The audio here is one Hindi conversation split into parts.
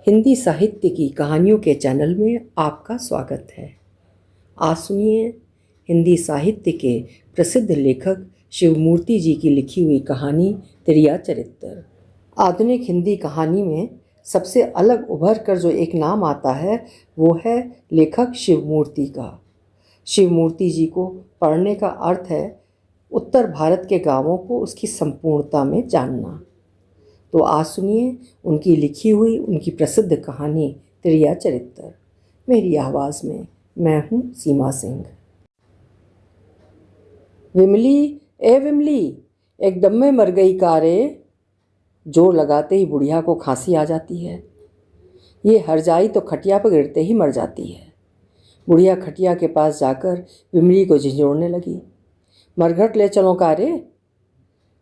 हिंदी साहित्य की कहानियों के चैनल में आपका स्वागत है। आज सुनिए हिंदी साहित्य के प्रसिद्ध लेखक शिवमूर्ति जी की लिखी हुई कहानी त्रिया चरित्र। आधुनिक हिंदी कहानी में सबसे अलग उभर कर जो एक नाम आता है वो है लेखक शिवमूर्ति का। शिवमूर्ति जी को पढ़ने का अर्थ है उत्तर भारत के गांवों को उसकी संपूर्णता में जानना। तो आज सुनिए उनकी लिखी हुई उनकी प्रसिद्ध कहानी त्रिया चरित्र मेरी आवाज़ में। मैं हूँ सीमा सिंह। विमली, ए विमली, एकदम में मर गई का रे। जोर लगाते ही बुढ़िया को खांसी आ जाती है। ये हरजाई तो खटिया पर गिरते ही मर जाती है। बुढ़िया खटिया के पास जाकर विमली को झिझोड़ने लगी। मरघट ले चलो का रे।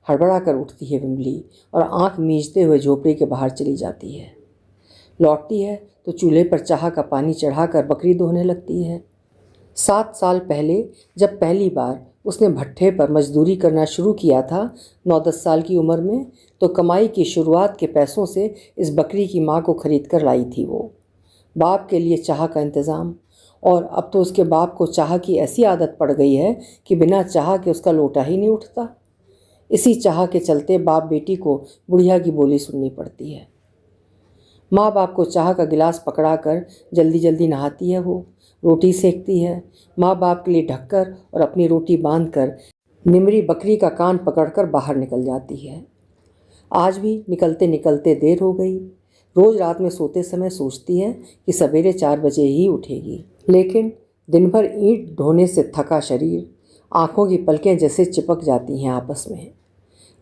हड़बड़ा कर उठती है विमली और आंख मींचते हुए झोपड़ी के बाहर चली जाती है। लौटती है तो चूल्हे पर चाह का पानी चढ़ाकर बकरी दोहने लगती है। 7 साल पहले जब पहली बार उसने भट्ठे पर मजदूरी करना शुरू किया था 9-10 साल की उम्र में, तो कमाई की शुरुआत के पैसों से इस बकरी की माँ को खरीद कर लाई थी वो। बाप के लिए चाह का इंतज़ाम, और अब तो उसके बाप को चाह की ऐसी आदत पड़ गई है कि बिना चाह के उसका लोटा ही नहीं उठता। इसी चाह के चलते बाप बेटी को बुढ़िया की बोली सुननी पड़ती है। माँ बाप को चाह का गिलास पकड़ाकर जल्दी जल्दी नहाती है वो, रोटी सेकती है। माँ बाप के लिए ढककर और अपनी रोटी बांधकर निमरी बकरी का कान पकड़कर बाहर निकल जाती है। आज भी निकलते निकलते देर हो गई। रोज़ रात में सोते समय सोचती है कि सवेरे 4 बजे ही उठेगी, लेकिन दिन भर ईंट ढोने से थका शरीर, आँखों की पलकें जैसे चिपक जाती हैं आपस में।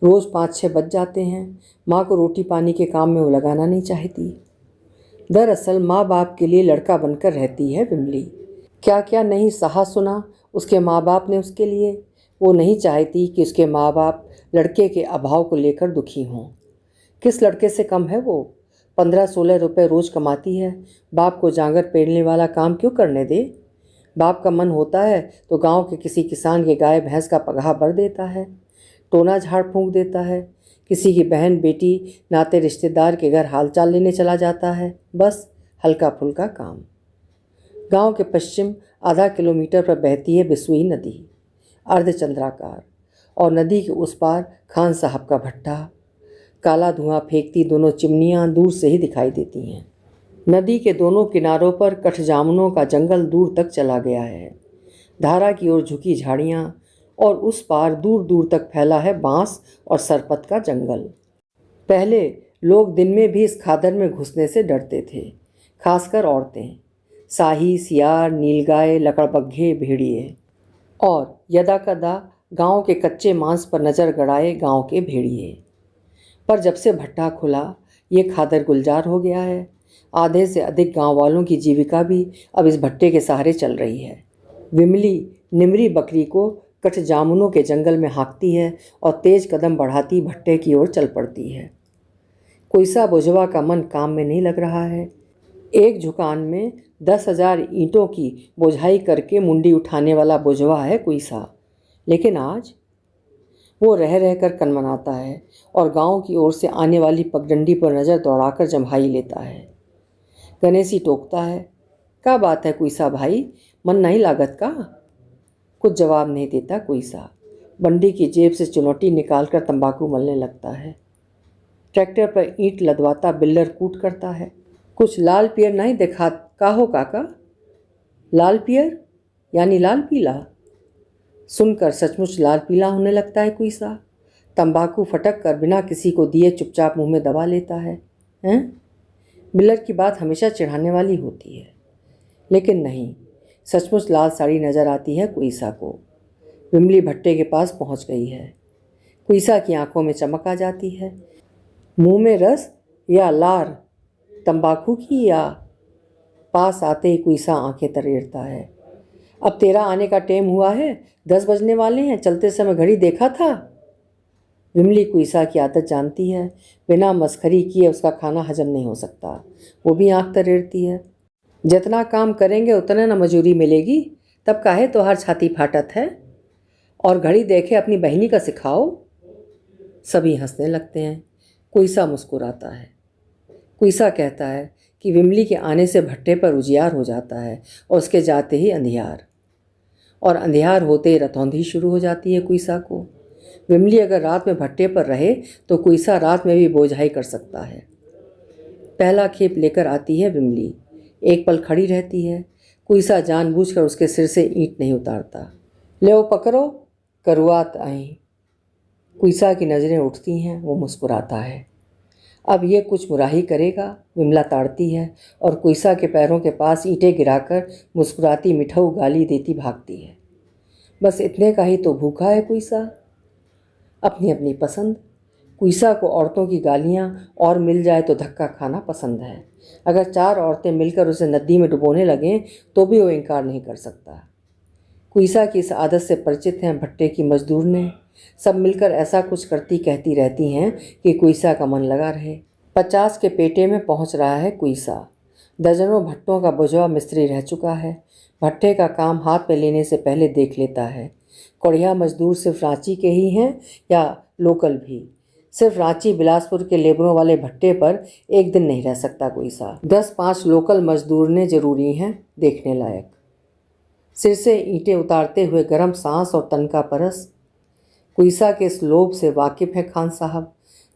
रोज़ 5-6 बज जाते हैं। माँ को रोटी पानी के काम में वो लगाना नहीं चाहती। दरअसल माँ बाप के लिए लड़का बनकर रहती है विमली। क्या क्या नहीं सहा सुना उसके माँ बाप ने उसके लिए। वो नहीं चाहती कि उसके माँ बाप लड़के के अभाव को लेकर दुखी हों। किस लड़के से कम है वो? 15-16 रुपये रोज़ कमाती है। बाप को जांगर पेरने वाला काम क्यों करने दे? बाप का मन होता है तो गांव के किसी किसान के गाय भैंस का पगाह भर देता है, टोना झाड़ फूंक देता है, किसी की बहन बेटी नाते रिश्तेदार के घर हालचाल लेने चला जाता है। बस हल्का फुल्का काम। गांव के पश्चिम आधा किलोमीटर पर बहती है बिसुई नदी, अर्धचंद्राकार, और नदी के उस पार खान साहब का भट्ठा। काला धुआं फेंकती दोनों चिमनियाँ दूर से ही दिखाई देती हैं। नदी के दोनों किनारों पर कठजामुनों का जंगल दूर तक चला गया है। धारा की ओर झुकी झाड़ियाँ, और उस पार दूर दूर तक फैला है बांस और सरपत का जंगल। पहले लोग दिन में भी इस खादर में घुसने से डरते थे, खासकर औरतें। साही, सियार, नीलगाय, लकड़बग्घे, भेड़िए और यदाकदा गांव के कच्चे मांस पर नज़र गड़ाए गांव के भेड़िए। पर जब से भट्ठा खुला ये खादर गुलजार हो गया है। आधे से अधिक गांव वालों की जीविका भी अब इस भट्टे के सहारे चल रही है। विमली निमरी बकरी को कठजामुनों के जंगल में हाँकती है और तेज कदम बढ़ाती भट्टे की ओर चल पड़ती है। कोईसा बोझवा का मन काम में नहीं लग रहा है। एक झुकान में 10,000 ईंटों की बोझाई करके मुंडी उठाने वाला बोझवा है कोईसा। लेकिन आज वो रह रहकर कनमनाता है और गांव की ओर से आने वाली पगडंडी पर नज़र दौड़ाकर जम्हाई लेता है। गणेशी टोकता है, क्या बात है कोईसा भाई, मन नहीं लागत का? कुछ जवाब नहीं देता कोईसा। बंडी की जेब से चुनौती निकालकर तंबाकू मलने लगता है। ट्रैक्टर पर ईंट लदवाता बिल्लर कूट करता है। कुछ लाल पियर नहीं देखा का हो काका? लाल पियर यानी लाल पीला? सुनकर सचमुच लाल पीला होने लगता है कोईसा। तंबाकू फटक कर बिना किसी को दिए चुपचाप मुंह में दबा लेता है। हैं? बिल्लर की बात हमेशा चिढ़ाने वाली होती है, लेकिन नहीं, सचमुच लाल साड़ी नज़र आती है कोईसा को। विमली भट्टे के पास पहुंच गई है। कोईसा की आंखों में चमक आ जाती है। मुंह में रस या लार, तंबाकू की या? पास आते ही कोईसा आंखें तरेड़ता है। अब तेरा आने का टाइम हुआ है, 10 बजने वाले हैं, चलते समय घड़ी देखा था? विमली कोईसा की आदत जानती है, बिना मस्खरी किए उसका खाना हजम नहीं हो सकता। वो भी आंख तरेड़ती है। जितना काम करेंगे उतना न मजूरी मिलेगी, तब काहे तोहार छाती फाटत है? और घड़ी देखे अपनी बहनी का सिखाओ। सभी हंसने लगते हैं। कोईसा मुस्कुराता है। कोईसा कहता है कि विमली के आने से भट्टे पर उजियार हो जाता है और उसके जाते ही अंधियार, और अंधियार होते ही रतौंधी शुरू हो जाती है कुइसा को। विमली अगर रात में भट्टे पर रहे तो कुइसा रात में भी बोझाई कर सकता है। पहला खेप लेकर आती है विमली, एक पल खड़ी रहती है। कुइसा जानबूझकर उसके सिर से ईंट नहीं उतारता। ले वो पकड़ो, करुआत आई। कुइसा की नज़रें उठती हैं, वो मुस्कुराता है। अब ये कुछ मुराही करेगा, विमला ताड़ती है और कुइसा के पैरों के पास ईंटें गिराकर मुस्कुराती मिठाऊ गाली देती भागती है। बस इतने का ही तो भूखा है कुइसा। अपनी अपनी पसंद। कुइसा को औरतों की गालियाँ और मिल जाए तो धक्का खाना पसंद है। अगर 4 औरतें मिलकर उसे नदी में डुबोने लगें तो भी वो इनकार नहीं कर सकता। कुइसा की इस आदत से परिचित हैं भट्टे की मजदूर ने। सब मिलकर ऐसा कुछ करती कहती रहती हैं कि कुइसा का मन लगा रहे। 50 के पेटे में पहुंच रहा है कुइसा। दर्जनों भट्टों का बुझवा मिस्त्री रह चुका है। भट्टे का काम हाथ में लेने से पहले देख लेता है। कोढ़िया मजदूर सिर्फ रांची के ही हैं या लोकल भी। सिर्फ रांची बिलासपुर के लेबरों वाले भट्टे पर एक दिन नहीं रह सकता कुइसा। 10-5 लोकल मजदूर ने जरूरी हैं देखने लायक। सिर से ईंटें उतारते हुए गर्म सांस और तन का परस। कुइसा के इस लोभ से वाकिफ है खान साहब,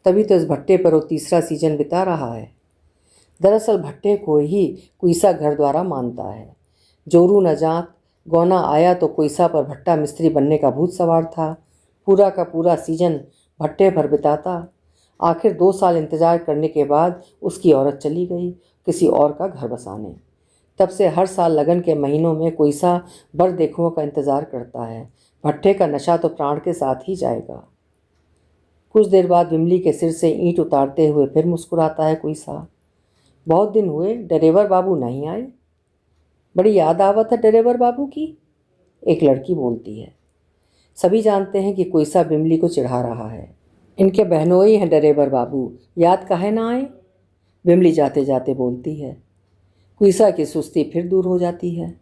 तभी तो इस भट्टे पर वो तीसरा सीजन बिता रहा है। दरअसल भट्टे को ही कुइसा घर द्वारा मानता है। जोरू न जात गौना आया तो कुइसा पर भट्टा मिस्त्री बनने का भूत सवार था। पूरा का पूरा सीजन भट्टे पर बिताता। आखिर 2 साल इंतजार करने के बाद उसकी औरत चली गई किसी और का घर बसाने। तब से हर साल लगन के महीनों में कुइसा बर देखुओं का इंतज़ार करता है। भट्टे का नशा तो प्राण के साथ ही जाएगा। कुछ देर बाद विमली के सिर से ईंट उतारते हुए फिर मुस्कुराता है कुइसा। बहुत दिन हुए ड्राइवर बाबू नहीं आए। बड़ी याद आवत है ड्राइवर बाबू की, एक लड़की बोलती है। सभी जानते हैं कि कुइसा विमली को चिढ़ा रहा है। इनके बहनोई हैं ड्राइवर बाबू, याद काहे ना आए, विमली जाते जाते बोलती है। कुइसा की सुस्ती फिर दूर हो जाती है।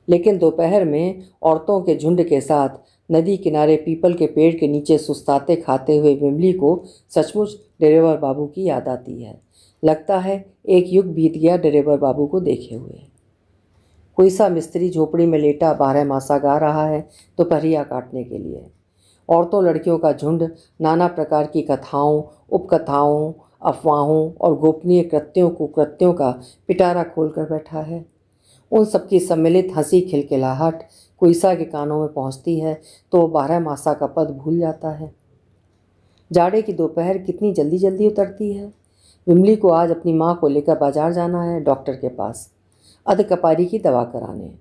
लेकिन दोपहर में औरतों के झुंड के साथ नदी किनारे पीपल के पेड़ के नीचे सुस्ताते खाते हुए विमली को सचमुच ड्राइवर बाबू की याद आती है। लगता है एक युग बीत गया ड्राइवर बाबू को देखे हुए। कुइसा मिस्त्री झोपड़ी में लेटा 12 मासा गा रहा है दोपहरिया काटने के लिए। औरतों लड़कियों का झुंड नाना प्रकार की कथाओं, उपकथाओं, अफवाहों और गोपनीय कृत्यों का पिटारा खोलकर बैठा है। उन सबकी सम्मिलित हंसी खिलखिलाहट कुइसा के कानों में पहुंचती है तो वो 12 मासा का पद भूल जाता है। जाड़े की दोपहर कितनी जल्दी जल्दी उतरती है। विमली को आज अपनी माँ को लेकर बाजार जाना है डॉक्टर के पास, अधकपारी की दवा कराने।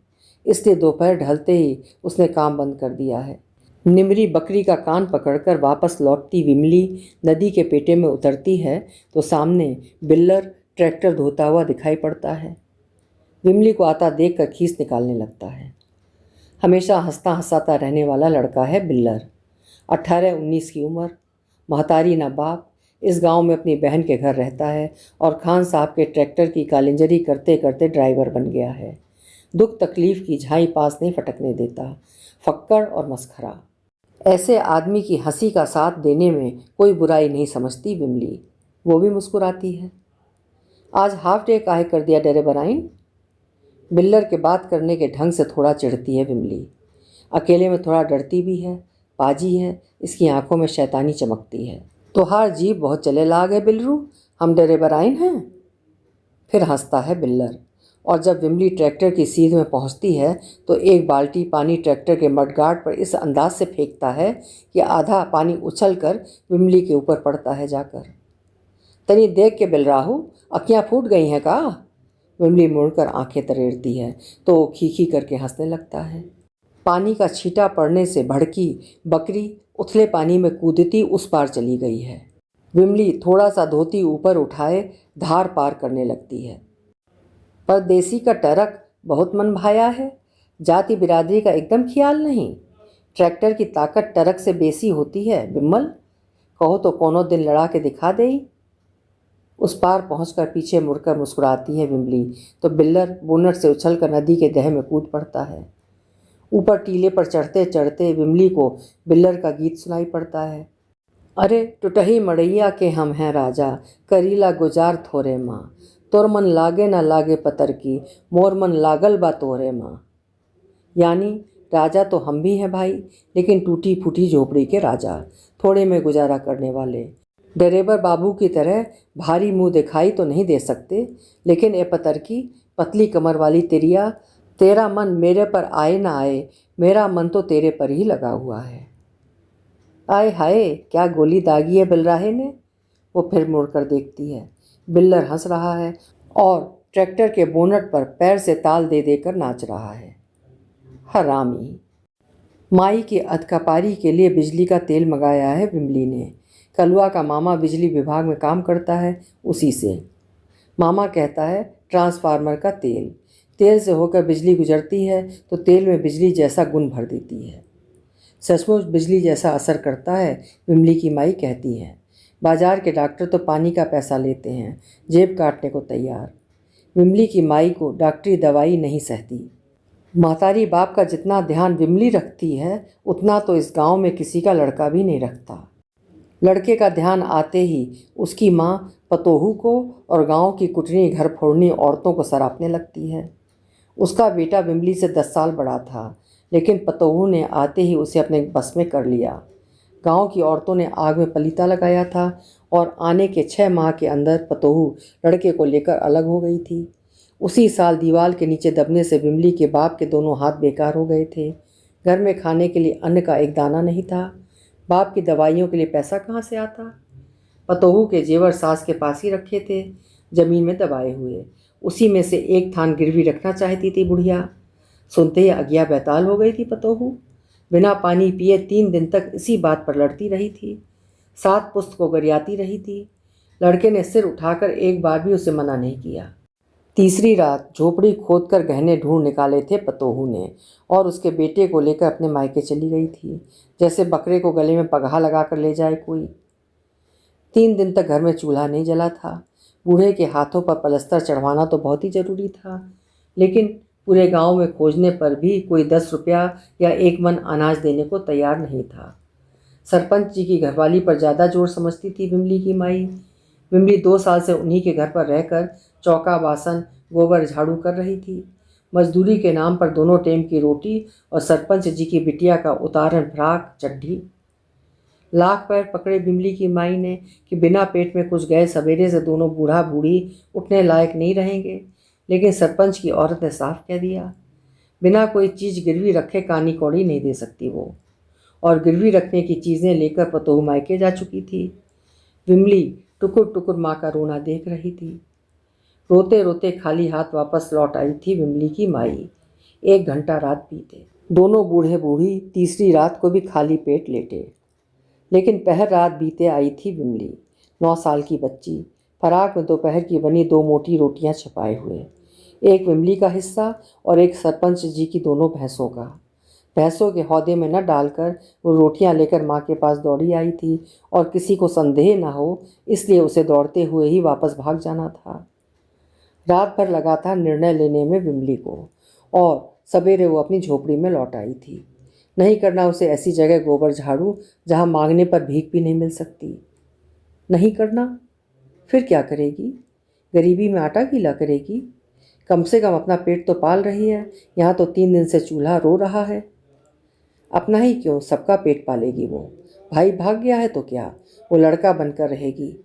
इसलिए दोपहर ढलते ही उसने काम बंद कर दिया है। निमरी बकरी का कान पकड़कर वापस लौटती विमली नदी के पेटे में उतरती है तो सामने बिल्लर ट्रैक्टर धोता हुआ दिखाई पड़ता है। विमली को आता देखकर खीस निकालने लगता है। हमेशा हंसता हंसाता रहने वाला लड़का है बिल्लर। 18-19 की उम्र, महतारी न बाप, इस गांव में अपनी बहन के घर रहता है और खान साहब के ट्रैक्टर की कालिंजरी करते करते ड्राइवर बन गया है। दुख तकलीफ की झाई पास नहीं फटकने देता। फक्कड़ और मस्खरा। ऐसे आदमी की हंसी का साथ देने में कोई बुराई नहीं समझती विमली। वो भी मुस्कुराती है। आज हाफ डे काहे कर दिया ड्राइवर आइन? बिल्लर के बात करने के ढंग से थोड़ा चिढ़ती है विमली। अकेले में थोड़ा डरती भी है। पाजी है, इसकी आंखों में शैतानी चमकती है। तोहार जीभ बहुत चले लाग है बिल्लरू, हम ड्राइवर आइन हैं। फिर हंसता है बिल्लर। और जब विमली ट्रैक्टर की सीध में पहुंचती है तो एक बाल्टी पानी ट्रैक्टर के मडगार्ड पर इस अंदाज से फेंकता है कि आधा पानी उछलकर विमली के ऊपर पड़ता है जाकर। तनी देख के बिलराहू, अखियाँ फूट गई हैं का? विमली मुड़कर आंखें तरेड़ती है तो वो खीखी करके हंसने लगता है। पानी का छींटा पड़ने से भड़की बकरी उथले पानी में कूदती उस पार चली गई है। विमली थोड़ा सा धोती ऊपर उठाए धार पार करने लगती है। परदेसी का टरक बहुत मन भाया है। जाति बिरादरी का एकदम ख्याल नहीं। ट्रैक्टर की ताकत टरक से बेसी होती है बिम्मल। कहो तो कोनो दिन लड़ा के दिखा देई। उस पार पहुंचकर पीछे मुड़कर मुस्कुराती है विमली तो बिल्लर बोनट से उछलकर नदी के दह में कूद पड़ता है। ऊपर टीले पर चढ़ते चढ़ते विमली को बिल्लर का गीत सुनाई पड़ता है। अरे टुटही मड़ैया के हम हैं राजा, करीला गुजार थोरे माँ, तोर मन लागे ना लागे पतर की, मोर मन लागल बा तोरे माँ। यानी राजा तो हम भी हैं भाई, लेकिन टूटी फूटी झोपड़ी के राजा, थोड़े में गुजारा करने वाले। ड्राइवर बाबू की तरह भारी मुंह दिखाई तो नहीं दे सकते, लेकिन ए पतर की पतली कमर वाली तिरिया, तेरा मन मेरे पर आए ना आए, मेरा मन तो तेरे पर ही लगा हुआ है। आए हाय, क्या गोली दागी है बिल्लाहे ने। वो फिर मुड़कर देखती है, बिल्लर हंस रहा है और ट्रैक्टर के बोनट पर पैर से ताल दे देकर नाच रहा है। हरामी। माई की अधकपारी के लिए बिजली का तेल मंगाया है विमली ने। कलुआ का मामा बिजली विभाग में काम करता है, उसी से। मामा कहता है ट्रांसफार्मर का तेल, तेल से होकर बिजली गुजरती है तो तेल में बिजली जैसा गुण भर देती है। सचमुच बिजली जैसा असर करता है, विमली की माई कहती है। बाजार के डॉक्टर तो पानी का पैसा लेते हैं, जेब काटने को तैयार। विमली की माई को डॉक्टरी दवाई नहीं सहती। महतारी बाप का जितना ध्यान विमली रखती है, उतना तो इस गांव में किसी का लड़का भी नहीं रखता। लड़के का ध्यान आते ही उसकी माँ पतोहू को और गांव की कुटनी घर फोड़नी औरतों को सरापने लगती है। उसका बेटा विमली से 10 साल बड़ा था, लेकिन पतोहू ने आते ही उसे अपने बस में कर लिया। गांव की औरतों ने आग में पलीता लगाया था और आने के 6 माह के अंदर पतोहू लड़के को लेकर अलग हो गई थी। उसी साल दीवार के नीचे दबने से विमली के बाप के दोनों हाथ बेकार हो गए थे। घर में खाने के लिए अन्न का एक दाना नहीं था। बाप की दवाइयों के लिए पैसा कहाँ से आता। पतोहू के जेवर सास के पास ही रखे थे, जमीन में दबाए हुए। उसी में से एक थान गिरवी रखना चाहती थी बुढ़िया। सुनते ही अज्ञा बैताल हो गई थी पतोहू। बिना पानी पिए 3 दिन तक इसी बात पर लड़ती रही थी। 7 पुस्त को गरियाती रही थी। लड़के ने सिर उठाकर एक बार भी उसे मना नहीं किया। तीसरी रात झोपड़ी खोदकर गहने ढूंढ निकाले थे पतोहू ने और उसके बेटे को लेकर अपने मायके चली गई थी, जैसे बकरे को गले में पगहा लगाकर ले जाए कोई। 3 दिन तक घर में चूल्हा नहीं जला था। बूढ़े के हाथों पर पलस्तर चढ़वाना तो बहुत ही जरूरी था, लेकिन पूरे गांव में खोजने पर भी कोई 10 रुपया या 1 मन अनाज देने को तैयार नहीं था। सरपंच जी की घरवाली पर ज़्यादा जोर समझती थी विमली की माई। विमली 2 साल से उन्हीं के घर पर रहकर चौका बासन गोबर झाड़ू कर रही थी। मजदूरी के नाम पर दोनों टाइम की रोटी और सरपंच जी की बिटिया का उतारन फ्राक चड्ढी। लाख पैर पकड़े विमली की माई ने कि बिना पेट में कुछ गए सवेरे से दोनों बूढ़ा बूढ़ी उठने लायक नहीं रहेंगे, लेकिन सरपंच की औरत ने साफ कह दिया, बिना कोई चीज़ गिरवी रखे कानी कौड़ी नहीं दे सकती वो। और गिरवी रखने की चीज़ें लेकर पतोहू मायके जा चुकी थी। विमली टुकुर टुकुर माँ का रोना देख रही थी। रोते रोते खाली हाथ वापस लौट आई थी विमली की माई। 1 घंटा रात बीते। दोनों बूढ़े बूढ़ी तीसरी रात को भी खाली पेट लेटे। लेकिन पहर रात बीते आई थी विमली, 9 साल की बच्ची, फराक में दोपहर की बनी 2 मोटी रोटियां छपाए हुए। एक विमली का हिस्सा और एक सरपंच जी की दोनों भैंसों का। भैंसों के हौदे में न डालकर वो रोटियां लेकर माँ के पास दौड़ी आई थी और किसी को संदेह न हो इसलिए उसे दौड़ते हुए ही वापस भाग जाना था। रात भर लगा था निर्णय लेने में विमली को और सवेरे वो अपनी झोपड़ी में लौट आई थी। नहीं करना उसे ऐसी जगह गोबर झाड़ू जहाँ मांगने पर भीख भी नहीं मिल सकती। नहीं करना, फिर क्या करेगी? गरीबी में आटा गीला करेगी? कम से कम अपना पेट तो पाल रही है। यहाँ तो 3 दिन से चूल्हा रो रहा है। अपना ही क्यों, सबका पेट पालेगी वो। भाई भाग गया है तो क्या, वो लड़का बनकर रहेगी।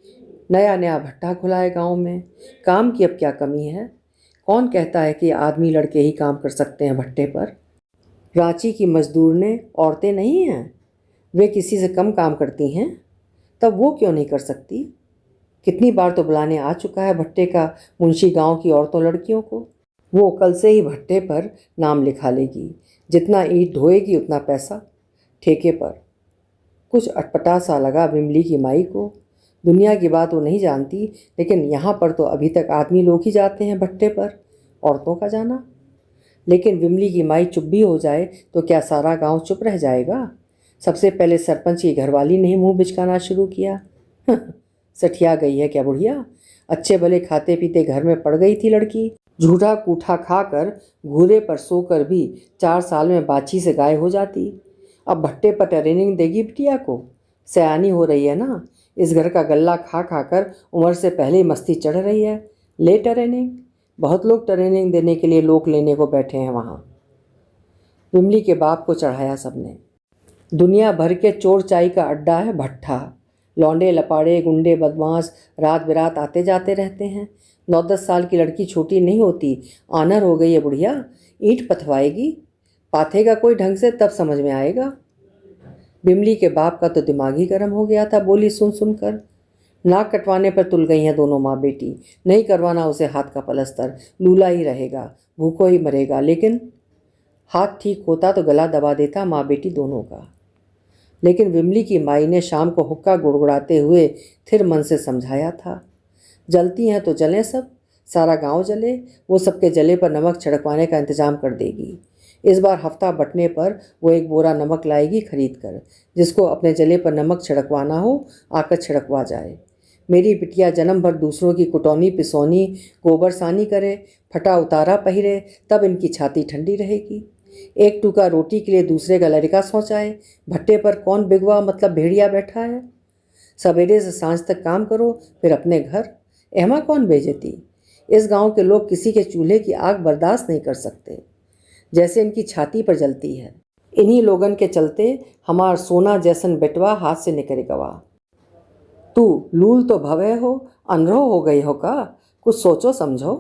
नया नया भट्टा खुला है गाँव में। काम की अब क्या कमी है? कौन कहता है कि आदमी लड़के ही काम कर सकते हैं भट्टे पर? रांची की मजदूर ने औरतें नहीं हैं, वे किसी से कम काम करती हैं, तब वो क्यों नहीं कर सकती? कितनी बार तो बुलाने आ चुका है भट्टे का मुंशी गांव की औरतों लड़कियों को। वो कल से ही भट्टे पर नाम लिखा लेगी। जितना ईंट ढोएगी उतना पैसा ठेके पर। कुछ अटपटा सा लगा विमली की माई को। दुनिया की बात वो नहीं जानती, लेकिन यहाँ पर तो अभी तक आदमी लोग ही जाते हैं भट्टे पर, औरतों का जाना। लेकिन विमली की माई चुप भी हो जाए तो क्या सारा गांव चुप रह जाएगा? सबसे पहले सरपंच की घरवाली ने ही मुंह बिचकाना शुरू किया। सठिया गई है क्या बुढ़िया? अच्छे भले खाते पीते घर में पड़ गई थी लड़की। झूठा कूठा खाकर घूरे पर सोकर भी 4 साल में बाछी से गाय हो जाती। अब भट्टे पर ट्रेनिंग देगी बिटिया को? सयानी हो रही है ना। इस घर का गल्ला खा खाकर उम्र से पहले ही मस्ती चढ़ रही है। ले ट्रेनिंग। बहुत लोग ट्रेनिंग देने के लिए लोग लेने को बैठे हैं वहाँ। विमली के बाप को चढ़ाया सबने। दुनिया भर के चोर चाई का अड्डा है भट्ठा। लौंडे लपाड़े गुंडे बदमाश रात बिरात आते जाते रहते हैं। 9-10 साल की लड़की छोटी नहीं होती। आनर हो गई है बुढ़िया, ईंट पथवाएगी, पाथेगा कोई ढंग से, तब समझ में आएगा। विमली के बाप का तो दिमाग ही गर्म हो गया था बोली सुन सुनकर। नाक कटवाने पर तुल गई हैं दोनों माँ बेटी। नहीं करवाना उसे हाथ का पलस्तर, लूला ही रहेगा, भूखो ही मरेगा। लेकिन हाथ ठीक होता तो गला दबा देता माँ बेटी दोनों का। लेकिन विमली की माई ने शाम को हुक्का गुड़गुड़ाते हुए फिर मन से समझाया था, जलती हैं तो जलें सब, सारा गांव जले, वो सबके जले पर नमक छिड़कवाने का इंतजाम कर देगी। इस बार हफ्ता बटने पर वो एक बोरा नमक लाएगी खरीद कर। जिसको अपने जले पर नमक छिड़कवाना हो आकर छिड़कवा जाए। मेरी बिटिया जन्म भर दूसरों की कुटौनी पिसौनी गोबर सानी करे, फटा उतारा पहिरे, तब इनकी छाती ठंडी रहेगी। एक टुका रोटी के लिए दूसरे का लड़का सोचाए। भट्टे पर कौन बिगवा मतलब भेड़िया बैठा है। सवेरे से सांझ तक काम करो फिर अपने घर, एहमा कौन बेइज्जती। इस गांव के लोग किसी के चूल्हे की आग बर्दाश्त नहीं कर सकते जैसे इनकी छाती पर जलती है। इन्हीं लोगन के चलते हमार सोना जैसन बेटवा हाथ से निकले गवा। तू लूल तो भवे हो, अनरो हो गई हो का, कुछ सोचो समझो।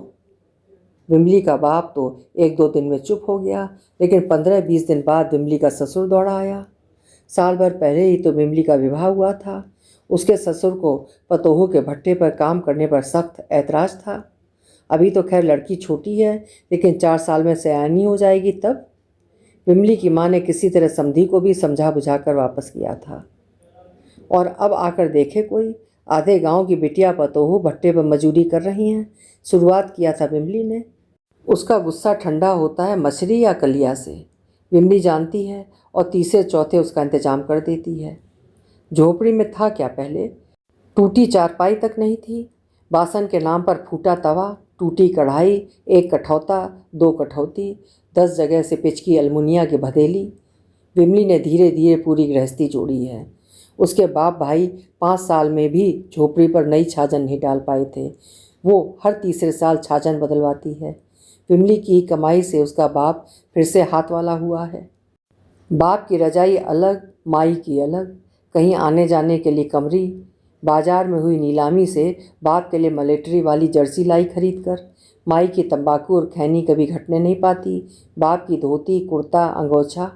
विमली का बाप तो 1-2 दिन में चुप हो गया, लेकिन 15-20 दिन बाद विमली का ससुर दौड़ा आया। साल भर पहले ही तो विमली का विवाह हुआ था। उसके ससुर को पतोहू के भट्टे पर काम करने पर सख्त ऐतराज़ था। अभी तो खैर लड़की छोटी है, लेकिन 4 साल में सयानी हो जाएगी तब। विमली की माँ ने किसी तरह समधी को भी समझा बुझा कर वापस किया था। और अब आकर देखे कोई, आधे गांव की बिटिया पतोहू भट्टे पर मजूरी कर रही हैं। शुरुआत किया था विमली ने। उसका गुस्सा ठंडा होता है मछली या कलिया से, विमली जानती है, और तीसरे चौथे उसका इंतजाम कर देती है। झोपड़ी में था क्या पहले, टूटी चारपाई तक नहीं थी। बासन के नाम पर फूटा तवा, टूटी कढ़ाई, एक कठौता, 2 कठौती, 10 जगह से पिचकी अलमुनिया की भदेली। विमली ने धीरे धीरे पूरी गृहस्थी जोड़ी है। उसके बाप भाई 5 साल में भी झोपड़ी पर नई छाजन नहीं डाल पाए थे। वो हर तीसरे साल छाजन बदलवाती है। विमली की कमाई से उसका बाप फिर से हाथ वाला हुआ है। बाप की रजाई अलग, माई की अलग, कहीं आने जाने के लिए कमरी। बाजार में हुई नीलामी से बाप के लिए मलेटरी वाली जर्सी लाई खरीद कर। माई की तंबाकू और खैनी कभी घटने नहीं पाती। बाप की धोती कुर्ता अंगोछा।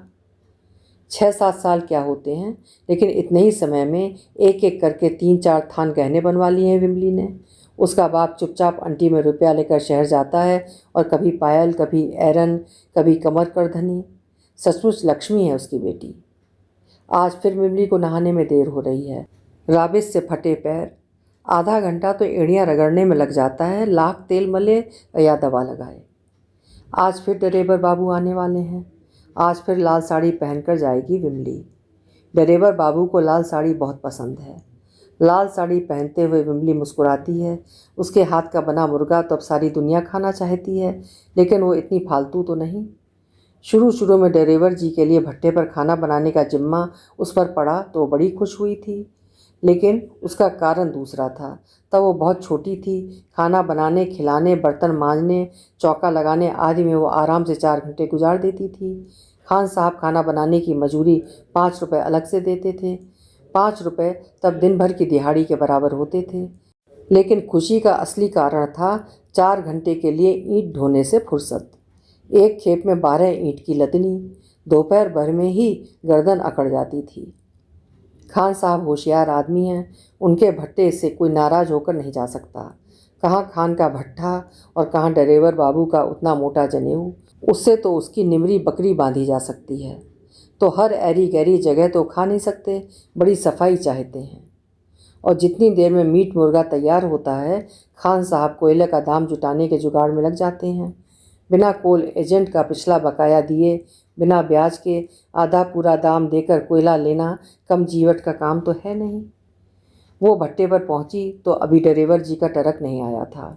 6-7 साल क्या होते हैं, लेकिन इतने ही समय में एक एक करके 3-4 थान गहने बनवा लिए हैं विमली ने। उसका बाप चुपचाप अंटी में रुपया लेकर शहर जाता है, और कभी पायल, कभी एरन, कभी कमर करधनी। सचमुच लक्ष्मी है उसकी बेटी। आज फिर विमली को नहाने में देर हो रही है। राबिश से फटे पैर, आधा घंटा तो एड़ियाँ रगड़ने में लग जाता है, लाख तेल मले या दवा लगाए। आज फिर ड्राइवर बाबू आने वाले हैं। आज फिर लाल साड़ी पहनकर जाएगी विमली। ड्राइवर बाबू को लाल साड़ी बहुत पसंद है। लाल साड़ी पहनते हुए विमली मुस्कुराती है। उसके हाथ का बना मुर्गा तो अब सारी दुनिया खाना चाहती है, लेकिन वो इतनी फालतू तो नहीं। शुरू शुरू में ड्राइवर जी के लिए भट्टे पर खाना बनाने का जिम्मा उस पर पड़ा तो बड़ी खुश हुई थी, लेकिन उसका कारण दूसरा था। तब वो बहुत छोटी थी। खाना बनाने, खिलाने, बर्तन मांजने, चौका लगाने आदि में वो आराम से 4 घंटे गुजार देती थी। खान साहब खाना बनाने की मजूरी 5 रुपये अलग से देते थे। 5 रुपये तब दिन भर की दिहाड़ी के बराबर होते थे। लेकिन खुशी का असली कारण था 4 घंटे के लिए ईंट ढोने से फुर्सत। एक खेप में 12 ईंट की लदनी। दोपहर भर में ही गर्दन अकड़ जाती थी। खान साहब होशियार आदमी हैं, उनके भट्टे से कोई नाराज़ होकर नहीं जा सकता। कहाँ खान का भट्ठा और कहाँ ड्राइवर बाबू का उतना मोटा जनेऊ। उससे तो उसकी निमरी बकरी बांधी जा सकती है। तो हर ऐरी गैरी जगह तो खा नहीं सकते, बड़ी सफाई चाहते हैं। और जितनी देर में मीट मुर्गा तैयार होता है, खान साहब कोयले का दाम जुटाने के जुगाड़ में लग जाते हैं। बिना कोल एजेंट का पिछला बकाया दिए, बिना ब्याज के आधा पूरा दाम देकर कोयला लेना कम जीवट का काम तो है नहीं। वो भट्टे पर पहुंची तो अभी ड्राइवर जी का ट्रक नहीं आया था।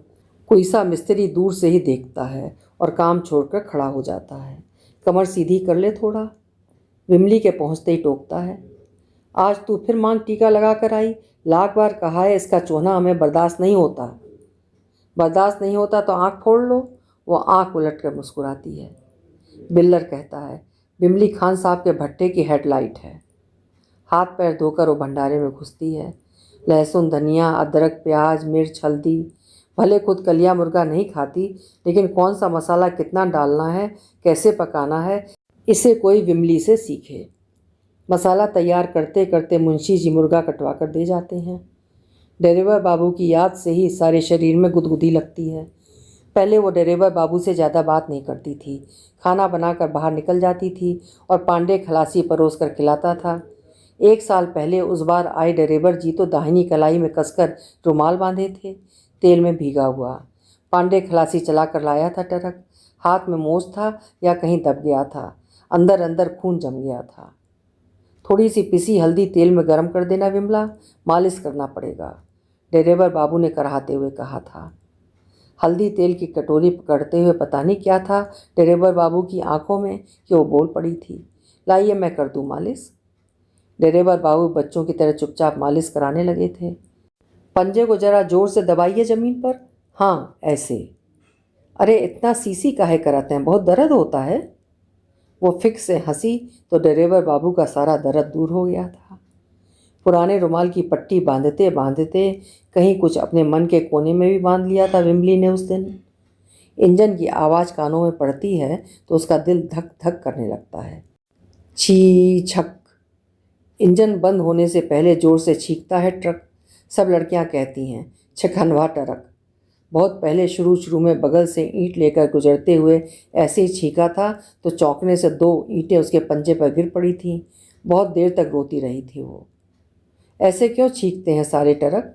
कोई सा मिस्त्री दूर से ही देखता है और काम छोड़कर खड़ा हो जाता है। कमर सीधी कर ले थोड़ा। विमली के पहुंचते ही टोकता है, आज तू फिर मांग टीका लगा कर आई। लाख बार कहा है इसका चोना हमें बर्दाश्त नहीं होता। बर्दाश्त नहीं होता तो आँख फोड़ लो। वो आँख उलट कर मुस्कुराती है। बिल्लर कहता है, बिमली खान साहब के भट्टे की हेडलाइट है। हाथ पैर धोकर वो भंडारे में घुसती है। लहसुन, धनिया, अदरक, प्याज, मिर्च, हल्दी। भले खुद कलिया मुर्गा नहीं खाती, लेकिन कौन सा मसाला कितना डालना है, कैसे पकाना है, इसे कोई बिमली से सीखे। मसाला तैयार करते करते मुंशी जी मुर्गा कटवा कर दे जाते हैं। ड्राइवर बाबू की याद से ही सारे शरीर में गुदगुदी लगती है। पहले वो ड्राइवर बाबू से ज़्यादा बात नहीं करती थी। खाना बनाकर बाहर निकल जाती थी और पांडे खलासी परोस कर खिलाता था। 1 साल पहले उस बार आए ड्राइवर जी तो दाहिनी कलाई में कसकर रुमाल बांधे थे, तेल में भीगा हुआ। पांडे खलासी चला कर लाया था ट्रक। हाथ में मोच था या कहीं दब गया था, अंदर अंदर खून जम गया था। थोड़ी सी पिसी हल्दी तेल में गर्म कर देना विमला, मालिश करना पड़ेगा, ड्राइवर बाबू ने कराहते हुए कहा था। हल्दी तेल की कटोरी पकड़ते हुए पता नहीं क्या था ड्राइवर बाबू की आंखों में कि वो बोल पड़ी थी, लाइए मैं कर दूं मालिश। ड्राइवर बाबू बच्चों की तरह चुपचाप मालिश कराने लगे थे। पंजे को जरा जोर से दबाइए ज़मीन पर। हाँ, ऐसे। अरे इतना सीसी काहे कराते हैं, बहुत दर्द होता है। वो फिक्स से हंसी तो ड्राइवर बाबू का सारा दर्द दूर हो गया था। पुराने रुमाल की पट्टी बांधते बांधते कहीं कुछ अपने मन के कोने में भी बांध लिया था विमली ने उस दिन। इंजन की आवाज़ कानों में पड़ती है तो उसका दिल धक धक करने लगता है। छी छक। इंजन बंद होने से पहले जोर से छींकता है ट्रक। सब लड़कियां कहती हैं, छकनवा ट्रक। बहुत पहले शुरू में बगल से ईंट लेकर गुजरते हुए ऐसे ही छींका था तो चौंकने से 2 ईंटें उसके पंजे पर गिर पड़ी थीं। बहुत देर तक रोती रही थी वो। ऐसे क्यों छींकते हैं सारे ट्रक?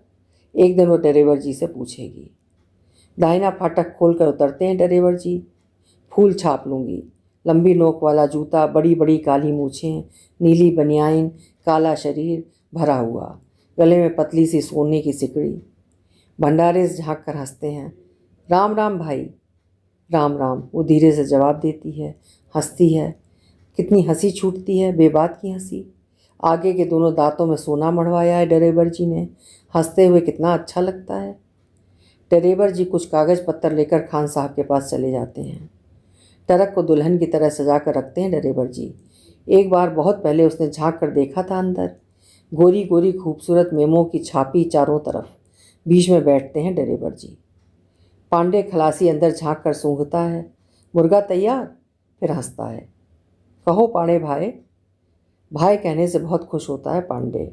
एक दिन वो ड्राइवर जी से पूछेगी। दाहिना फाटक खोलकर उतरते हैं ड्राइवर जी। फूल छाप लूँगी, लंबी नोक वाला जूता, बड़ी बड़ी काली मूछें, नीली बनियाइन, काला शरीर भरा हुआ, गले में पतली सी सोने की सिकड़ी। भंडारे से झाँक कर हंसते हैं। राम राम भाई। राम राम, वो धीरे से जवाब देती है, हंसती है। कितनी हंसी छूटती है, बेबात की हंसी। आगे के दोनों दांतों में सोना मढ़वाया है ड्राइवर जी ने। हंसते हुए कितना अच्छा लगता है। ड्राइवर जी कुछ कागज़ पत्तर लेकर खान साहब के पास चले जाते हैं। ट्रक को दुल्हन की तरह सजा कर रखते हैं ड्राइवर जी। एक बार बहुत पहले उसने झाँक कर देखा था अंदर। गोरी गोरी खूबसूरत मेमों की छापी चारों तरफ। बीच में बैठते हैं ड्राइवर जी। पांडे खलासी अंदर झाँक कर सूंघता है। मुर्गा तैयार? फिर हंसता है। कहो पांडे भाई। भाई कहने से बहुत खुश होता है पांडे।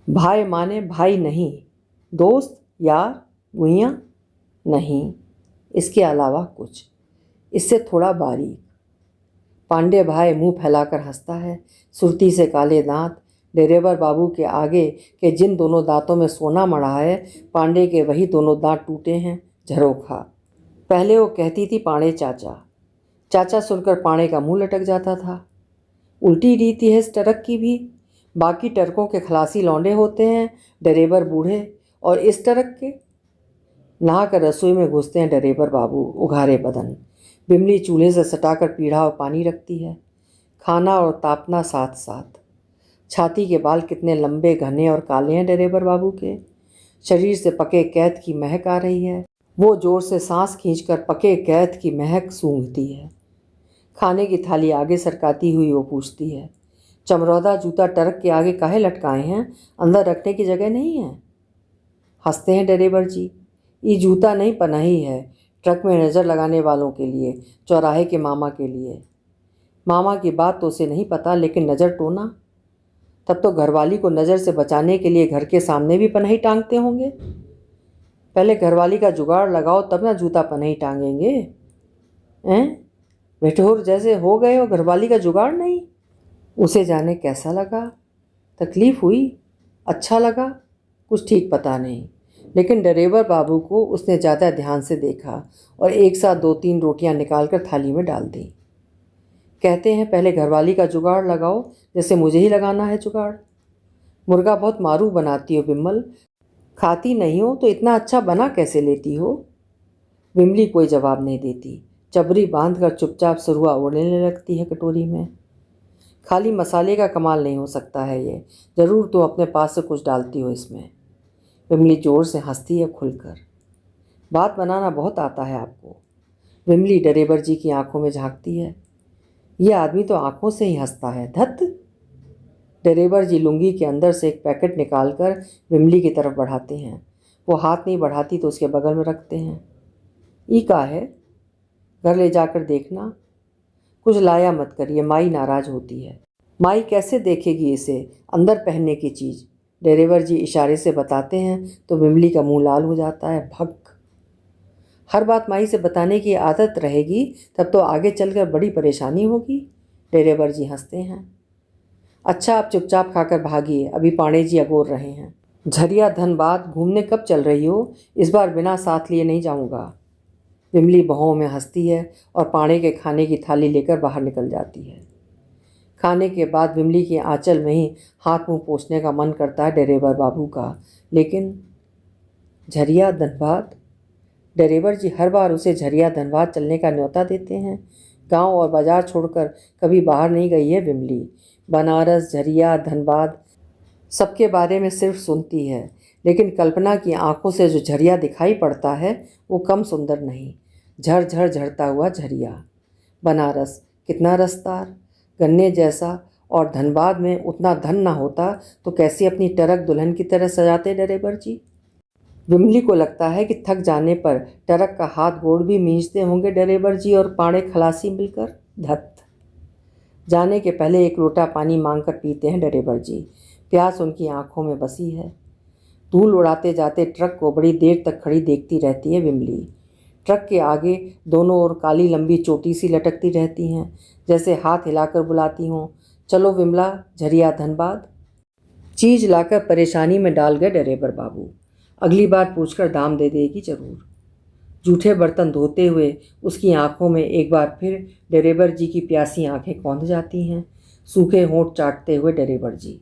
भाई माने भाई नहीं, दोस्त, यार, गुइयाँ नहीं, इसके अलावा कुछ, इससे थोड़ा बारीक। पांडे भाई मुंह फैलाकर हंसता है। सुर्ती से काले दांत। ड्राइवर बाबू के आगे के जिन दोनों दांतों में सोना मढ़ा है, पांडे के वही दोनों दांत टूटे हैं, झरोखा। पहले वो कहती थी पांडे चाचा। चाचा सुनकर पांडे का मुंह लटक जाता था। उल्टी रीति है इस ट्रक की भी। बाकी ट्रकों के खलासी लौंडे होते हैं, ड्राइवर बूढ़े, और इस ट्रक के नहा कर रसोई में घुसते हैं ड्राइवर बाबू, उघारे बदन। बिमली चूल्हे से सटाकर पीढ़ा और पानी रखती है। खाना और तापना साथ साथ। छाती के बाल कितने लंबे, घने और काले हैं ड्राइवर बाबू के। शरीर से पके कैद की महक आ रही है। वो जोर से सांस खींचकर पके कैद की महक सूंघती है। खाने की थाली आगे सरकाती हुई वो पूछती है, चमरौदा जूता ट्रक के आगे काहे लटकाए हैं? अंदर रखने की जगह नहीं है? हंसते हैं ड्राइवर जी। ये जूता नहीं, पनाही है, ट्रक में नज़र लगाने वालों के लिए, चौराहे के मामा के लिए। मामा की बात तो उसे नहीं पता, लेकिन नज़र टोना? तब तो घरवाली को नज़र से बचाने के लिए घर के सामने भी पनाही टांगते होंगे। पहले घरवाली का जुगाड़ लगाओ तब ना जूता पनाही टांगेंगे। हैं? भेठोर जैसे हो गए हो, घरवाली का जुगाड़ नहीं। उसे जाने कैसा लगा, तकलीफ़ हुई, अच्छा लगा, कुछ ठीक पता नहीं। लेकिन ड्राइवर बाबू को उसने ज़्यादा ध्यान से देखा और एक साथ 2-3 रोटियां निकालकर थाली में डाल दी। कहते हैं पहले घरवाली का जुगाड़ लगाओ, जैसे मुझे ही लगाना है जुगाड़। मुर्गा बहुत मारू बनाती हो बिमल, खाती नहीं हो तो इतना अच्छा बना कैसे लेती हो? बिमली कोई जवाब नहीं देती। चबरी बांधकर चुपचाप सुरुआ उड़ने लगती है कटोरी में। खाली मसाले का कमाल नहीं हो सकता है ये, ज़रूर तुम अपने पास से कुछ डालती हो इसमें। बिमली जोर से हंसती है खुलकर। बात बनाना बहुत आता है आपको। विमली डरेबर जी की आंखों में झांकती है। यह आदमी तो आंखों से ही हंसता है, धत। डरेबर जी लुंगी के अंदर से एक पैकेट निकालकर विमली की तरफ बढ़ाते हैं। वो हाथ नहीं बढ़ाती तो उसके बगल में रखते हैं। ई का है, घर ले जाकर देखना। कुछ लाया मत करिए, माई नाराज होती है। माई कैसे देखेगी इसे, अंदर पहनने की चीज़। डरेबर जी इशारे से बताते हैं तो विमली का मुंह लाल हो जाता है। भग। हर बात माई से बताने की आदत रहेगी तब तो आगे चलकर बड़ी परेशानी होगी। डरेबर जी हंसते हैं। अच्छा, आप चुपचाप खाकर भागिए, अभी पाणे जी अगोर रहे हैं। झरिया धनबाद घूमने कब चल रही हो? इस बार बिना साथ लिए नहीं जाऊंगा। विमली बहों में हंसती है और पाणे के खाने की थाली लेकर बाहर निकल जाती है। खाने के बाद विमली की आंचल में ही हाथ मुंह पोंछने का मन करता है डरेबर बाबू का, लेकिन झरिया धनबाद। डरेबर जी हर बार उसे झरिया धनबाद चलने का न्योता देते हैं। गांव और बाजार छोड़कर कभी बाहर नहीं गई है विमली। बनारस, झरिया, धनबाद सबके बारे में सिर्फ सुनती है, लेकिन कल्पना की आंखों से जो झरिया दिखाई पड़ता है वो कम सुंदर नहीं। झर झर झरता हुआ झरिया। बनारस कितना रसदार, गन्ने जैसा, और धनबाद में उतना धन ना होता तो कैसी अपनी टरक दुल्हन की तरह सजाते डरेबर जी। विमली को लगता है कि थक जाने पर टरक का हाथ गोड़ भी मींचते होंगे डरेबर जी और पाणे खलासी मिलकर। धत। जाने के पहले एक लोटा पानी मांगकर पीते हैं डरेबर जी। प्यास उनकी आंखों में बसी है। धूल उड़ाते जाते ट्रक को बड़ी देर तक खड़ी देखती रहती है विमली। ट्रक के आगे दोनों ओर काली लंबी चोटी सी लटकती रहती हैं, जैसे हाथ हिलाकर बुलाती हों, चलो विमला, झरिया धनबाद। चीज लाकर परेशानी में डाल गए डरेबर बाबू। अगली बार पूछकर दाम दे देगी जरूर। जूठे बर्तन धोते हुए उसकी आंखों में एक बार फिर डरेबर जी की प्यासी आंखें कौंध जाती हैं। सूखे होंठ चाटते हुए डरेबर जी।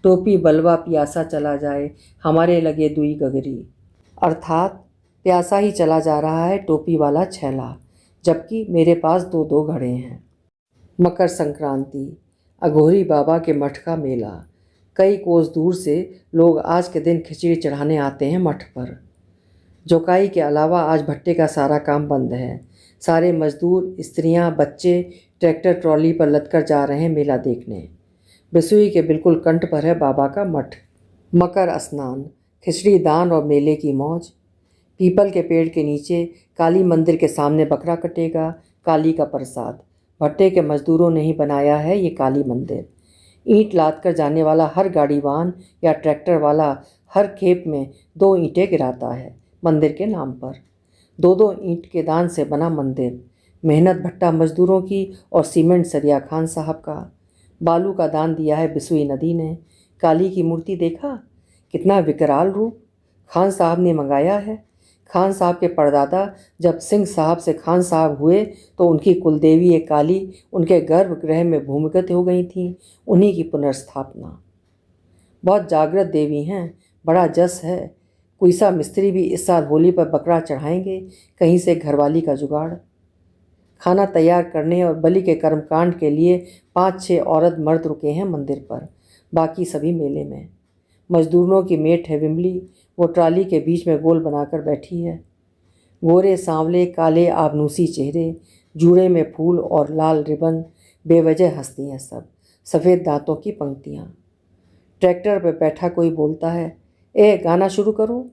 टोपी बलवा प्यासा चला जाए, हमारे लगे दुई गगरी। अर्थात प्यासा ही चला जा रहा है टोपी वाला छैला, जबकि मेरे पास दो दो घड़े हैं। मकर संक्रांति, अघोरी बाबा के मठ का मेला। कई कोस दूर से लोग आज के दिन खिचड़ी चढ़ाने आते हैं मठ पर। जोकाई के अलावा आज भट्टे का सारा काम बंद है। सारे मजदूर, स्त्रियां, बच्चे ट्रैक्टर ट्रॉली पर लदकर जा रहे हैं मेला देखने। बिसुई के बिल्कुल कंठ पर है बाबा का मठ। मकर स्नान, खिचड़ी दान और मेले की मौज। पीपल के पेड़ के नीचे काली मंदिर के सामने बकरा कटेगा, काली का प्रसाद। भट्टे के मजदूरों ने ही बनाया है ये काली मंदिर। ईंट लाद कर जाने वाला हर गाड़ीवान या ट्रैक्टर वाला हर खेप में 2 ईंटें गिराता है मंदिर के नाम पर। 2-2 ईंट के दान से बना मंदिर। मेहनत भट्टा मजदूरों की और सीमेंट सरिया खान साहब का। बालू का दान दिया है बिसुई नदी ने। काली की मूर्ति देखा, कितना विकराल रूप खान साहब ने मंगाया है। खान साहब के परदादा जब सिंह साहब से खान साहब हुए तो उनकी कुलदेवी एक काली उनके गर्भगृह में भूमिगत हो गई थीं। उन्हीं की पुनर्स्थापना। बहुत जागृत देवी हैं, बड़ा जस है। कुईसा मिस्त्री भी इस साल होली पर बकरा चढ़ाएंगे, कहीं से घरवाली का जुगाड़। खाना तैयार करने और बलि के कर्मकांड के लिए 5-6 औरत मर्द रुके हैं मंदिर पर, बाकी सभी मेले में। मजदूरों की मेट है विमली, वो ट्राली के बीच में गोल बनाकर बैठी है। गोरे सांवले काले आबनूसी चेहरे, जूड़े में फूल और लाल रिबन, बेवजह हंसती हैं सब, सफ़ेद दांतों की पंक्तियाँ। ट्रैक्टर पर बैठा कोई बोलता है, ए गाना शुरू करो।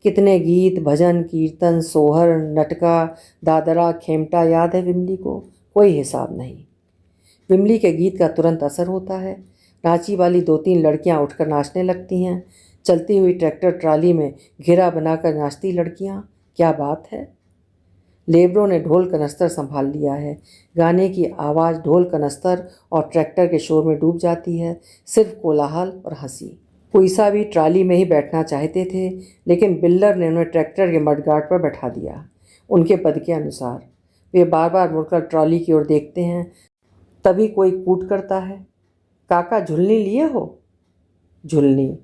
कितने गीत, भजन, कीर्तन, सोहर, नटका, दादरा, खेमटा याद है विमली को, कोई हिसाब नहीं। विमली के गीत का तुरंत असर होता है। नाची वाली 2-3 लड़कियां उठकर नाचने लगती हैं। चलती हुई ट्रैक्टर ट्राली में घेरा बनाकर नाचती लड़कियां, क्या बात है। लेबरों ने ढोल कनस्तर संभाल लिया है। गाने की आवाज़ ढोल कनस्तर और ट्रैक्टर के शोर में डूब जाती है। सिर्फ कोलाहल और हंसी। कुईसा भी ट्राली में ही बैठना चाहते थे, लेकिन बिल्डर ने उन्हें ट्रैक्टर के मडगार्ड पर बैठा दिया। उनके पद के अनुसार वे बार बार मुड़कर ट्रॉली की ओर देखते हैं। तभी कोई कूट करता है, काका झुलनी लिए हो? झुलनी?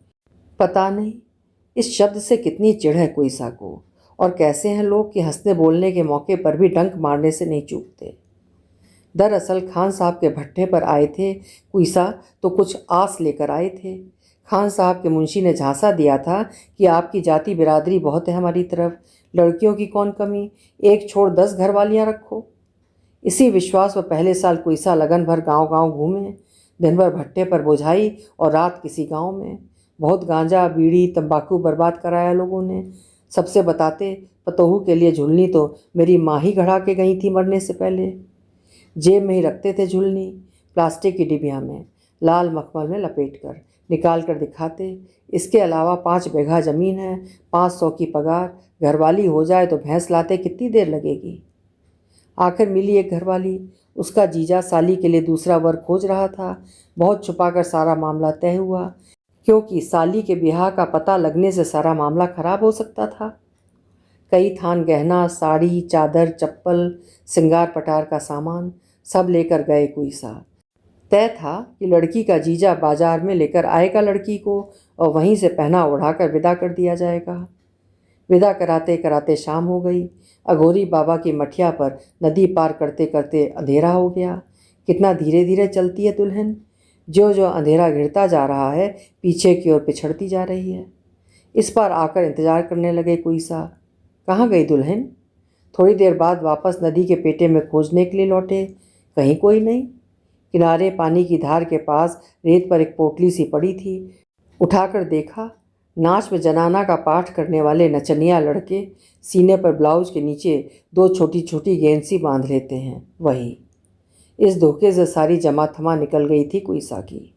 पता नहीं इस शब्द से कितनी चिढ़ है कुईसा को, और कैसे हैं लोग कि हंसने बोलने के मौके पर भी डंक मारने से नहीं चूकते। दरअसल खान साहब के भट्टे पर आए थे कुईसा तो कुछ आस लेकर आए थे। खान साहब के मुंशी ने झांसा दिया था कि आपकी जाति बिरादरी बहुत है हमारी तरफ, लड़कियों की कौन कमी, एक छोड़ 10 घरवालियाँ रखो। इसी विश्वास पर पहले साल कोई सा लगन भर गांव-गांव घूमे, दिन भर भट्टे पर बोझाई और रात किसी गांव में। बहुत गांजा बीड़ी तंबाकू बर्बाद कराया लोगों ने। सबसे बताते, पतोहू के लिए झुलनी तो मेरी माँ ही गढ़ा के गई थी मरने से पहले। जेब में ही रखते थे झुलनी, प्लास्टिक की डिबिया में, लाल मखमल में लपेट कर निकाल कर दिखाते। इसके अलावा 5 बीघा ज़मीन है, 500 की पगार, घरवाली हो जाए तो भैंस लाते कितनी देर लगेगी। आखिर मिली एक घरवाली, उसका जीजा साली के लिए दूसरा वर खोज रहा था। बहुत छुपाकर सारा मामला तय हुआ, क्योंकि साली के ब्याह का पता लगने से सारा मामला खराब हो सकता था। कई थान गहना, साड़ी, चादर, चप्पल, सिंगार पटार का सामान सब लेकर गए कुईसा। तय था कि लड़की का जीजा बाजार में लेकर आएगा लड़की को और वहीं से पहना उड़ाकर विदा कर दिया जाएगा। विदा कराते कराते शाम हो गई। अघोरी बाबा की मठिया पर नदी पार करते करते अंधेरा हो गया। कितना धीरे धीरे चलती है दुल्हन, जो जो अंधेरा घिरता जा रहा है पीछे की ओर पिछड़ती जा रही है। इस पर आकर इंतजार करने लगे कुईसा। कहाँ गई दुल्हन? थोड़ी देर बाद वापस नदी के पेटे में खोजने के लिए लौटे, कहीं कोई नहीं। किनारे पानी की धार के पास रेत पर एक पोटली सी पड़ी थी। उठाकर देखा, नाच में जनाना का पाठ करने वाले नचनिया लड़के सीने पर ब्लाउज के नीचे 2 छोटी छोटी गेंदसी बांध लेते हैं, वही। इस धोखे से सारी जमा थमा निकल गई थी कुईसा की।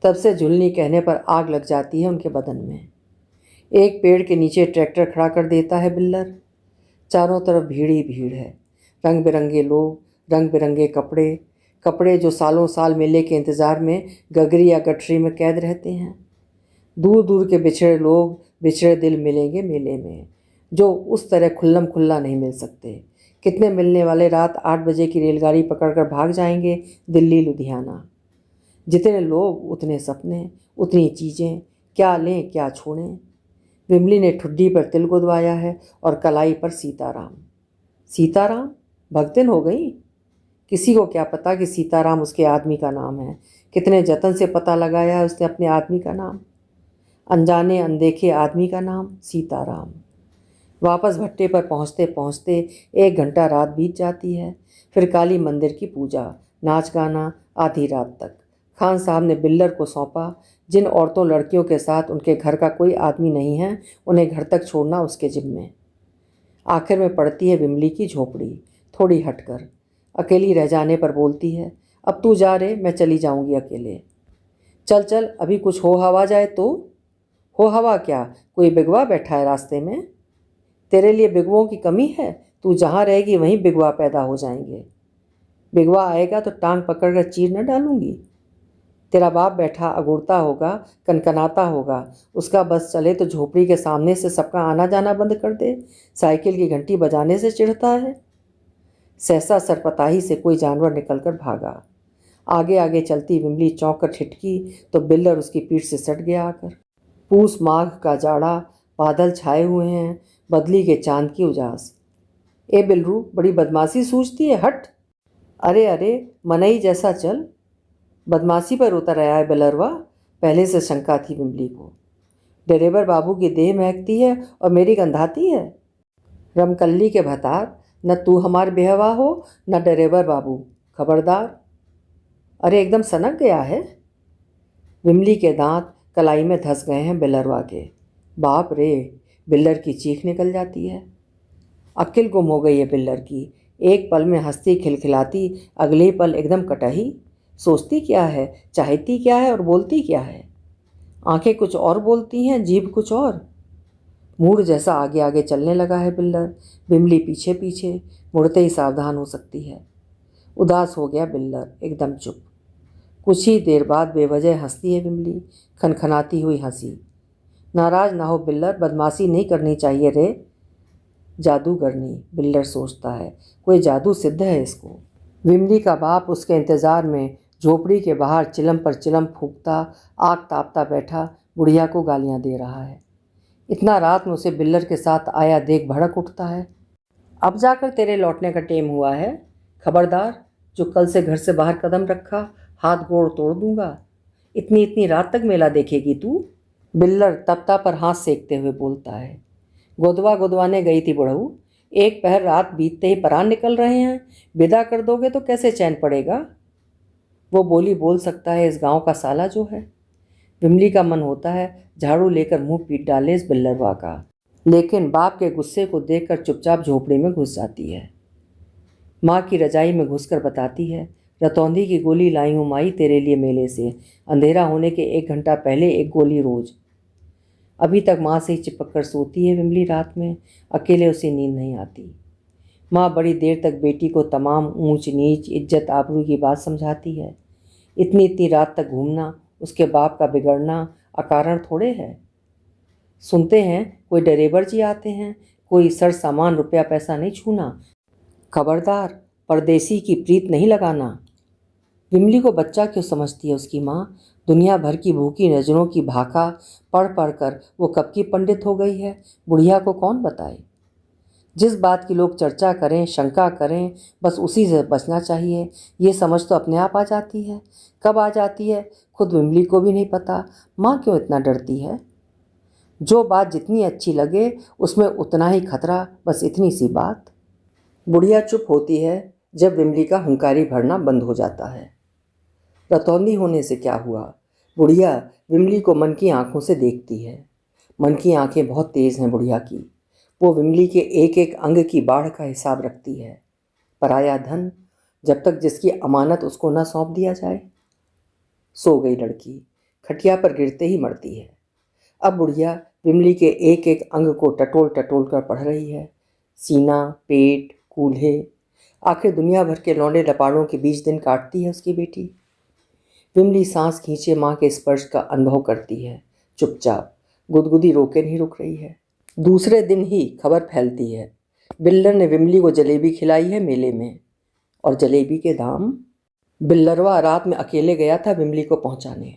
तब से झुलनी कहने पर आग लग जाती है उनके बदन में। एक पेड़ के नीचे ट्रैक्टर खड़ा कर देता है बिल्लर। चारों तरफ भीड़ ही भीड़ है, रंग बिरंगे लोग, रंग बिरंगे कपड़े, कपड़े जो सालों साल मेले के इंतज़ार में गगरी या गठरी में कैद रहते हैं। दूर दूर के बिछड़े लोग, बिछड़े दिल मिलेंगे मेले में, जो उस तरह खुल्लम खुल्ला नहीं मिल सकते। कितने मिलने वाले रात 8 बजे की रेलगाड़ी पकड़कर भाग जाएंगे दिल्ली लुधियाना। जितने लोग उतने सपने, उतनी चीज़ें, क्या लें क्या छोड़ें। विमली ने ठुड्डी पर तिल गुदवाया है और कलाई पर सीताराम। सीताराम भगतिन हो गई। किसी को क्या पता कि सीताराम उसके आदमी का नाम है। कितने जतन से पता लगाया है उसने अपने आदमी का नाम, अनजाने अनदेखे आदमी का नाम सीताराम। वापस भट्टे पर पहुँचते पहुँचते 1 घंटा रात बीत जाती है। फिर काली मंदिर की पूजा, नाच गाना आधी रात तक। खान साहब ने बिल्लर को सौंपा, जिन औरतों लड़कियों के साथ उनके घर का कोई आदमी नहीं है उन्हें घर तक छोड़ना उसके जिम्मे। आखिर में पड़ती है विमली की झोपड़ी, थोड़ी हटकर। अकेली रह जाने पर बोलती है, अब तू जा रे, मैं चली जाऊंगी अकेले। चल चल, अभी कुछ हो हवा जाए तो। हो हवा क्या, कोई बिगवा बैठा है रास्ते में? तेरे लिए बिगवों की कमी है? तू जहाँ रहेगी वहीं बिगवा पैदा हो जाएंगे। बिगवा आएगा तो टांग पकड़कर चीर न डालूंगी। तेरा बाप बैठा अगुड़ता होगा, कनकनाता होगा, उसका बस चले तो झोपड़ी के सामने से सबका आना जाना बंद कर दे। साइकिल की घंटी बजाने से चिढ़ता है। सहसा सरपताही से कोई जानवर निकलकर भागा। आगे आगे चलती विमली चौंक कर छिटकी तो बिल्लर उसकी पीठ से सट गया आकर। पूस माघ का जाड़ा, बादल छाए हुए हैं, बदली के चांद की उजास। ए बिलरू, बड़ी बदमाशी सूझती है, हट। अरे अरे, मनई जैसा चल। बदमाशी पर उतर आया है बिलरवा, पहले से शंका थी विमली को। ड्राइवर बाबू की देह महकती है और मेरी गंधाती है। रमकल्ली के भतार, न तू हमार बेहवा हो न ड्राइवर बाबू, खबरदार। अरे एकदम सनक गया है। विमली के दांत कलाई में धंस गए हैं बिल्लरवा के। बाप रे, बिल्लर की चीख निकल जाती है। अक्ल गुम हो गई है बिल्लर की। एक पल में हंसती खिलखिलाती, अगले पल एकदम कटही। सोचती क्या है, चाहती क्या है और बोलती क्या है? आंखें कुछ और बोलती हैं, जीभ कुछ और। मूड जैसा आगे आगे चलने लगा है बिल्लर, विमली पीछे पीछे, मुड़ते ही सावधान हो सकती है। उदास हो गया बिल्लर, एकदम चुप। कुछ ही देर बाद बेवजह हंसती है विमली, खनखनाती हुई हंसी। नाराज ना हो बिल्लर, बदमाशी नहीं करनी चाहिए रे। जादूगरनी, बिल्लर सोचता है, कोई जादू सिद्ध है इसको। विमली का बाप उसके इंतज़ार में झोपड़ी के बाहर चिलम पर चिलम फूंकता, आग तापता बैठा बुढ़िया को गालियां दे रहा है। इतना रात में उसे बिल्लर के साथ आया देख भड़क उठता है। अब जाकर तेरे लौटने का टेम हुआ है, खबरदार। जो कल से घर से बाहर कदम रखा, हाथ गोड़ तोड़ दूंगा। इतनी इतनी रात तक मेला देखेगी तू? बिल्लर तपता पर हाथ सेकते हुए बोलता है। गोदवा गोदवाने गई थी बुढ़ऊ, एक पहर रात बीतते ही परान निकल रहे हैं, विदा कर दोगे तो कैसे चैन पड़ेगा? वो बोली बोल सकता है इस गांव का साला जो है। विमली का मन होता है झाड़ू लेकर मुंह पीट डाले इस बिल्लरवा का, लेकिन बाप के गुस्से को देखकर चुपचाप झोपड़ी में घुस जाती है। माँ की रजाई में घुसकर बताती है, रतौंधी की गोली लाई हूँ माई तेरे लिए मेले से, अंधेरा होने के 1 घंटा पहले एक गोली रोज। अभी तक माँ से ही चिपक कर सोती है विमली रात में, अकेले उसे नींद नहीं आती। माँ बड़ी देर तक बेटी को तमाम ऊंच नीच इज्जत आबरू की बात समझाती है। इतनी इतनी रात तक घूमना, उसके बाप का बिगड़ना अकारण थोड़े है। सुनते हैं कोई डरेबर जी आते हैं, कोई सर सामान रुपया पैसा नहीं छूना, खबरदार परदेसी की प्रीत नहीं लगाना। विमली को बच्चा क्यों समझती है उसकी माँ? दुनिया भर की भूखी नज़रों की भाका पढ़ पढ़ कर वो कब की पंडित हो गई है, बुढ़िया को कौन बताए। जिस बात की लोग चर्चा करें, शंका करें, बस उसी से बचना चाहिए। ये समझ तो अपने आप आ जाती है। कब आ जाती है खुद विमली को भी नहीं पता। माँ क्यों इतना डरती है? जो बात जितनी अच्छी लगे उसमें उतना ही खतरा, बस इतनी सी बात। बुढ़िया चुप होती है जब विमली का हुंकारी भरना बंद हो जाता है। रतौंधी होने से क्या हुआ? बुढ़िया विमली को मन की आंखों से देखती है। मन की आंखें बहुत तेज़ हैं बुढ़िया की। वो विमली के एक एक अंग की बाढ़ का हिसाब रखती है। पराया धन, जब तक जिसकी अमानत उसको न सौंप दिया जाए। सो गई लड़की, खटिया पर गिरते ही मरती है। अब बुढ़िया विमली के एक एक अंग को टटोल टटोल कर पढ़ रही है। सीना, पेट, कूल्हे, आखिर दुनिया भर के लौंडे लपाड़ों के बीच दिन काटती है उसकी बेटी। विमली सांस खींचे माँ के स्पर्श का अनुभव करती है, चुपचाप, गुदगुदी रोके नहीं रुक रही है। दूसरे दिन ही खबर फैलती है, बिल्लर ने विमली को जलेबी खिलाई है मेले में। और जलेबी के दाम? बिल्लरवा रात में अकेले गया था विमली को पहुंचाने।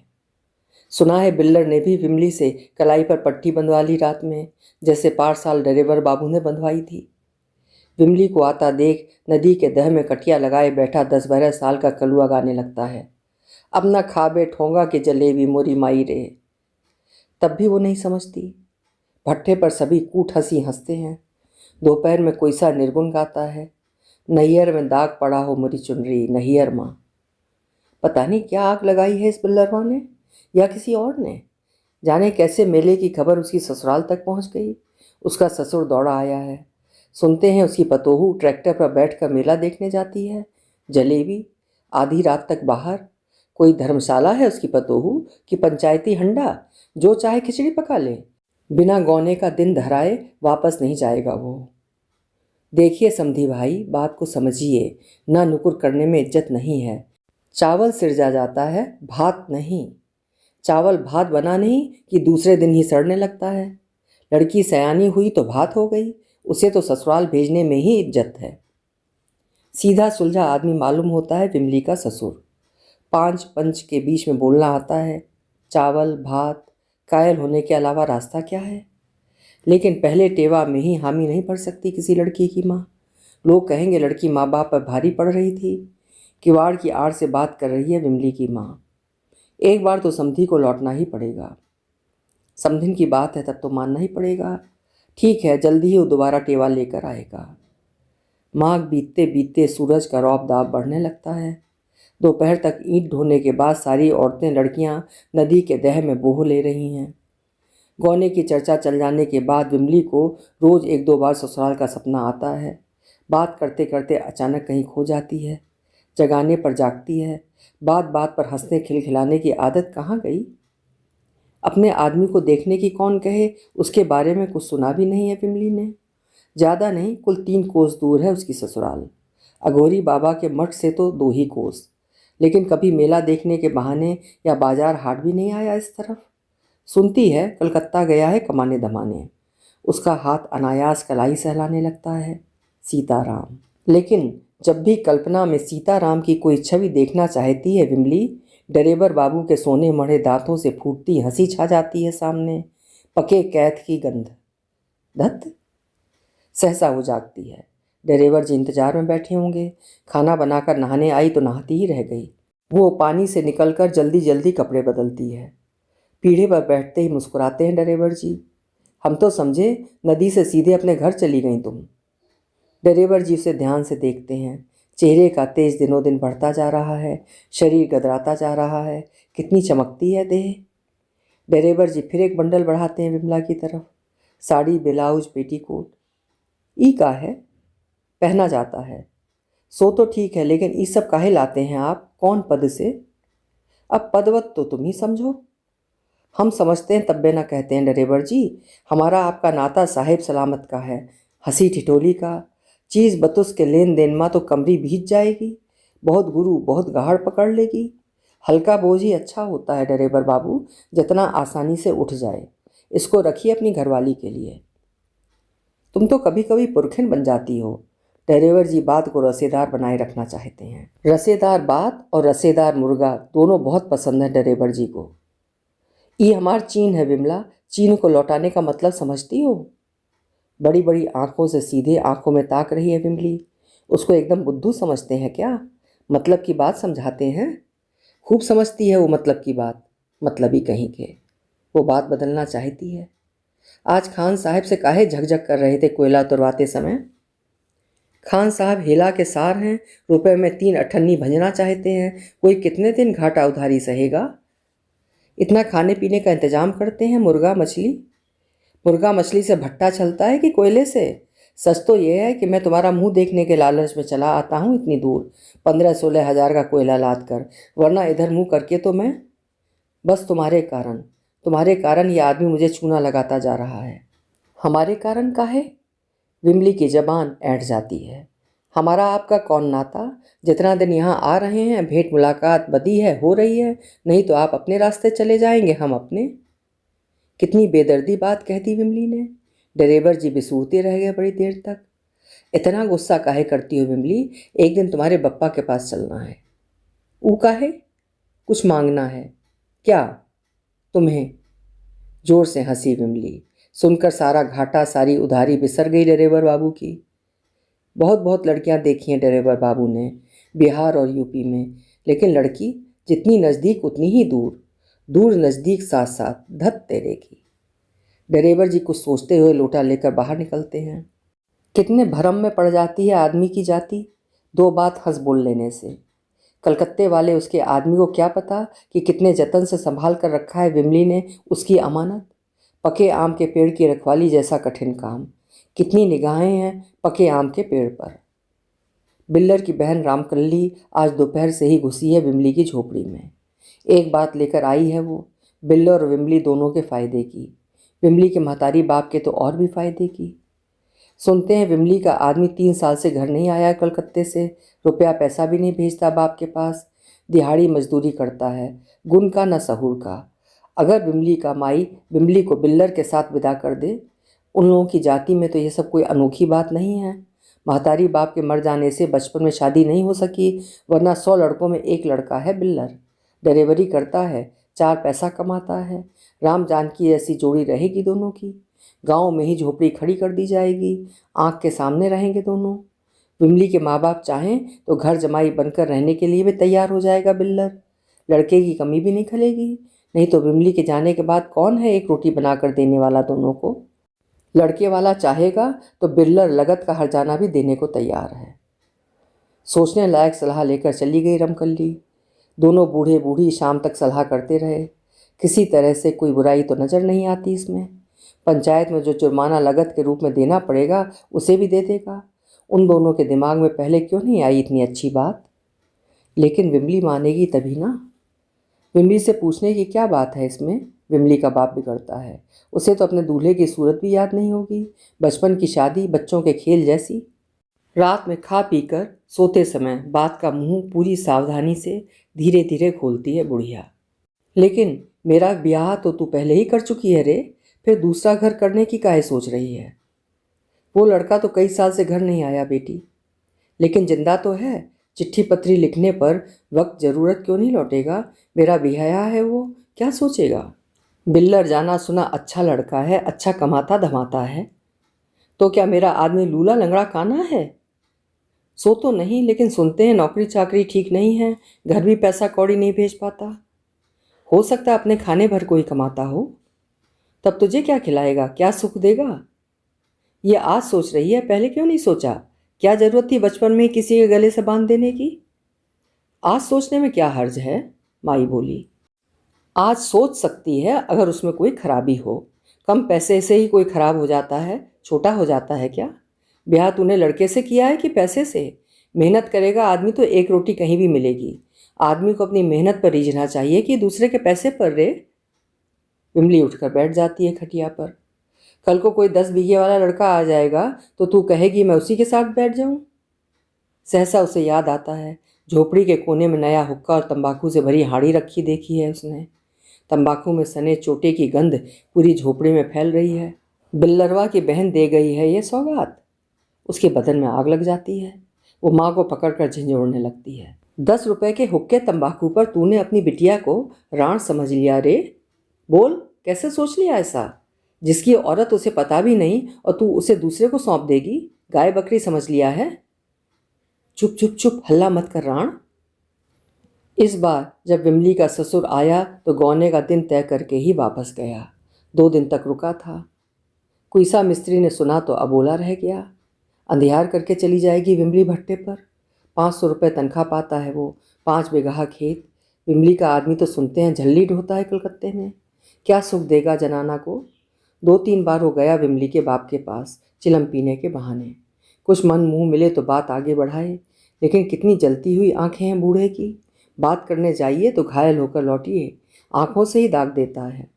सुना है बिल्लर ने भी विमली से कलाई पर पट्टी बंधवा ली रात में, जैसे 5 साल ड्राइवर बाबू ने बंधवाई थी। विमली को आता देख नदी के दह में कटिया लगाए बैठा 10-12 साल का कलुआ गाने लगता है, अब न खाबे ठोंगा के जलेबी मोरी माई रे। तब भी वो नहीं समझती। भट्ठे पर सभी कूट हंसी हंसते हैं। दोपहर में कोई सा निर्गुण गाता है, नैयर में दाग पड़ा हो मोरी चुनरी नैयर माँ। पता नहीं क्या आग लगाई है इस बिल्लरवा ने या किसी और ने। जाने कैसे मेले की खबर उसकी ससुराल तक पहुंच गई। उसका ससुर दौड़ा आया है। सुनते हैं उसकी पतोहू ट्रैक्टर पर बैठकर मेला देखने जाती है। जलेबी आधी रात तक बाहर। कोई धर्मशाला है उसकी पतोहू कि पंचायती हंडा, जो चाहे खिचड़ी पका ले। बिना गौने का दिन धराए वापस नहीं जाएगा वो। देखिए समधी भाई, बात को समझिए, ना नुकुर करने में इज्जत नहीं है। चावल सिरजा जाता है, भात नहीं। चावल भात बना नहीं कि दूसरे दिन ही सड़ने लगता है। लड़की सयानी हुई तो भात हो गई, उसे तो ससुराल भेजने में ही इज्जत है। सीधा सुलझा आदमी मालूम होता है विमली का ससुर। 5 पंच के बीच में बोलना आता है। चावल भात, कायल होने के अलावा रास्ता क्या है? लेकिन पहले टेवा में ही हामी नहीं भर सकती किसी लड़की की माँ। लोग कहेंगे लड़की माँ बाप पर भारी पड़ रही थी। किवाड़ की आड़ से बात कर रही है विमली की माँ। एक बार तो समधी को लौटना ही पड़ेगा। समधिन की बात है तब तो मानना ही पड़ेगा। ठीक है, जल्दी ही वो दोबारा टेवा लेकर आएगा। माघ बीतते बीतते सूरज का रौब दाब बढ़ने लगता है। दोपहर तक ईंट ढोने के बाद सारी औरतें लड़कियां नदी के दह में बोह ले रही हैं। गौने की चर्चा चल जाने के बाद विमली को रोज़ 1-2 बार ससुराल का सपना आता है। बात करते करते अचानक कहीं खो जाती है, जगाने पर जागती है। बात बात पर हंसने खिलखिलाने की आदत कहाँ गई? अपने आदमी को देखने की कौन कहे, उसके बारे में कुछ सुना भी नहीं है विमली ने। ज़्यादा नहीं, कुल 3 कोस दूर है उसकी ससुराल। अघोरी बाबा के मठ से तो 2 ही कोस, लेकिन कभी मेला देखने के बहाने या बाजार हाट भी नहीं आया इस तरफ। सुनती है कलकत्ता गया है कमाने धमाने। उसका हाथ अनायास कलाई सहलाने लगता है। सीताराम। लेकिन जब भी कल्पना में सीताराम की कोई छवि देखना चाहती है विमली, डरेबर बाबू के सोने मढ़े दांतों से फूटती हंसी छा जाती है सामने, पके कैथ की गंध। धत सहसा हो जागती है। डरेबर जी इंतजार में बैठे होंगे। खाना बनाकर नहाने आई तो नहाती ही रह गई। वो पानी से निकलकर जल्दी जल्दी कपड़े बदलती है। पीढ़े पर बैठते ही मुस्कुराते हैं ड्राइवर जी। हम तो समझे नदी से सीधे अपने घर चली गई तुम। ड्राइवर जी उसे ध्यान से देखते हैं। चेहरे का तेज दिनों दिन बढ़ता जा रहा है, शरीर गदराता जा रहा है। कितनी चमकती है देह। ड्राइवर जी फिर एक बंडल बढ़ाते हैं विमला की तरफ। Sari, blouse, petticoat. ई का है, पहना जाता है। सो तो ठीक है, लेकिन ई सब काहे लाते हैं आप, कौन पद से? अब पदवत तो तुम ही समझो। हम समझते हैं तब्बे ना कहते हैं ड्राइवर जी। हमारा आपका नाता साहिब सलामत का है, हंसी ठिठोली का। चीज़ बतुस के लेन देन माँ तो कमरी भीज जाएगी। बहुत गुरु बहुत गाहड़ पकड़ लेगी। हल्का बोझ ही अच्छा होता है ड्राइवर बाबू, जितना आसानी से उठ जाए। इसको रखिए अपनी घरवाली के लिए। तुम तो कभी कभी पुरखिन बन जाती हो। ड्राइवर जी बात को रसेदार बनाए रखना चाहते हैं। रसेदार बात और रसेदार मुर्गा दोनों बहुत पसंद है ड्राइवर जी को। ये हमार चीन है विमला, चीन को लौटाने का मतलब समझती हो? बड़ी बड़ी आंखों से सीधे आंखों में ताक रही है विमली। उसको एकदम बुद्धू समझते हैं क्या? मतलब की बात समझाते हैं। खूब समझती है वो मतलब की बात, मतलब ही कहीं के। वो बात बदलना चाहती है। आज खान साहब से काहे झकझक कर रहे थे कोयला उतरवाते समय? खान साहब हेला के सार हैं, रुपए में 3 अठन्नी भंजना चाहते हैं। कोई कितने दिन घाटा उधारी सहेगा? इतना खाने पीने का इंतजाम करते हैं। मुर्गा मछली से भट्टा चलता है कि कोयले से? सच तो यह है कि मैं तुम्हारा मुंह देखने के लालच में चला आता हूँ इतनी दूर, 15-16 हज़ार का कोयला लाद कर। वरना इधर मुंह करके तो मैं बस तुम्हारे कारण ये आदमी मुझे चूना लगाता जा रहा है। हमारे कारण का है? विमली की जबान ऐंठ जाती है। हमारा आपका कौन नाता? जितना दिन यहाँ आ रहे हैं भेंट मुलाकात बदी है, हो रही है। नहीं तो आप अपने रास्ते चले जाएंगे, हम अपने। कितनी बेदर्दी बात कह दी विमली ने। ड्राइवर जी बिसूरते रह गए बड़ी देर तक। इतना गुस्सा काहे करती हो विमली? एक दिन तुम्हारे बप्पा के पास चलना है। ऊ काहे? कुछ मांगना है। क्या? तुम्हें। जोर से हंसी विमली। सुनकर सारा घाटा सारी उधारी बिसर गई ड्राइवर बाबू की। बहुत बहुत लड़कियां देखी हैं ड्राइवर बाबू ने, बिहार और यूपी में। लेकिन लड़की जितनी नज़दीक उतनी ही दूर, दूर नज़दीक साथ साथ, धत तेरे की। ड्राइवर जी कुछ सोचते हुए लोटा लेकर बाहर निकलते हैं। कितने भरम में पड़ जाती है आदमी की जाति, 2 बात हंस बोल लेने से। कलकत्ते वाले उसके आदमी को क्या पता कि कितने जतन से संभाल कर रखा है विमली ने उसकी अमानत। पके आम के पेड़ की रखवाली जैसा कठिन काम। कितनी निगाहें हैं पके आम के पेड़ पर। बिल्लर की बहन रामकल्ली आज दोपहर से ही घुसी है विमली की झोपड़ी में। एक बात लेकर आई है वो, बिल्लर और विमली दोनों के फ़ायदे की। विमली के महतारी बाप के तो और भी फ़ायदे की। सुनते हैं विमली का आदमी 3 साल से घर नहीं आया कलकत्ते से। रुपया पैसा भी नहीं भेजता बाप के पास। दिहाड़ी मजदूरी करता है, गुण का न सहूर का। अगर विमली का माई विमली को बिल्लर के साथ विदा कर दे, उन लोगों की जाति में तो ये सब कोई अनोखी बात नहीं है। महतारी बाप के मर जाने से बचपन में शादी नहीं हो सकी, वरना 100 लड़कों में एक लड़का है बिल्लर। डिलीवरी करता है, 4 पैसा कमाता है। राम जानकी ऐसी जोड़ी रहेगी दोनों की। गांव में ही झोपड़ी खड़ी कर दी जाएगी, आंख के सामने रहेंगे दोनों। विमली के माँ बाप चाहें तो घर जमाई बनकर रहने के लिए भी तैयार हो जाएगा बिल्लर। लड़के की कमी भी नहीं खलेगी। नहीं तो विमली के जाने के बाद कौन है एक रोटी बनाकर देने वाला दोनों को? लड़के वाला चाहेगा तो बिल्लर लगत का हर्जाना भी देने को तैयार है। सोचने लायक सलाह लेकर चली गई रमकल्ली। दोनों बूढ़े बूढ़ी शाम तक सलाह करते रहे। किसी तरह से कोई बुराई तो नज़र नहीं आती इसमें। पंचायत में जो जुर्माना लगत के रूप में देना पड़ेगा उसे भी दे देगा। उन दोनों के दिमाग में पहले क्यों नहीं आई इतनी अच्छी बात? लेकिन विमली मानेगी तभी ना। विमली से पूछने की क्या बात है इसमें? विमली का बाप बिगड़ता है, उसे तो अपने दूल्हे की सूरत भी याद नहीं होगी। बचपन की शादी बच्चों के खेल जैसी। रात में खा पी कर सोते समय बात का मुंह पूरी सावधानी से धीरे धीरे खोलती है बुढ़िया। लेकिन मेरा ब्याह तो तू पहले ही कर चुकी है रे, फिर दूसरा घर करने की काहे सोच रही है? वो लड़का तो कई साल से घर नहीं आया बेटी, लेकिन जिंदा तो है। चिट्ठी पत्री लिखने पर वक्त ज़रूरत क्यों नहीं लौटेगा? मेरा बिहाया है वो, क्या सोचेगा? बिल्लर जाना सुना अच्छा लड़का है, अच्छा कमाता धमाता है। तो क्या मेरा आदमी लूला लंगड़ा काना है? सो तो नहीं, लेकिन सुनते हैं नौकरी चाकरी ठीक नहीं है, घर भी पैसा कौड़ी नहीं भेज पाता। हो सकता है अपने खाने भर कोई कमाता हो। तब तुझे क्या खिलाएगा, क्या सुख देगा? ये आज सोच रही है, पहले क्यों नहीं सोचा? क्या जरूरत थी बचपन में किसी के गले से बांध देने की? आज सोचने में क्या हर्ज है? माई बोली। आज सोच सकती है अगर उसमें कोई खराबी हो। कम पैसे से ही कोई खराब हो जाता है, छोटा हो जाता है क्या? ब्याह तूने लड़के से किया है कि पैसे से? मेहनत करेगा आदमी तो एक रोटी कहीं भी मिलेगी। आदमी को अपनी मेहनत पर रीझना चाहिए कि दूसरे के पैसे पर रे। विमली उठकर बैठ जाती है खटिया पर। कल को कोई 10 बीघे वाला लड़का आ जाएगा तो तू कहेगी मैं उसी के साथ बैठ जाऊं? सहसा उसे याद आता है, झोपड़ी के कोने में नया हुक्का और तंबाकू से भरी हाड़ी रखी देखी है उसने। तंबाकू में सने चोटे की गंध पूरी झोपड़ी में फैल रही है। बिल्लरवा की बहन दे गई है ये सौगात। उसके बदन में आग लग जाती है। वो माँ को पकड़कर झंझोड़ने लगती है। 10 रुपए के हुक्के तंबाकू पर तूने अपनी बिटिया को राण समझ लिया रे? बोल, कैसे सोच लिया ऐसा? जिसकी औरत उसे पता भी नहीं और तू उसे दूसरे को सौंप देगी? गाय बकरी समझ लिया है? चुप चुप चुप, हल्ला मत कर राण। इस बार जब विमली का ससुर आया तो गौने का दिन तय करके ही वापस गया। 2 दिन तक रुका था। कुईसा मिस्त्री ने सुना तो अबोला रह गया। अंधियार करके चली जाएगी विमली भट्टे पर। 500 रुपये तनख्वाह पाता है वो, 5 बीघा खेत। विमली का आदमी तो सुनते हैं झल्ली ढोता है कलकत्ते में। क्या सुख देगा जनाना को? 2-3 बार हो गया विमली के बाप के पास चिलम पीने के बहाने। कुछ मन मुंह मिले तो बात आगे बढ़ाए, लेकिन कितनी जलती हुई आंखें हैं बूढ़े की। बात करने जाइए तो घायल होकर लौटिए, आंखों से ही दाग देता है।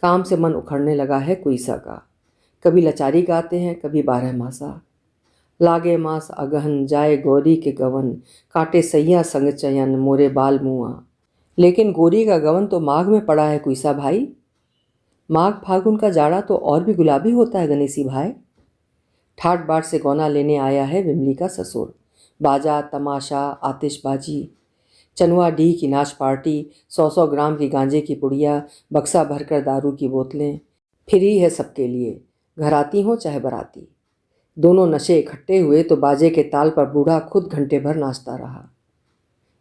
काम से मन उखड़ने लगा है कुईसा का। कभी लचारी गाते हैं, कभी 12 मासा। लागे मास अगहन जाए गौरी के गवन, काटे सैया संग चयन मोरे बाल मुआ। लेकिन गोरी का गवन तो माघ में पड़ा है कुईसा भाई। माघ फागुन का जाड़ा तो और भी गुलाबी होता है गणेशी भाई। ठाट बाट से गौना लेने आया है विमली का ससुर। बाजा तमाशा आतिशबाजी, चनुआ डी की नाच पार्टी, 100-100 ग्राम की गांजे की पुड़िया, बक्सा भरकर दारू की बोतलें। फ्री है सबके लिए, घराती हो चाहे बराती। दोनों नशे इकट्ठे हुए तो बाजे के ताल पर बूढ़ा खुद घंटे भर नाचता रहा।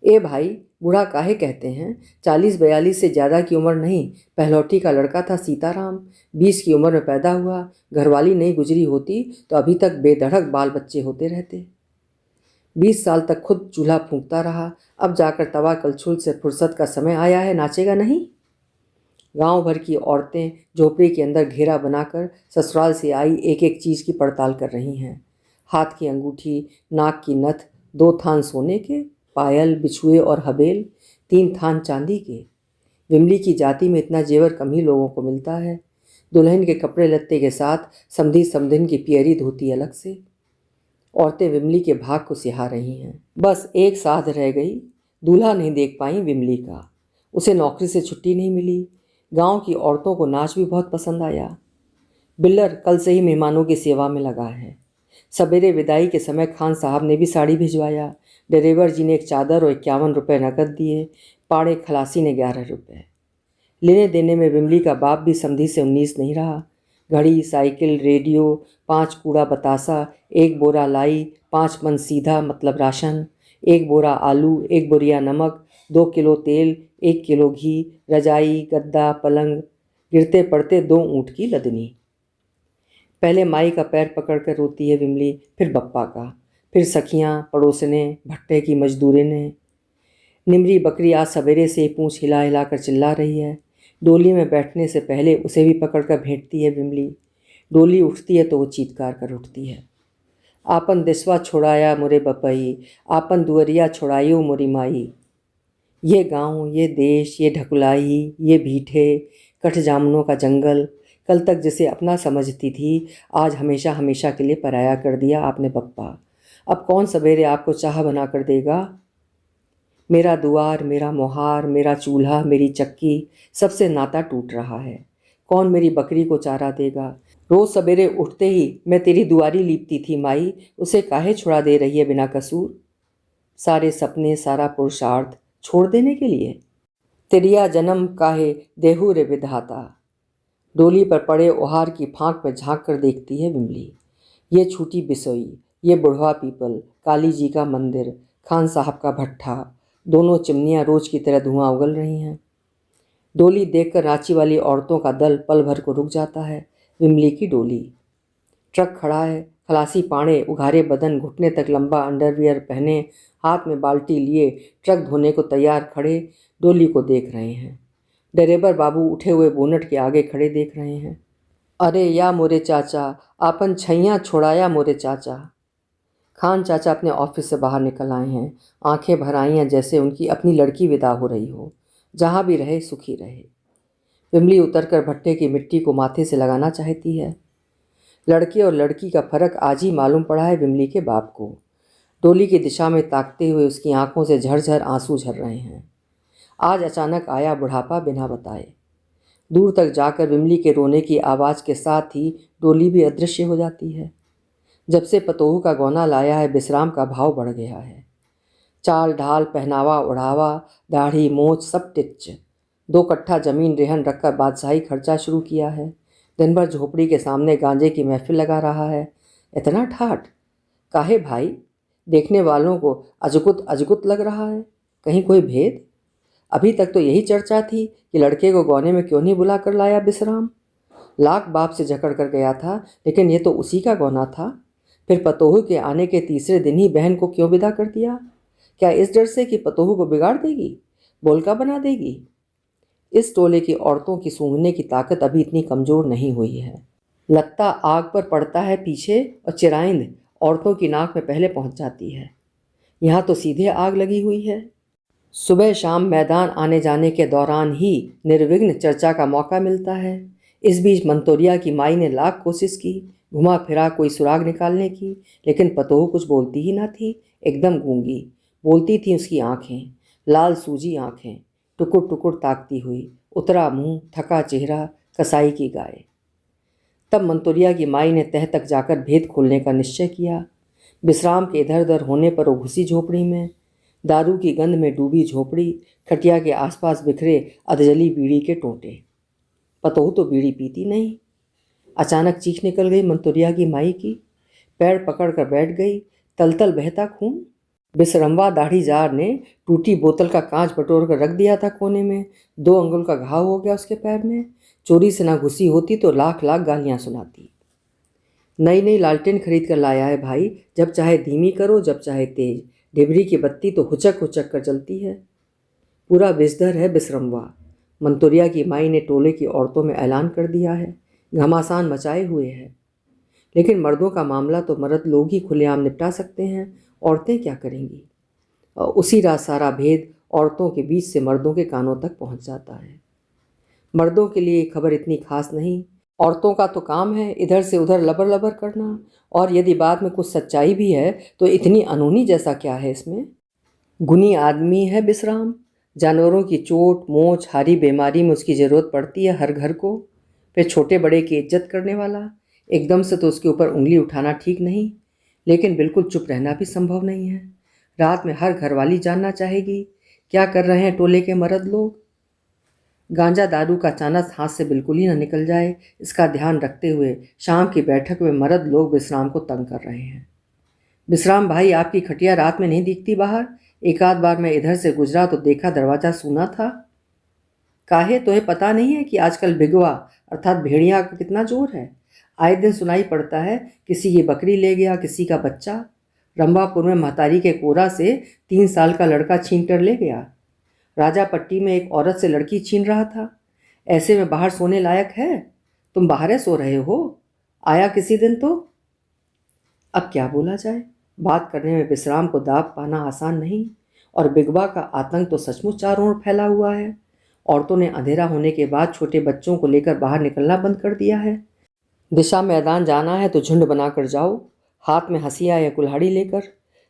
ए भाई, बूढ़ा काहे कहते हैं? 40-42 से ज़्यादा की उम्र नहीं। पहलौठी का लड़का था सीताराम, 20 की उम्र में पैदा हुआ। घरवाली नहीं गुजरी होती तो अभी तक बेधड़क बाल बच्चे होते रहते। 20 साल तक खुद चूल्हा फूंकता रहा, अब जाकर तवा कलछुल से फुर्सत का समय आया है, नाचेगा नहीं? गांव भर की औरतें झोपड़ी के अंदर घेरा बनाकर ससुराल से आई एक एक चीज़ की पड़ताल कर रही हैं। हाथ की अंगूठी, नाक की नथ, 2 थान सोने के, पायल बिछुए और हबेल, 3 थान चांदी के। विमली की जाति में इतना जेवर कम ही लोगों को मिलता है। दुल्हन के कपड़े लत्ते के साथ समधी समधिन की पियरी धोती अलग से। औरतें विमली के भाग को सिहा रही हैं। बस एक साध रह गई, दूल्हा नहीं देख पाई विमली का। उसे नौकरी से छुट्टी नहीं मिली। गांव की औरतों को नाच भी बहुत पसंद आया। बिल्लर कल से ही मेहमानों की सेवा में लगा है। सवेरे विदाई के समय खान साहब ने भी साड़ी भिजवाया। ड्राइवर जी ने एक चादर और 51 रुपये नकद दिए। पाड़े खलासी ने 11 रुपये। लेने देने में विमली का बाप भी समधी से 19 नहीं रहा। घड़ी, साइकिल, रेडियो, 5 कूड़ा बतासा, 1 बोरा लाई, 5 मन सीधा मतलब राशन, 1 बोरा आलू, 1 बोरिया नमक, 2 किलो तेल, 1 किलो घी, रजाई, गद्दा, पलंग, गिरते पड़ते 2 ऊँट की लदनी। पहले माई का पैर पकड़कर रोती है विमली, फिर बप्पा का, फिर सखियाँ, पड़ोसने, भट्टे की मजदूरे ने। निमरी बकरी आज सवेरे से पूँछ हिला हिला कर चिल्ला रही है। डोली में बैठने से पहले उसे भी पकड़कर भेंटती है विमली। डोली उठती है तो वो चीत्कार कर उठती है। आपन देशवा छोड़ाया मोरे बपई, आपन दुअरिया छोड़ायो मोरी माई। ये गांव, ये देश, ये ढकुलाई, ये भीठे, कठ जामुनों का जंगल, कल तक जिसे अपना समझती थी आज हमेशा हमेशा के लिए पराया कर दिया आपने पप्पा। अब कौन सवेरे आपको चाह बना कर देगा? मेरा दुआर, मेरा मोहार, मेरा चूल्हा, मेरी चक्की, सबसे नाता टूट रहा है। कौन मेरी बकरी को चारा देगा? रोज़ सवेरे उठते ही मैं तेरी दुआरी लीपती थी माई, उसे काहे छुड़ा दे रही है बिना कसूर? सारे सपने, सारा पुरुषार्थ छोड़ देने के लिए? तेरिया जन्म काहे देहू रे विधाता। डोली पर पड़े ओहार की फांक में झांक कर देखती है विमली। ये छूटी बिसोई, ये बुढ़वा पीपल, काली जी का मंदिर, खान साहब का भट्ठा, दोनों चिमनियाँ रोज की तरह धुआं उगल रही हैं। डोली देखकर रांची वाली औरतों का दल पल भर को रुक जाता है। विमली की डोली। ट्रक खड़ा है। खलासी पाड़े उघारे बदन, घुटने तक लंबा अंडरवियर पहने, हाथ में बाल्टी लिए ट्रक धोने को तैयार खड़े डोली को देख रहे हैं। ड्राइवर बाबू उठे हुए बोनट के आगे खड़े देख रहे हैं। अरे या मोरे चाचा, आपन छैया छोड़ाया मोरे चाचा। खान चाचा अपने ऑफिस से बाहर निकल आए हैं। आंखें भर आई हैं जैसे उनकी अपनी लड़की विदा हो रही हो। जहाँ भी रहे सुखी रहे। विमली उतरकर भट्टे की मिट्टी को माथे से लगाना चाहती है। लड़के और लड़की का फर्क आज ही मालूम पड़ा है विमली के बाप को। डोली की दिशा में ताकते हुए उसकी आंखों से झरझर आंसू झर रहे हैं। आज अचानक आया बुढ़ापा बिना बताए। दूर तक जाकर विमली के रोने की आवाज़ के साथ ही डोली भी अदृश्य हो जाती है। जब से पतोहू का गौना लाया है विश्राम का भाव बढ़ गया है। चाल ढाल, पहनावा ओढ़ावा, दाढ़ी मोछ सब टिच। 2 कट्ठा जमीन रेहन रखकर बादशाही खर्चा शुरू किया है। दिन भर झोपड़ी के सामने गांजे की महफिल लगा रहा है। इतना ठाठ काहे भाई? देखने वालों को अजगुत अजगुत लग रहा है। कहीं कोई भेद? अभी तक तो यही चर्चा थी कि लड़के को गौने में क्यों नहीं बुला कर लाया विश्राम। लाख बाप से जकड़ कर गया था, लेकिन ये तो उसी का गौना था। फिर पतोहू के आने के तीसरे दिन ही बहन को क्यों विदा कर दिया? क्या इस डर से कि पतोहू को बिगाड़ देगी, बोलका बना देगी? इस टोले की औरतों की सूंघने की ताकत अभी इतनी कमज़ोर नहीं हुई है। लत्ता आग पर पड़ता है पीछे और चिराइंद औरतों की नाक में पहले पहुंच जाती है। यहाँ तो सीधे आग लगी हुई है। सुबह शाम मैदान आने जाने के दौरान ही निर्विघ्न चर्चा का मौका मिलता है। इस बीच मंतोरिया की माई ने लाख कोशिश की, घुमा फिरा कोई सुराग निकालने की, लेकिन पतोहू कुछ बोलती ही ना थी। एकदम गूंगी। बोलती थी उसकी आंखें, लाल सूजी आंखें, टुकुर टुकुर ताकती हुई, उतरा मुंह, थका चेहरा, कसाई की गाय। तब मंतोरिया की माई ने तह तक जाकर भेद खोलने का निश्चय किया। विश्राम के इधर उधर होने पर वो घुसी झोपड़ी में। दारू की गंध में डूबी झोपड़ी, खटिया के आसपास बिखरे अधजली बीड़ी के टोंटे। पतोहू तो बीड़ी पीती नहीं। अचानक चीख निकल गई मंतोरिया की माई की। पैर पकड़ कर बैठ गई। तलतल बहता खून। बिसरम्बा दाढ़ीदार ने टूटी बोतल का कांच बटोर कर रख दिया था कोने में। 2 अंगुल का घाव हो गया उसके पैर में। चोरी से ना घुसी होती तो लाख लाख गालियां सुनाती। नई नई लालटेन खरीद कर लाया है भाई, जब चाहे धीमी करो जब चाहे तेज। डिबरी की बत्ती तो हुचक हुचक कर जलती है। पूरा विषधर है बिसरम्बा। मंतोरिया की माई ने टोले की औरतों में ऐलान कर दिया है। घमासान मचाए हुए है। लेकिन मर्दों का मामला तो मर्द लोग ही खुलेआम निपटा सकते हैं, औरतें क्या करेंगी? और उसी रात सारा भेद औरतों के बीच से मर्दों के कानों तक पहुंच जाता है। मर्दों के लिए खबर इतनी खास नहीं। औरतों का तो काम है इधर से उधर लबर लबर करना, और यदि बात में कुछ सच्चाई भी है तो इतनी अनहोनी जैसा क्या है इसमें? गुनी आदमी है विश्राम। जानवरों की चोट मोच हारी बीमारी में उसकी ज़रूरत पड़ती है हर घर को। फिर छोटे बड़े की इज्जत करने वाला। एकदम से तो उसके ऊपर उंगली उठाना ठीक नहीं, लेकिन बिल्कुल चुप रहना भी संभव नहीं है। रात में हर घरवाली जानना चाहेगी क्या कर रहे हैं टोले के मर्द लोग। गांजा दारू का चानस हाथ से बिल्कुल ही न निकल जाए, इसका ध्यान रखते हुए शाम की बैठक में मर्द लोग विश्राम को तंग कर रहे हैं। विश्राम भाई, आपकी खटिया रात में नहीं दिखती बाहर? एक आध बार मैं इधर से गुजरा तो देखा दरवाज़ा सूना था। काहे तुम्हें पता नहीं है कि आजकल भिगवा अर्थात भेड़िया का कितना जोर है? आए दिन सुनाई पड़ता है किसी की बकरी ले गया, किसी का बच्चा। रंभापुर में महतारी के कोरा से 3 साल का लड़का छीन कर ले गया। राजापट्टी में एक औरत से लड़की छीन रहा था। ऐसे में बाहर सोने लायक है? तुम बाहर सो रहे हो? आया किसी दिन तो? अब क्या बोला जाए? बात करने में विश्राम को दाब पाना आसान नहीं, और बिगवा का आतंक तो सचमुच चारों ओर फैला हुआ है। औरतों ने अंधेरा होने के बाद छोटे बच्चों को लेकर बाहर निकलना बंद कर दिया है। दिशा मैदान जाना है तो झुंड बनाकर जाओ, हाथ में हंसिया या कुल्हाड़ी लेकर।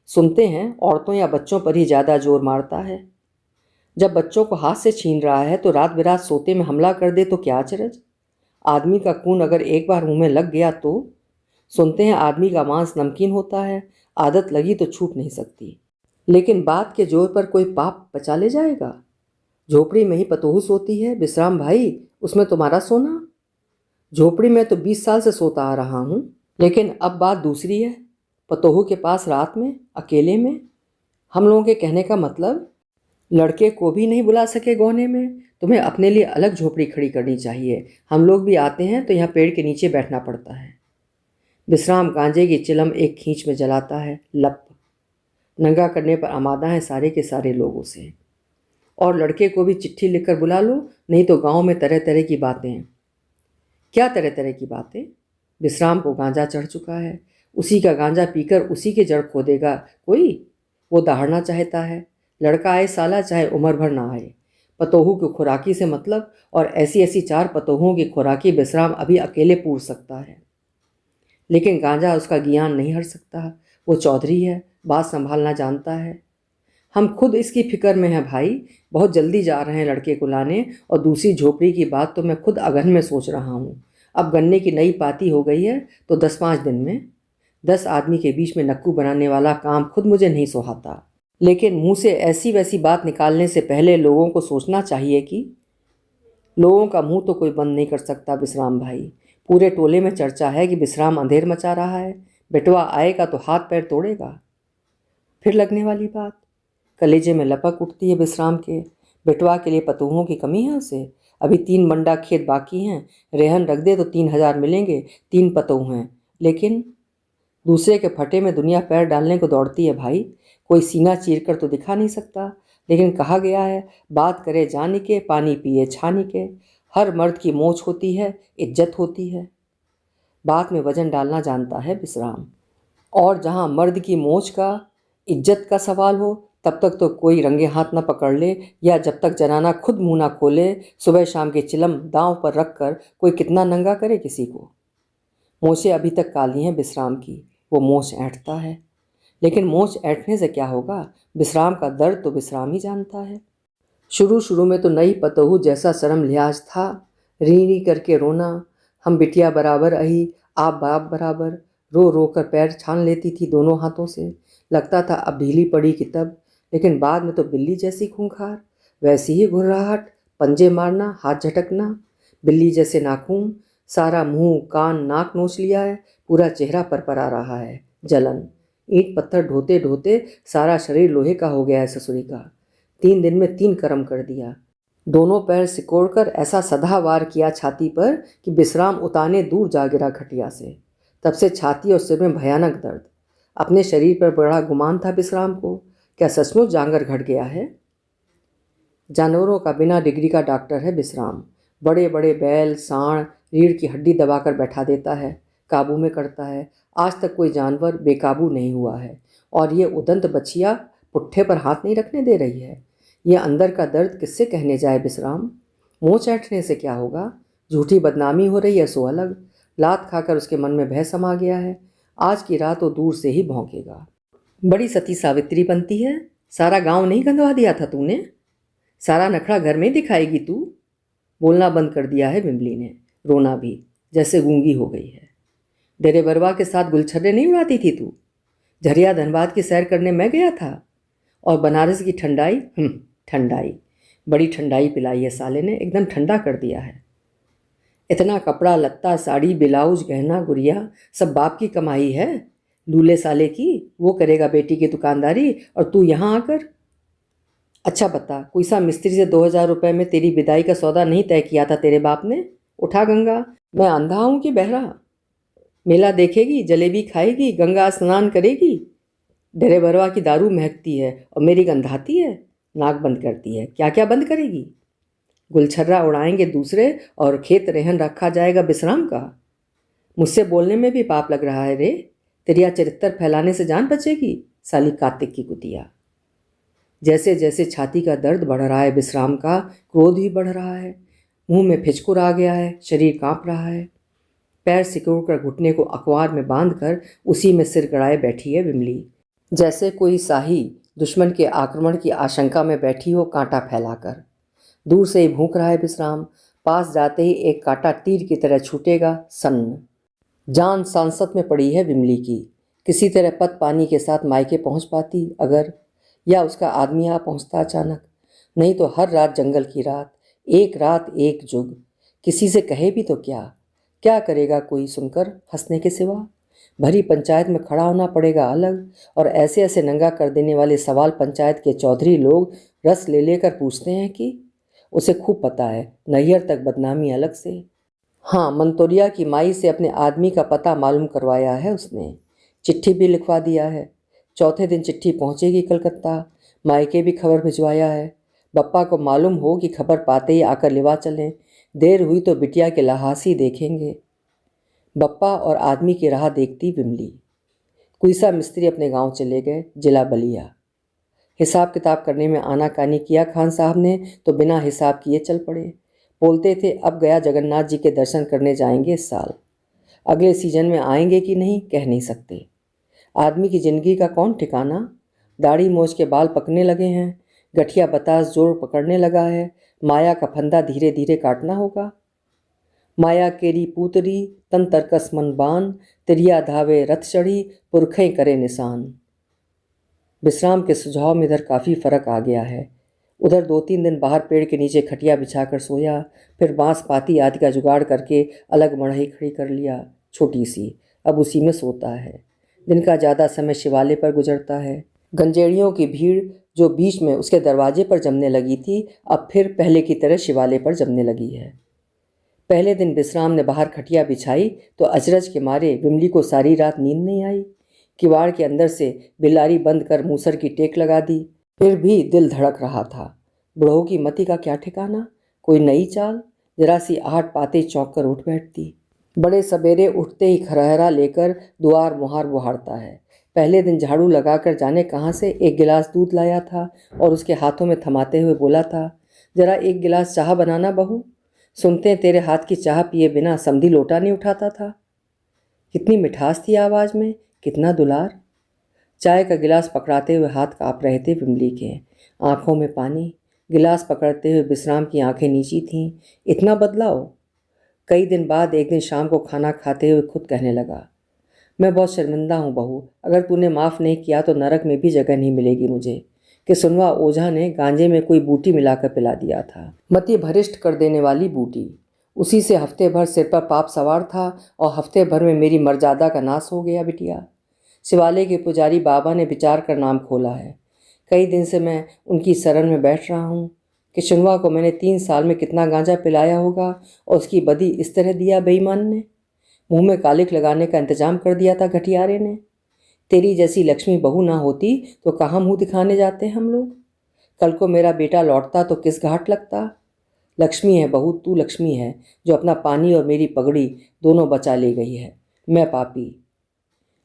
सुनते हैं औरतों या बच्चों पर ही ज़्यादा जोर मारता है। जब बच्चों को हाथ से छीन रहा है तो रात बिरात सोते में हमला कर दे तो क्या अचरज? आदमी का खून अगर एक बार मुंह में लग गया तो? सुनते हैं आदमी का मांस नमकीन होता है, आदत लगी तो छूट नहीं सकती। लेकिन बात के जोर पर कोई पाप पचा ले जाएगा? झोपड़ी में ही पतोहू सोती है विश्राम भाई, उसमें तुम्हारा सोना? झोपड़ी में तो 20 साल से सोता आ रहा हूँ, लेकिन अब बात दूसरी है। पतोहू के पास रात में अकेले में? हम लोगों के कहने का मतलब, लड़के को भी नहीं बुला सके गौने में? तुम्हें अपने लिए अलग झोपड़ी खड़ी करनी चाहिए। हम लोग भी आते हैं तो यहाँ पेड़ के नीचे बैठना पड़ता है। विश्राम गांजे की चिलम एक खींच में जलाता है। लप नंगा करने पर आमादा है सारे के सारे लोगों से। और लड़के को भी चिट्ठी लिखकर बुला लो, नहीं तो गांव में तरह तरह की बातें। क्या तरह तरह की बातें? विश्राम को गांजा चढ़ चुका है। उसी का गांजा पीकर उसी के जड़ खोदेगा कोई? वो दहाड़ना चाहता है। लड़का आए साला, चाहे उम्र भर ना आए। पतोहू की खुराकी से मतलब, और ऐसी ऐसी 4 पतोहुओं की खुराकी विश्राम अभी अकेले पूर सकता है। लेकिन गांजा उसका ज्ञान नहीं हट सकता। वो चौधरी है, बात संभालना जानता है। हम खुद इसकी फिक्र में हैं भाई। बहुत जल्दी जा रहे हैं लड़के को लाने, और दूसरी झोपड़ी की बात तो मैं खुद अगहन में सोच रहा हूँ। अब गन्ने की नई पाती हो गई है तो 10-5 दिन में 10 आदमी के बीच में नक्कू बनाने वाला काम खुद मुझे नहीं सोहाता। लेकिन मुंह से ऐसी वैसी बात निकालने से पहले लोगों को सोचना चाहिए कि लोगों का मुंह तो कोई बंद नहीं कर सकता विश्राम भाई। पूरे टोले में चर्चा है कि विश्राम अंधेर मचा रहा है। बेटवा आएगा तो हाथ पैर तोड़ेगा। फिर लगने वाली बात। कलेजे में लपक उठती है विश्राम के। बेटवा के लिए पतोहुओं की कमी है उसे। अभी 3 मंडा खेत बाकी हैं। रेहन रख दे तो 3000 मिलेंगे। 3 पतोहू हैं। लेकिन दूसरे के फटे में दुनिया पैर डालने को दौड़ती है भाई। कोई सीना चीर कर तो दिखा नहीं सकता। लेकिन कहा गया है, बात करे जानी के, पानी पिए छानी के। हर मर्द की मोच होती है, इज्जत होती है। बात में वजन डालना जानता है विश्राम। और जहाँ मर्द की मोच का, इज्जत का सवाल हो, तब तक तो कोई रंगे हाथ ना पकड़ ले, या जब तक जनाना खुद मुंह ना खोले। सुबह शाम की चिलम दांव पर रख कर कोई कितना नंगा करे किसी को। मोछें अभी तक काली हैं विश्राम की। वो मोछ ऐंठता है। लेकिन मोछ ऐंठने से क्या होगा? विश्राम का दर्द तो विश्राम ही जानता है। शुरू शुरू में तो नई पतोहू जैसा शर्म लिहाज था। री री करके रोना, हम बिटिया बराबर अही, आप बाप बराबर। रो रो कर पैर छान लेती थी दोनों हाथों से। लगता था अब ढीली पड़ी कि तब। लेकिन बाद में तो बिल्ली जैसी खूंखार, वैसी ही घुर्राहट, पंजे मारना, हाथ झटकना। बिल्ली जैसे नाखून, सारा मुंह कान नाक नोच लिया है। पूरा चेहरा परपरा रहा है। जलन। ईंट पत्थर ढोते ढोते सारा शरीर लोहे का हो गया है ससुरी का। 3 दिन में 3 कर्म कर दिया। दोनों पैर सिकोड़कर ऐसा सधा वार किया छाती पर कि विश्राम उताने दूर जा गिरा खटिया से। तब से छाती और सिर में भयानक दर्द। अपने शरीर पर बड़ा गुमान था विश्राम को। क्या सचमुच जांगर घट गया है? जानवरों का बिना डिग्री का डॉक्टर है विश्राम। बड़े बड़े बैल, सांड, रीढ़ की हड्डी दबाकर बैठा देता है, काबू में करता है। आज तक कोई जानवर बेकाबू नहीं हुआ है। और ये उदंत बछिया पुट्ठे पर हाथ नहीं रखने दे रही है। ये अंदर का दर्द किससे कहने जाए विश्राम? मुँह चाटने से क्या होगा? झूठी बदनामी हो रही है सो अलग। लात खाकर उसके मन में भय समा गया है। आज की रात वो दूर से ही भौंकेगा। बड़ी सती सावित्री बनती है। सारा गांव नहीं गंदवा दिया था तूने? सारा नखड़ा घर में दिखाएगी तू? बोलना बंद कर दिया है बिमली ने। रोना भी, जैसे गूंगी हो गई है। डेरे बरवा के साथ गुलछर्रे नहीं उड़ाती थी तू? झरिया धनबाद की सैर करने मैं गया था। और बनारस की ठंडाई, ठंडाई, बड़ी ठंडाई पिलाई है साले ने। एकदम ठंडा कर दिया है। इतना कपड़ा लत्ता, साड़ी, ब्लाउज, गहना गुड़िया सब बाप की कमाई है, लूले साले की। वो करेगा बेटी की दुकानदारी, और तू यहाँ आकर। अच्छा बता, कोई सा मिस्त्री से 2000 रुपये में तेरी विदाई का सौदा नहीं तय किया था तेरे बाप ने? उठा गंगा। मैं अंधा हूँ कि बहरा? मेला देखेगी, जलेबी खाएगी, गंगा स्नान करेगी। डेरे बरवा की दारू महकती है और मेरी गंधाती है। नाक बंद करती है। क्या क्या बंद करेगी? गुलछर्रा उड़ाएंगे दूसरे, और खेत रेहन रखा जाएगा विश्राम का। मुझसे बोलने में भी पाप लग रहा है रे। तेरिया चरित्र फैलाने से जान बचेगी, साली कार्तिक की कुतिया। जैसे जैसे छाती का दर्द बढ़ रहा है विश्राम का, क्रोध भी बढ़ रहा है। मुंह में फिचकुर आ गया है, शरीर कांप रहा है। पैर सिकोड़ कर घुटने को अखबार में बांधकर उसी में सिर गड़ाए बैठी है विमली। जैसे कोई शाही दुश्मन के आक्रमण की आशंका में बैठी हो, कांटा फैलाकर। दूर से ही भूख रहा है विश्राम। पास जाते ही एक कांटा तीर की तरह छूटेगा, सन्न। जान सांसत में पड़ी है विमली की। किसी तरह पत पानी के साथ मायके पहुंच पाती अगर, या उसका आदमी आ पहुंचता अचानक। नहीं तो हर रात जंगल की रात, एक रात एक जुग। किसी से कहे भी तो क्या? क्या करेगा कोई सुनकर हंसने के सिवा? भरी पंचायत में खड़ा होना पड़ेगा अलग, और ऐसे ऐसे नंगा कर देने वाले सवाल पंचायत के चौधरी लोग रस ले लेकर पूछते हैं कि उसे खूब पता है, नैहर तक बदनामी अलग से। हाँ, मंतोरिया की माई से अपने आदमी का पता मालूम करवाया है उसने, चिट्ठी भी लिखवा दिया है। चौथे दिन चिट्ठी पहुंचेगी कलकत्ता। मायके भी खबर भिजवाया है। बप्पा को मालूम हो कि खबर पाते ही आकर लिवा चलें, देर हुई तो बिटिया के लहासी देखेंगे। बप्पा और आदमी की राह देखती विमली। कुईसा मिस्त्री अपने गांव चले गए, जिला बलिया। हिसाब किताब करने में आनाकानी किया खान साहब ने तो बिना हिसाब किए चल पड़े। बोलते थे अब गया जगन्नाथ जी के दर्शन करने जाएंगे इस साल, अगले सीजन में आएंगे कि नहीं कह नहीं सकते। आदमी की जिंदगी का कौन ठिकाना। दाढ़ी मोछ के बाल पकने लगे हैं, गठिया बतास जोर पकड़ने लगा है। माया का फंदा धीरे धीरे काटना होगा। माया केरी पूतरी तन तरकस मन बान, तिरिया धावे रथ चढ़ी पुरखें करे निशान। विश्राम के सुझाव में इधर काफ़ी फर्क आ गया है। उधर 2-3 दिन बाहर पेड़ के नीचे खटिया बिछाकर सोया, फिर बांस पाती आदि का जुगाड़ करके अलग मढ़ई खड़ी कर लिया, छोटी सी। अब उसी में सोता है। दिन का ज़्यादा समय शिवालय पर गुजरता है। गंजेड़ियों की भीड़ जो बीच में उसके दरवाजे पर जमने लगी थी, अब फिर पहले की तरह शिवालय पर जमने लगी है। पहले दिन विश्राम ने बाहर खटिया बिछाई तो अचरज के मारे विमली को सारी रात नींद नहीं आई। किवाड़ के अंदर से बिलारी बंद कर मूसर की टेक लगा दी, फिर भी दिल धड़क रहा था। बुढ़ऊ की मति का क्या ठिकाना, कोई नई चाल। जरा सी आहट पाते चौंक कर उठ बैठती। बड़े सवेरे उठते ही खरहरा लेकर दुआर मुहार बुहारता है। पहले दिन झाड़ू लगाकर जाने कहाँ से एक गिलास दूध लाया था और उसके हाथों में थमाते हुए बोला था, जरा एक गिलास चाह बनाना बहू। सुनते तेरे हाथ की चाह पिए बिना समधी लोटा नहीं उठाता था। कितनी मिठास थी आवाज़ में, कितना दुलार। चाय का गिलास पकड़ाते हुए हाथ काँप रहे थे विमली के, आंखों में पानी। गिलास पकड़ते हुए विश्राम की आंखें नीची थीं। इतना बदलाव। कई दिन बाद एक दिन शाम को खाना खाते हुए खुद कहने लगा, मैं बहुत शर्मिंदा हूँ बहू, अगर तूने माफ़ नहीं किया तो नरक में भी जगह नहीं मिलेगी मुझे, कि सुनवा ओझा ने गांजे में कोई बूटी मिलाकर पिला दिया था। मति भरिष्ठ कर देने वाली बूटी। उसी से हफ्ते भर सिर पर पाप सवार था और हफ्ते भर में मेरी मर्यादा का नाश हो गया बिटिया। शिवालय के पुजारी बाबा ने विचार कर नाम खोला है। कई दिन से मैं उनकी शरण में बैठ रहा हूँ कि शुनवा को मैंने 3 साल में कितना गांजा पिलाया होगा और उसकी बदी इस तरह दिया बेईमान ने। मुंह में कालिक लगाने का इंतजाम कर दिया था घटियारे ने। तेरी जैसी लक्ष्मी बहू ना होती तो कहाँ मुँह दिखाने जाते हम लोग। कल को मेरा बेटा लौटता तो किस घाट लगता। लक्ष्मी है बहू, तू लक्ष्मी है जो अपना पानी और मेरी पगड़ी दोनों बचा ले गई है। मैं पापी।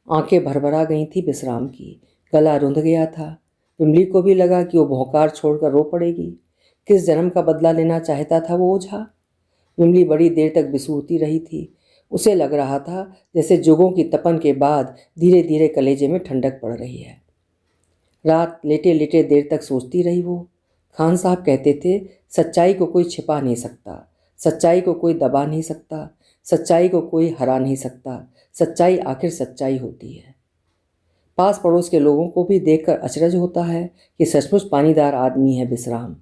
आंखें भरभरा गई थी विश्राम की, गला रुंध गया था। विमली को भी लगा कि वो भौंकार छोड़कर रो पड़ेगी। किस जन्म का बदला लेना चाहता था वो ओझा। विमली बड़ी देर तक बिसूरती रही थी। उसे लग रहा था जैसे जुगों की तपन के बाद धीरे धीरे कलेजे में ठंडक पड़ रही है। रात लेटे लेटे देर तक सोचती रही वो। खान साहब कहते थे, सच्चाई को कोई छिपा नहीं सकता, सच्चाई को कोई दबा नहीं सकता, सच्चाई को कोई हरा नहीं सकता, सच्चाई आखिर सच्चाई होती है। पास पड़ोस के लोगों को भी देखकर अचरज होता है कि सचमुच पानीदार आदमी है विश्राम।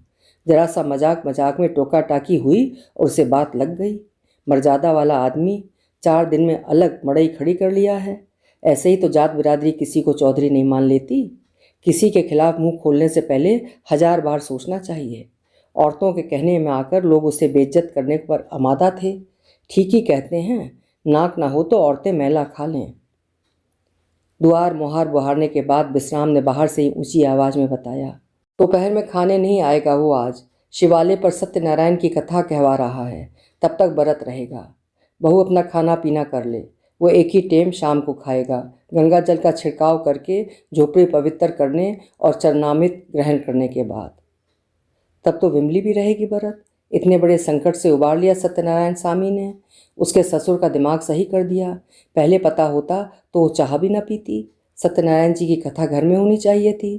जरा सा मजाक मजाक में टोका टाकी हुई और उसे बात लग गई। मर्यादा वाला आदमी, 4 दिन में अलग मड़ई खड़ी कर लिया है। ऐसे ही तो जात बिरादरी किसी को चौधरी नहीं मान लेती। किसी के खिलाफ मुंह खोलने से पहले 1000 बार सोचना चाहिए। औरतों के कहने में आकर लोग उसे बेइज्जत करने पर आमादा थे। ठीक ही कहते हैं, नाक ना हो तो औरतें मैला खा लें। दुआर मुहार बुहारने के बाद विश्राम ने बाहर से ही ऊंची आवाज़ में बताया, दोपहर में खाने नहीं आएगा वो आज। शिवालय पर सत्यनारायण की कथा कहवा रहा है, तब तक व्रत रहेगा। बहू अपना खाना पीना कर ले, वो एक ही टेम शाम को खाएगा। गंगा जल का छिड़काव करके झोपड़ी पवित्र करने और चरणामृत ग्रहण करने के बाद। तब तो विमली भी रहेगी व्रत। इतने बड़े संकट से उबार लिया सत्यनारायण स्वामी ने। उसके ससुर का दिमाग सही कर दिया। पहले पता होता तो वो चाह भी न पीती। सत्यनारायण जी की कथा घर में होनी चाहिए थी।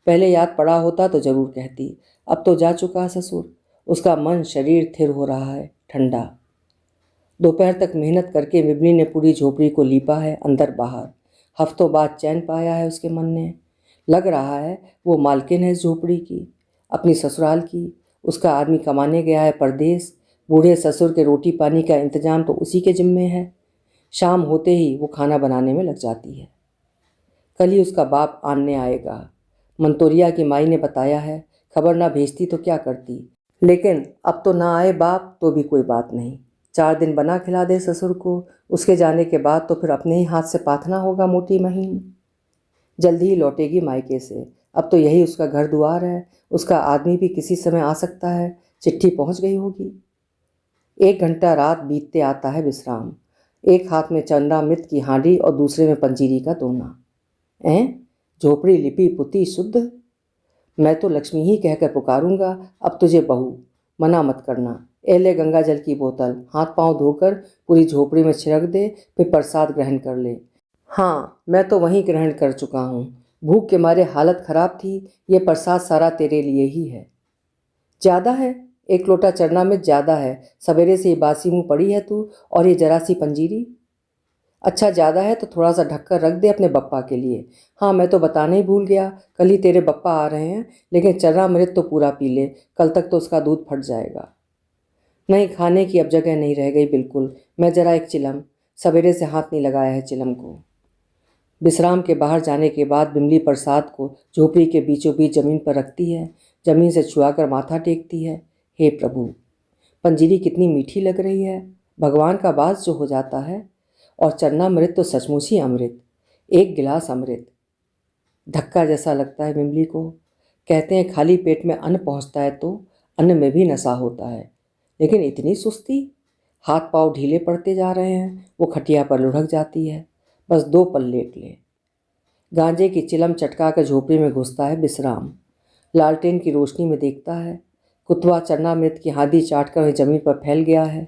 पहले याद पड़ा होता तो जरूर कहती। अब तो जा चुका ससुर। उसका मन शरीर थिर हो रहा है, ठंडा। दोपहर तक मेहनत करके विमली ने पूरी झोपड़ी को लीपा है, अंदर बाहर। हफ्तों बाद चैन पाया है उसके मन ने। लग रहा है वो मालकिन है इस झोपड़ी की, अपनी ससुराल की। उसका आदमी कमाने गया है परदेश। बूढ़े ससुर के रोटी पानी का इंतजाम तो उसी के जिम्मे है। शाम होते ही वो खाना बनाने में लग जाती है। कल ही उसका बाप आनने आएगा। मंतोरिया की माई ने बताया है, खबर ना भेजती तो क्या करती, लेकिन अब तो ना आए बाप तो भी कोई बात नहीं। 4 दिन बना खिला दे ससुर को, उसके जाने के बाद तो फिर अपने ही हाथ से पाथना होगा मोटी महीन। जल्दी ही लौटेगी मायके से, अब तो यही उसका घर द्वार है, उसका आदमी भी किसी समय आ सकता है। चिट्ठी पहुंच गई होगी। 1 घंटा रात बीतते आता है विश्राम। एक हाथ में चंद्रामृत की हांडी और दूसरे में पंजीरी का दोना। झोपड़ी लिपी पुती शुद्ध। मैं तो लक्ष्मी ही कहकर पुकारूंगा अब तुझे बहू, मना मत करना। ले गंगा जल की बोतल, हाथ पांव धोकर पूरी झोपड़ी में छिड़क दे, फिर प्रसाद ग्रहण कर ले। हाँ, मैं तो वहीं ग्रहण कर चुका हूँ। भूख के मारे हालत खराब थी। ये प्रसाद सारा तेरे लिए ही है। ज़्यादा है, 1 लोटा चरणामृत ज़्यादा है। सवेरे से ही बासी मुँह पड़ी है तू, और ये जरा सी पंजीरी। अच्छा, ज़्यादा है तो थोड़ा सा ढककर रख दे अपने बप्पा के लिए। हाँ, मैं तो बताने ही भूल गया, कल ही तेरे बप्पा आ रहे हैं, लेकिन चरणामृत तो पूरा पी ले, कल तक तो उसका दूध फट जाएगा। नहीं, खाने की अब जगह नहीं रह गई बिल्कुल। मैं जरा एक चिलम, सवेरे से हाथ नहीं लगाया है चिलम को। विश्राम के बाहर जाने के बाद बिमली प्रसाद को झोपड़ी के बीचों बीच जमीन पर रखती है, जमीन से छुआकर माथा टेकती है। हे प्रभु, पंजीरी कितनी मीठी लग रही है, भगवान का वास जो हो जाता है। और चरणामृत तो सचमुच ही अमृत, 1 गिलास अमृत। धक्का जैसा लगता है बिमली को। कहते हैं खाली पेट में अन्न पहुंचता है तो अन्न में भी नशा होता है, लेकिन इतनी सुस्ती। हाथ पांव ढीले पड़ते जा रहे हैं। वो खटिया पर लुढ़क जाती है, बस 2 पल लेट ले। गांजे की चिलम चटका कर झोपड़ी में घुसता है विश्राम। लालटेन की रोशनी में देखता है कुतवा चरणामृत की हादी चाट कर जमीन पर फैल गया है।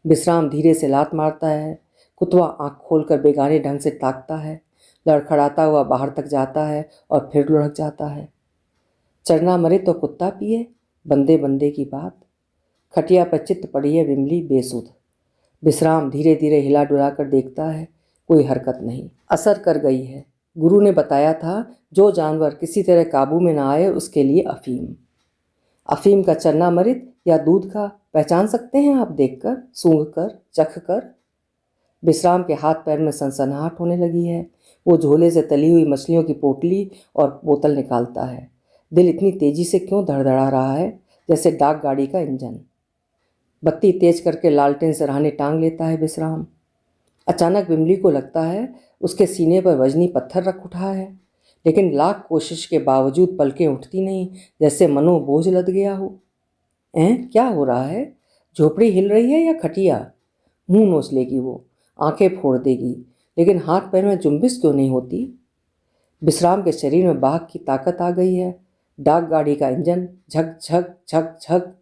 विश्राम धीरे से लात मारता है। कुतवा आँख खोलकर बेगाने ढंग से ताकता है, लड़खड़ाता हुआ बाहर तक जाता है और फिर लुढ़क जाता है। चरणामृत तो कुत्ता पिए, बंदे बंदे की बात। खटिया पर चित्त पड़ी है बिमली बेसुध। विश्राम धीरे धीरे हिला डुला कर देखता है, कोई हरकत नहीं। असर कर गई है। गुरु ने बताया था, जो जानवर किसी तरह काबू में ना आए उसके लिए अफीम। अफीम का चरणामृत या दूध का पहचान सकते हैं आप देखकर, सूंघ कर, चख कर। विश्राम के हाथ पैर में सनसनाहट होने लगी है। वो झोले से तली हुई मछलियों की पोटली और बोतल निकालता है। दिल इतनी तेजी से क्यों धड़धड़ा रहा है, जैसे डाक गाड़ी का इंजन। बत्ती तेज करके लालटेन सिरहाने टांग लेता है विश्राम। अचानक बिमली को लगता है उसके सीने पर वजनी पत्थर रख उठा है, लेकिन लाख कोशिश के बावजूद पलकें उठती नहीं, जैसे मनो बोझ लद गया हो। क्या हो रहा है? झोपड़ी हिल रही है या खटिया? मुंह नोच लेगी वो, आंखें फोड़ देगी, लेकिन हाथ पैर में जुम्बिश क्यों नहीं होती? विश्राम के शरीर में बाघ की ताकत आ गई है। डाक गाड़ी का इंजन झक झक झक झक।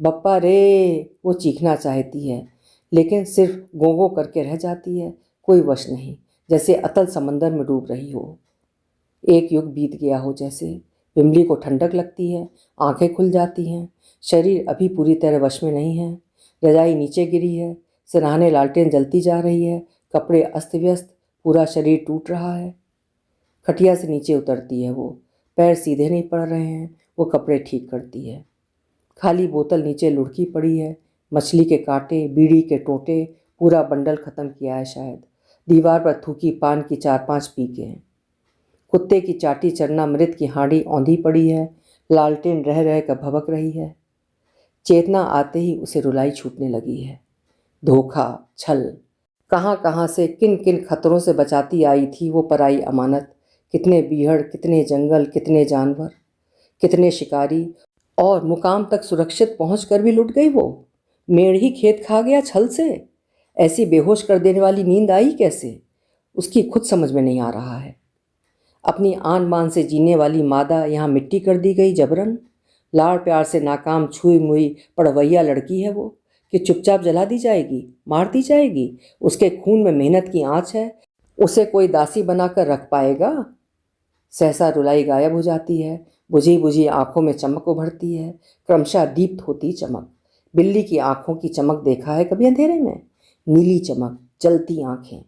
बप्पा रे, वो चीखना चाहती है, लेकिन सिर्फ गोंगो करके रह जाती है, कोई वश नहीं, जैसे अतल समंदर में डूब रही हो। 1 युग बीत गया हो जैसे। बिमली को ठंडक लगती है, आंखें खुल जाती हैं। शरीर अभी पूरी तरह वश में नहीं है। रजाई नीचे गिरी है, सिरहाने लालटेन जलती जा रही है, कपड़े अस्त व्यस्त, पूरा शरीर टूट रहा है। खटिया से नीचे उतरती है वो, पैर सीधे नहीं पड़ रहे हैं। वो कपड़े ठीक करती है। खाली बोतल नीचे लुढ़की पड़ी है। मछली के कांटे, बीड़ी के टोटे, पूरा बंडल ख़त्म किया है शायद। दीवार पर थूकी पान की 4-5 पीके हैं। कुत्ते की चाटी चरणामृत की हांडी औंधी पड़ी है। लालटेन रह रह कर भभक रही है। चेतना आते ही उसे रुलाई छूटने लगी है। धोखा, छल, कहाँ कहाँ से किन किन खतरों से बचाती आई थी वो पराई अमानत। कितने बीहड़, कितने जंगल, कितने जानवर, कितने शिकारी, और मुकाम तक सुरक्षित पहुंचकर भी लुट गई वो। मेढ़ ही खेत खा गया छल से। ऐसी बेहोश कर देने वाली नींद आई कैसे, उसकी खुद समझ में नहीं आ रहा है। अपनी आन बान से जीने वाली मादा यहाँ मिट्टी कर दी गई जबरन। लाड़ प्यार से नाकाम छुई मुई पड़वैया लड़की है वो, कि चुपचाप जला दी जाएगी, मार दी जाएगी। उसके खून में मेहनत की आँच है, उसे कोई दासी बनाकर रख पाएगा? सहसा रुलाई गायब हो जाती है। बुझी बुझी आंखों में चमक उभरती है, क्रमशः दीप्त होती चमक। बिल्ली की आंखों की चमक देखा है कभी अंधेरे में? नीली चमक, जलती आंखें।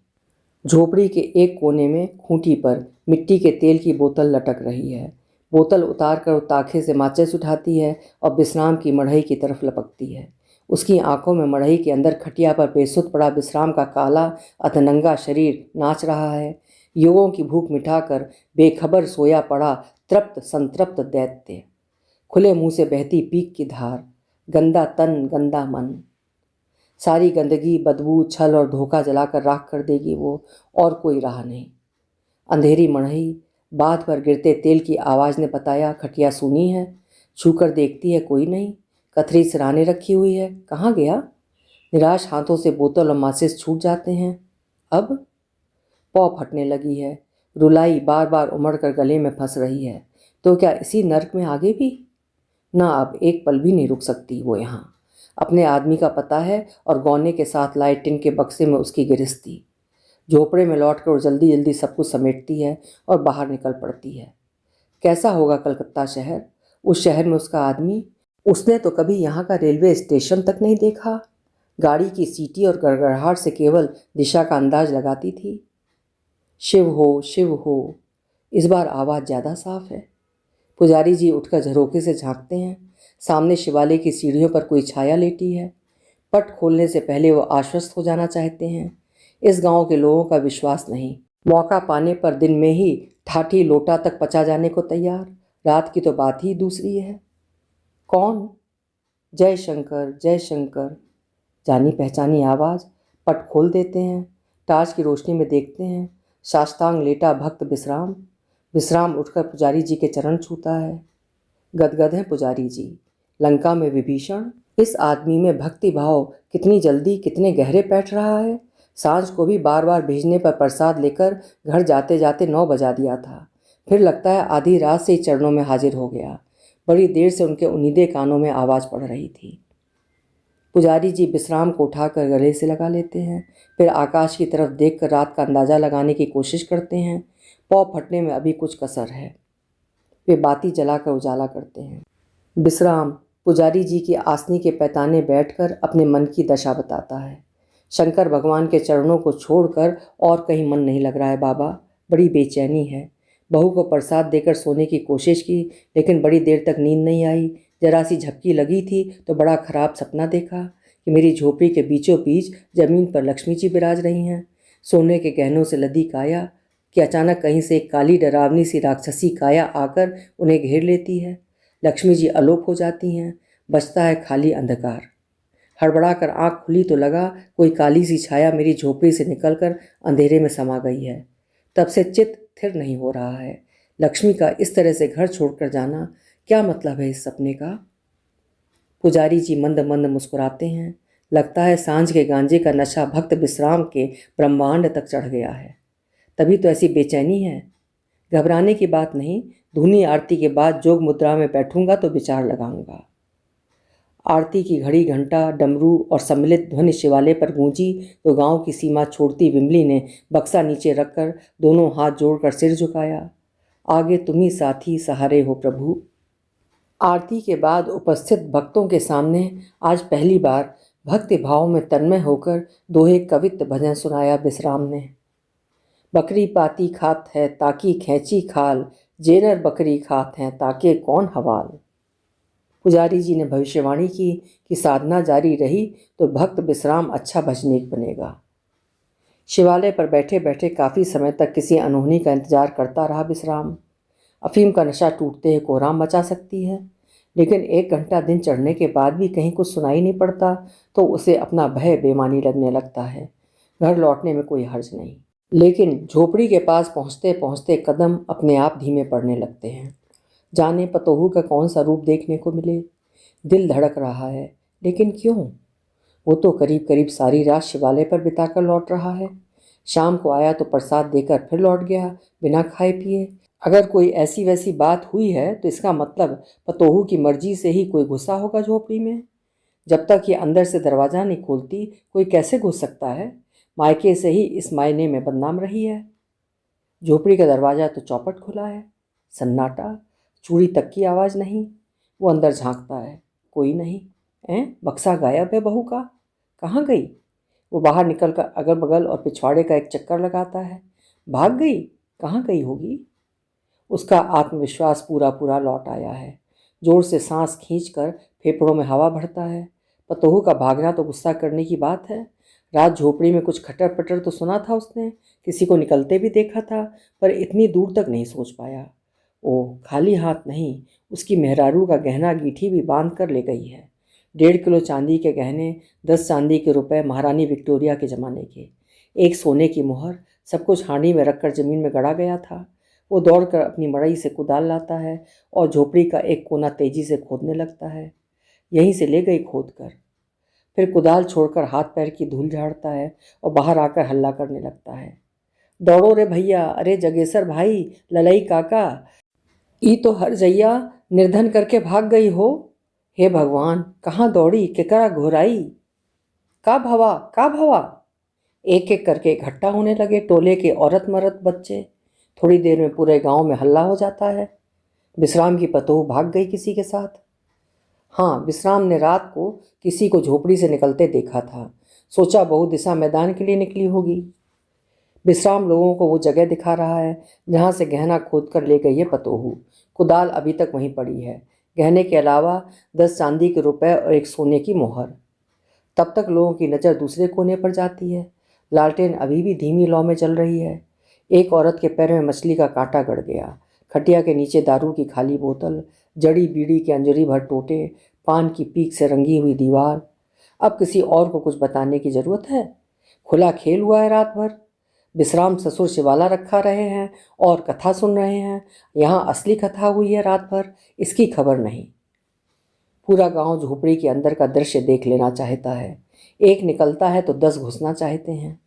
झोपड़ी के एक कोने में खूंटी पर मिट्टी के तेल की बोतल लटक रही है। बोतल उतार कर ताखे से माचिस उठाती है और विश्राम की मढ़ई की तरफ लपकती है। उसकी आंखों में मड़ई के अंदर खटिया पर बेसुध पड़ा विश्राम का काला अधनंगा शरीर नाच रहा है। युगों की भूख मिटाकर बेखबर सोया पड़ा तृप्त संतृप्त दैत्य। खुले मुंह से बहती पीक की धार, गंदा तन गंदा मन। सारी गंदगी, बदबू, छल और धोखा जलाकर राख कर देगी वो, और कोई राह नहीं। अंधेरी मड़ई, बाध पर गिरते तेल की आवाज़ ने बताया खटिया सूनी है। छूकर देखती है कोई नहीं। कथरी सिराने रखी हुई है, कहाँ गया? निराश हाथों से बोतल और माचिस छूट जाते हैं। अब पौ फटने लगी है। रुलाई बार बार उमड़कर गले में फंस रही है। तो क्या इसी नर्क में आगे भी? ना, अब एक पल भी नहीं रुक सकती वो यहाँ। अपने आदमी का पता है और गौने के साथ लाए टिन के बक्से में उसकी गिरस्ती। झोपड़े में लौटकर और जल्दी जल्दी सब कुछ समेटती है और बाहर निकल पड़ती है। कैसा होगा कलकत्ता शहर, उस शहर में उसका आदमी? उसने तो कभी यहाँ का रेलवे स्टेशन तक नहीं देखा। गाड़ी की सीटी और गड़गड़ाहट से केवल दिशा का अंदाज लगाती थी। शिव हो, शिव हो। इस बार आवाज़ ज़्यादा साफ है। पुजारी जी उठकर झरोखे से झांकते हैं। सामने शिवालय की सीढ़ियों पर कोई छाया लेटी है। पट खोलने से पहले वो आश्वस्त हो जाना चाहते हैं। इस गांव के लोगों का विश्वास नहीं। मौका पाने पर दिन में ही ठाठी लोटा तक पचा जाने को तैयार। रात की तो बात ही दूसरी है। कौन? जय शंकर, जय शंकर। जानी पहचानी आवाज़। पट खोल देते हैं। टार्च की रोशनी में देखते हैं साष्टांग लेटा भक्त विश्राम। विश्राम उठकर पुजारी जी के चरण छूता है। गदगद हैं पुजारी जी। लंका में विभीषण। इस आदमी में भक्ति भाव कितनी जल्दी, कितने गहरे बैठ रहा है। सांझ को भी बार बार भेजने पर प्रसाद लेकर घर जाते जाते 9 बजा दिया था। फिर लगता है आधी रात से ही चरणों में हाजिर हो गया। बड़ी देर से उनके उन्नीदे कानों में आवाज़ पड़ रही थी। पुजारी जी विश्राम को उठाकर गले से लगा लेते हैं। फिर आकाश की तरफ देखकर रात का अंदाज़ा लगाने की कोशिश करते हैं। पौ फटने में अभी कुछ कसर है। वे बाती जलाकर उजाला करते हैं। विश्राम पुजारी जी की आसनी के पैताने बैठकर अपने मन की दशा बताता है। शंकर भगवान के चरणों को छोड़कर और कहीं मन नहीं लग रहा है बाबा। बड़ी बेचैनी है। बहू को प्रसाद देकर सोने की कोशिश की, लेकिन बड़ी देर तक नींद नहीं आई। जरा सी झपकी लगी थी तो बड़ा खराब सपना देखा कि मेरी झोपड़ी के बीचों बीच जमीन पर लक्ष्मी जी विराज रही हैं, सोने के गहनों से लदी काया कि अचानक कहीं से एक काली डरावनी सी राक्षसी काया आकर उन्हें घेर लेती है। लक्ष्मी जी अलोप हो जाती हैं। बचता है खाली अंधकार। हड़बड़ा कर आँख खुली तो लगा कोई काली सी छाया मेरी झोपड़ी से निकलकर अंधेरे में समा गई है। तब से चित्त स्थिर नहीं हो रहा है। लक्ष्मी का इस तरह से घर छोड़कर जाना, क्या मतलब है इस सपने का? पुजारी जी मंद मंद मुस्कुराते हैं। लगता है सांझ के गांजे का नशा भक्त विश्राम के ब्रह्मांड तक चढ़ गया है। तभी तो ऐसी बेचैनी है। घबराने की बात नहीं। धूनी आरती के बाद जोग मुद्रा में बैठूंगा तो विचार लगाऊंगा। आरती की घड़ी, घंटा, डमरू और सम्मिलित ध्वनि शिवालय पर गूंजी तो गांव की सीमा छोड़ती विमली ने बक्सा नीचे रखकर दोनों हाथ जोड़कर सिर झुकाया। आगे तुम ही साथी सहारे हो प्रभु। आरती के बाद उपस्थित भक्तों के सामने आज पहली बार भक्ति भाव में तन्मय होकर दोहे कवित्त भजन सुनाया विश्राम ने। बकरी पाती खात है ताकि खैंची खाल, जेनर बकरी खात हैं ताके कौन हवाल। पुजारी जी ने भविष्यवाणी की कि साधना जारी रही तो भक्त विश्राम अच्छा भजनीक बनेगा। शिवालय पर बैठे बैठे काफ़ी समय तक किसी अनहोनी का इंतजार करता रहा विश्राम। अफीम का नशा टूटते ही कोहराम मचा सकती है, लेकिन 1 घंटा दिन चढ़ने के बाद भी कहीं कुछ सुनाई नहीं पड़ता तो उसे अपना भय बेमानी लगने लगता है। घर लौटने में कोई हर्ज नहीं, लेकिन झोपड़ी के पास पहुँचते पहुँचते कदम अपने आप धीमे पड़ने लगते हैं। जाने पतोहू का कौन सा रूप देखने को मिले। दिल धड़क रहा है, लेकिन क्यों? वो तो करीब करीब सारी रात शिवालय पर बिताकर लौट रहा है। शाम को आया तो प्रसाद देकर फिर लौट गया बिना खाए पिए। अगर कोई ऐसी वैसी बात हुई है तो इसका मतलब पतोहू की मर्जी से ही कोई घुसा होगा झोपड़ी में। जब तक ये अंदर से दरवाज़ा नहीं खोलती कोई कैसे घुस सकता है? मायके से ही इस मायने में बदनाम रही है। झोपड़ी का दरवाज़ा तो चौपट खुला है। सन्नाटा, चूड़ी तक की आवाज़ नहीं। वो अंदर झांकता है, कोई नहीं। बक्सा गायब है बहू का, कहाँ गई? वो बाहर निकलकर अगल बगल और पिछवाड़े का एक चक्कर लगाता है। भाग गई? कहाँ गई होगी? उसका आत्मविश्वास पूरा पूरा लौट आया है। जोर से सांस खींचकर फेफड़ों में हवा भरता है। पतोहू का भागना तो गुस्सा करने की बात है। रात झोपड़ी में कुछ खटर पटर तो सुना था उसने, किसी को निकलते भी देखा था, पर इतनी दूर तक नहीं सोच पाया। ओह, खाली हाथ नहीं, उसकी मेहरारू का गहना गीठी भी बांध कर ले गई है। 1.5 किलो चांदी के गहने, 10 चांदी के रुपए महारानी विक्टोरिया के ज़माने के, एक सोने की मोहर, सब कुछ हांडी में रखकर ज़मीन में गड़ा गया था। वो दौड़कर अपनी मड़ई से कुदाल लाता है और झोपड़ी का एक कोना तेजी से खोदने लगता है। यहीं से ले गई खोद कर। फिर कुदाल छोड़कर हाथ पैर की धूल झाड़ता है और बाहर आकर हल्ला करने लगता है। दौड़ो रे भैया, अरे जगेसर भाई, ललई काका, ई तो हर जैया निर्धन करके भाग गई हो। हे भगवान, कहाँ दौड़ी, केकरा घोराई, का भवा का भवा। एक एक करके इकट्ठा होने लगे टोले के औरत मर्द बच्चे। थोड़ी देर में पूरे गांव में हल्ला हो जाता है। विश्राम की पतोह भाग गई किसी के साथ। हाँ, विश्राम ने रात को किसी को झोपड़ी से निकलते देखा था। सोचा बहू दिशा मैदान के लिए निकली होगी। विश्राम लोगों को वो जगह दिखा रहा है जहाँ से गहना खोद कर ले गई है पतोहू। कुदाल अभी तक वहीं पड़ी है, गहने के अलावा 10 चांदी के रुपए और एक सोने की मोहर। तब तक लोगों की नज़र दूसरे कोने पर जाती है। लालटेन अभी भी धीमी लौ में चल रही है। एक औरत के पैर में मछली का कांटा गड़ गया। खटिया के नीचे दारू की खाली बोतल, जड़ी बीड़ी के अंजरी भर टोटे, पान की पीक से रंगी हुई दीवार। अब किसी और को कुछ बताने की ज़रूरत है? खुला खेल हुआ है रात भर। विश्राम ससुर शिवाला रखा रहे हैं और कथा सुन रहे हैं। यहाँ असली कथा हुई है रात भर, इसकी खबर नहीं। पूरा गांव झोपड़ी के अंदर का दृश्य देख लेना चाहता है। एक निकलता है तो 10 घुसना चाहते हैं।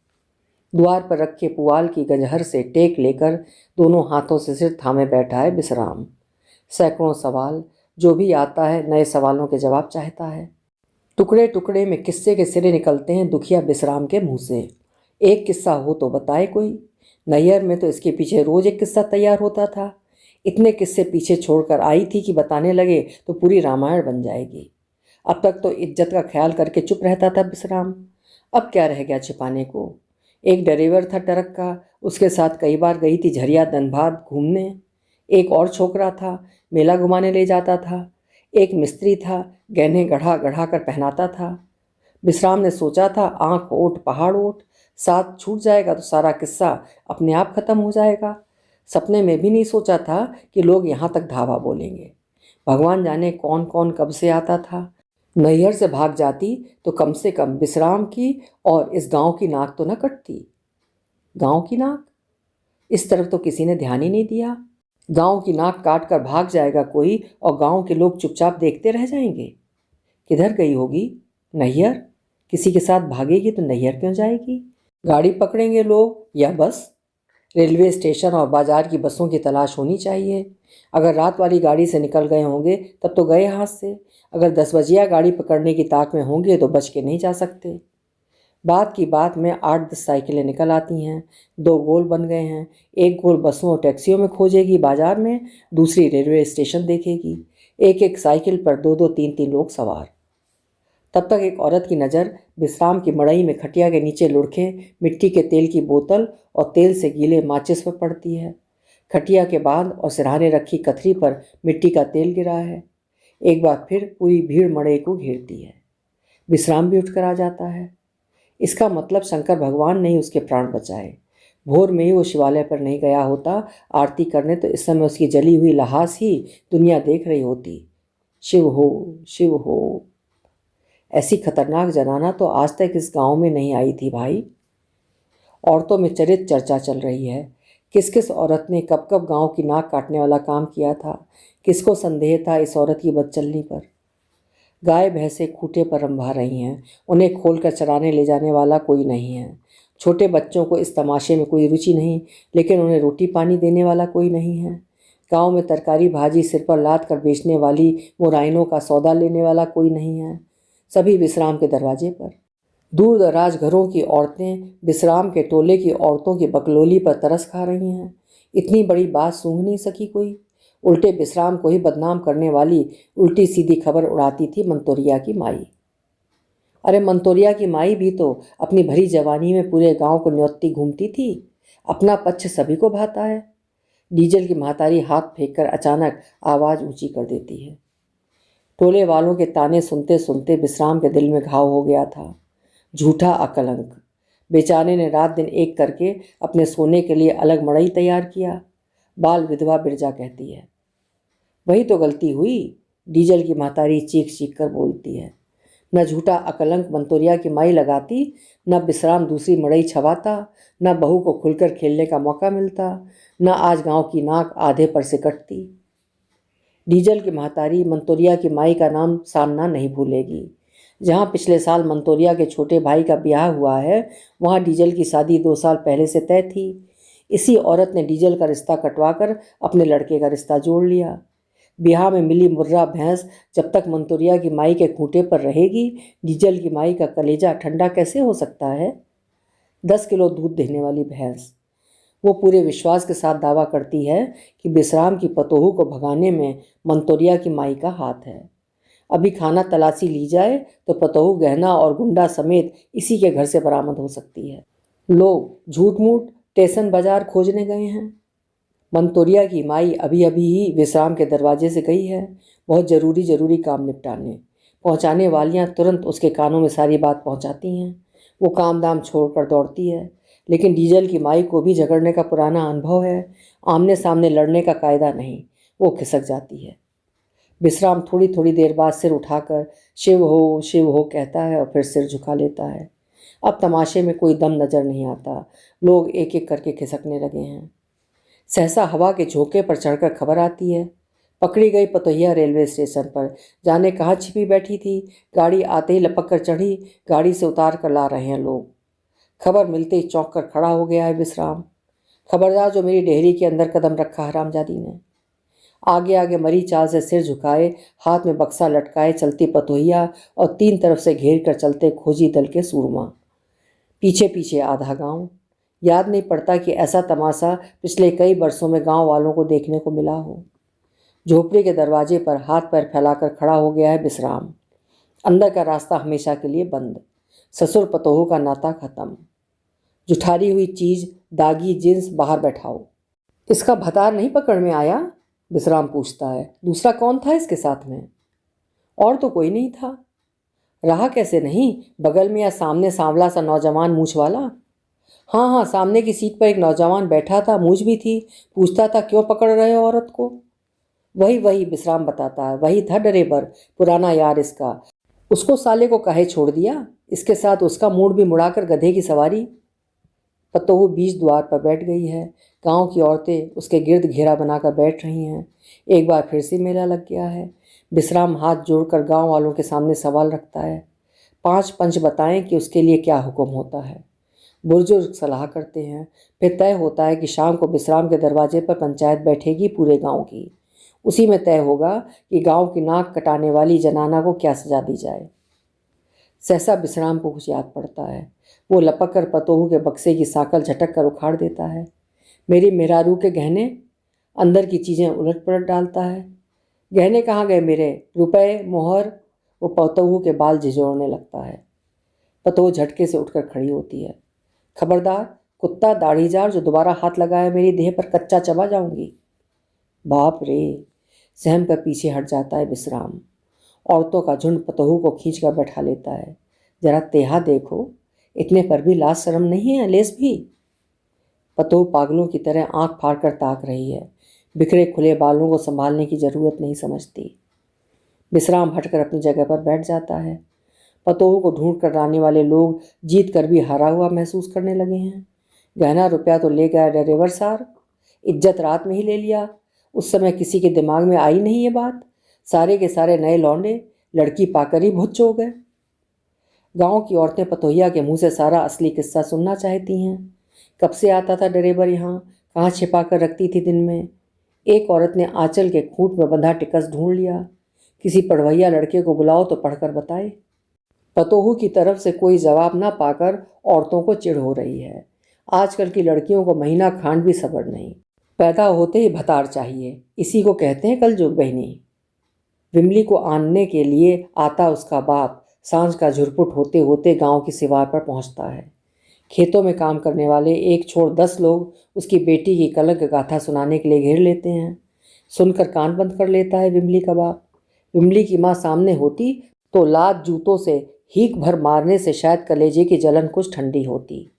द्वार पर रखे पुआल की गंजहर से टेक लेकर दोनों हाथों से सिर थामे बैठा है विश्राम। सैकड़ों सवाल, जो भी आता है नए सवालों के जवाब चाहता है। टुकड़े टुकड़े में किस्से के सिरे निकलते हैं दुखिया विश्राम के मुंह से। एक किस्सा हो तो बताए कोई। नैयर में तो इसके पीछे रोज एक किस्सा तैयार होता था। इतने किस्से पीछे छोड़कर आई थी कि बताने लगे तो पूरी रामायण बन जाएगी। अब तक तो इज्जत का ख्याल करके चुप रहता था विश्राम। अब क्या रह गया छिपाने को। एक ड्राइवर था ट्रक का, उसके साथ कई बार गई थी झरिया धनबाद घूमने। एक और छोकरा था, मेला घुमाने ले जाता था। एक मिस्त्री था, गहने गढ़ा गढ़ा कर पहनाता था। विश्राम ने सोचा था आंख ओट पहाड़ ओट, साथ छूट जाएगा तो सारा किस्सा अपने आप खत्म हो जाएगा। सपने में भी नहीं सोचा था कि लोग यहाँ तक धावा बोलेंगे। भगवान जाने कौन कौन कब से आता था। नैहर से भाग जाती तो कम से कम विश्राम की और इस गांव की नाक तो न कटती। गांव की नाक? इस तरफ तो किसी ने ध्यान ही नहीं दिया। गांव की नाक काट कर भाग जाएगा कोई और गांव के लोग चुपचाप देखते रह जाएंगे। किधर गई होगी? नैहर? किसी के साथ भागेगी तो नैहर क्यों जाएगी? गाड़ी पकड़ेंगे लोग या बस? रेलवे स्टेशन और बाजार की बसों की तलाश होनी चाहिए। अगर रात वाली गाड़ी से निकल गए होंगे तब तो गए हाथ से। अगर 10 बजिया गाड़ी पकड़ने की ताक में होंगे तो बच के नहीं जा सकते। बात की बात में 8-10 साइकिलें निकल आती हैं। 2 गोल बन गए हैं। एक गोल बसों और टैक्सियों में खोजेगी बाजार में, दूसरी रेलवे स्टेशन देखेगी। एक एक साइकिल पर 2-2 3-3 लोग सवार। तब तक एक औरत की नज़र विश्राम की मड़ई में खटिया के नीचे लुढ़के मिट्टी के तेल की बोतल और तेल से गीले माचिस पर पड़ती है। खटिया के बांध और सिरहाने रखी कथरी पर मिट्टी का तेल गिरा है। एक बार फिर पूरी भीड़ मड़ई को घेरती है। विश्राम भी उठकर आ जाता है। इसका मतलब शंकर भगवान ने ही उसके प्राण बचाए। भोर में ही वो शिवालय पर नहीं गया होता आरती करने तो इस समय उसकी जली हुई लहास ही दुनिया देख रही होती। शिव हो, शिव हो। ऐसी खतरनाक जनाना तो आज तक इस गांव में नहीं आई थी भाई। औरतों में चरित चर्चा चल रही है। किस किस औरत ने कब कब गांव की नाक काटने वाला काम किया था, किसको संदेह था इस औरत की बदचलनी पर। गाय भैंसे खूंटे पर रंभा रही हैं, उन्हें खोलकर चराने ले जाने वाला कोई नहीं है। छोटे बच्चों को इस तमाशे में कोई रुचि नहीं, लेकिन उन्हें रोटी पानी देने वाला कोई नहीं है। गांव में तरकारी भाजी सिर पर लाद कर बेचने वाली मोराइनों का सौदा लेने वाला कोई नहीं है। सभी विश्राम के दरवाजे पर। दूर दराज घरों की औरतें विश्राम के टोले की औरतों की बकलोली पर तरस खा रही हैं। इतनी बड़ी बात सूंघ नहीं सकी कोई। उल्टे विश्राम को ही बदनाम करने वाली उल्टी सीधी खबर उड़ाती थी मंतोरिया की माई। अरे मंतोरिया की माई भी तो अपनी भरी जवानी में पूरे गांव को न्योत्ती घूमती थी। अपना पक्ष सभी को भाता है। डीजल की महतारी हाथ फेंक कर अचानक आवाज़ ऊंची कर देती है। टोले वालों के ताने सुनते सुनते विश्राम के दिल में घाव हो गया था। झूठा अकलंक। बेचारे ने रात दिन एक करके अपने सोने के लिए अलग मड़ई तैयार किया। बाल विधवा बिरजा कहती है। वही तो गलती हुई, डीजल की महतारी चीख चीख कर बोलती है। न झूठा अकलंक मंतोरिया की माई लगाती, न विश्राम दूसरी मड़ई छवाता, न बहू को खुलकर खेलने का मौका मिलता, न आज गांव की नाक आधे पर से कटती। डीजल की महतारी मंतोरिया की माई का नाम सान्ना नहीं भूलेगी। जहाँ पिछले साल मंतोरिया के छोटे भाई का ब्याह हुआ है, वहाँ डीजल की शादी 2 साल पहले से तय थी। इसी औरत ने डीजल का रिश्ता कटवाकर अपने लड़के का रिश्ता जोड़ लिया। ब्याह में मिली मुर्रा भैंस जब तक मंतोरिया की माई के खूंटे पर रहेगी, डीजल की माई का कलेजा ठंडा कैसे हो सकता है? 10 किलो दूध देने वाली भैंस। वो पूरे विश्वास के साथ दावा करती है कि विश्राम की पतोहू को भगाने में मंतोरिया की माई का हाथ है। अभी खाना तलाशी ली जाए तो पतोहू गहना और गुंडा समेत इसी के घर से बरामद हो सकती है। लोग झूठ मूठ स्टेशन बाजार खोजने गए हैं। मंतोरिया की माई अभी अभी ही विश्राम के दरवाजे से गई है, बहुत जरूरी काम निपटाने। पहुंचाने वालियां तुरंत उसके कानों में सारी बात पहुंचाती हैं। वो काम दाम छोड़कर दौड़ती है, लेकिन डीजल की माई को भी झगड़ने का पुराना अनुभव है। आमने सामने लड़ने का कायदा नहीं, वो खिसक जाती है। विश्राम थोड़ी थोड़ी देर बाद सिर उठाकर शिव हो कहता है और फिर सिर झुका लेता है। अब तमाशे में कोई दम नजर नहीं आता। लोग एक एक करके खिसकने लगे हैं। सहसा हवा के झोंके पर चढ़कर खबर आती है, पकड़ी गई पतोहिया रेलवे स्टेशन पर। जाने कहाँ छिपी बैठी थी, गाड़ी आते ही लपक कर चढ़ी, गाड़ी से उतार कर ला रहे हैं लोग। खबर मिलते ही चौंक कर खड़ा हो गया है विश्राम। खबरदार जो मेरी डेहरी के अंदर कदम रखा हरामजादी ने। आगे आगे मरी चाल से सिर झुकाए, हाथ में बक्सा लटकाए चलती पतोहिया और 3 तरफ से घेर कर चलते खोजी दल के सूरमा। पीछे पीछे आधा गांव। याद नहीं पड़ता कि ऐसा तमाशा पिछले कई वर्षों में गांव वालों को देखने को मिला हो। झोपड़ी के दरवाजे पर हाथ पैर फैलाकर खड़ा हो गया है विश्राम। अंदर का रास्ता हमेशा के लिए बंद। ससुर पतोहू का नाता खत्म। जुठारी हुई चीज, दागी जींस बाहर बैठाओ। इसका भतार नहीं पकड़ में आया? विश्राम पूछता है। दूसरा कौन था इसके साथ में? और तो कोई नहीं था। रहा कैसे नहीं, बगल में या सामने सांवला सा नौजवान मूछ वाला? हाँ, सामने की सीट पर एक नौजवान बैठा था, मूछ भी थी। पूछता था क्यों पकड़ रहे हो औरत को? वही विश्राम बताता है। वही था ड्राइवर, पुराना यार इसका। उसको साले को काहे छोड़ दिया? इसके साथ उसका मूड भी मुड़ाकर गधे की सवारी। पतोहू बीच द्वार पर बैठ गई है। गांव की औरतें उसके गिर्द घेरा बनाकर बैठ रही हैं। एक बार फिर से मेला लग गया है। विश्राम हाथ जोड़कर गांव वालों के सामने सवाल रखता है। 5 पंच बताएं कि उसके लिए क्या हुक्म होता है। बुजुर्ग सलाह करते हैं। फिर तय होता है कि शाम को विश्राम के दरवाजे पर पंचायत बैठेगी पूरे गांव की। उसी में तय होगा कि गांव की नाक कटाने वाली जनाना को क्या सजा दी जाए। सहसा विश्राम को कुछ याद पड़ता है। वो लपक कर पतोहू के बक्से की साकल झटक कर उखाड़ देता है। मेरी मेहरारू के गहने। अंदर की चीज़ें उलट पलट डालता है। गहने कहाँ गए मेरे? रुपए, मोहर। वो पतोहू के बाल झिझोड़ने लगता है। पतोहू झटके से उठकर खड़ी होती है। खबरदार, कुत्ता दाढ़ीजार, जो दोबारा हाथ लगाया मेरी देह पर कच्चा चबा जाऊंगी। बाप रे! सहम कर पीछे हट जाता है विश्राम। औरतों का झुंड पतोहू को खींच कर बैठा लेता है। जरा तेहा देखो, इतने पर भी लाज शर्म नहीं है, लेस भी। पतोहू पागलों की तरह आंख फाड़ कर ताक रही है। बिखरे खुले बालों को संभालने की जरूरत नहीं समझती। विश्राम हटकर अपनी जगह पर बैठ जाता है। पतोहू को ढूंढ कर लाने वाले लोग जीत कर भी हारा हुआ महसूस करने लगे हैं। गहना रुपया तो ले गया ड्राइवर सार, इज्जत रात में ही ले लिया। उस समय किसी के दिमाग में आई नहीं ये बात। सारे के सारे नए लौंडे लड़की पाकर ही भुच्च हो गए। गांव की औरतें पतोहिया के मुंह से सारा असली किस्सा सुनना चाहती हैं। कब से आता था ड्राइवर यहाँ, कहाँ छिपा कर रखती थी दिन में? एक औरत ने आंचल के खूंट में बंधा टिकस ढूंढ लिया। किसी पढ़वैया लड़के को बुलाओ तो पढ़कर बताए। पतोहू की तरफ से कोई जवाब ना पाकर औरतों को चिढ़ हो रही है। आजकल की लड़कियों को महीना खांड भी सब्र नहीं। पैदा होते ही भतार चाहिए, इसी को कहते हैं कलजुग बहनी। विमली को आनने के लिए आता उसका बाप सांझ का झुरपुट होते होते गांव की सिवार पर पहुंचता है। खेतों में काम करने वाले 1 छोड़ 10 लोग उसकी बेटी की कलंक गाथा सुनाने के लिए घेर लेते हैं। सुनकर कान बंद कर लेता है विमली का बाप। विमली की माँ सामने होती तो लात जूतों से हीक भर मारने से शायद कलेजे की जलन कुछ ठंडी होती।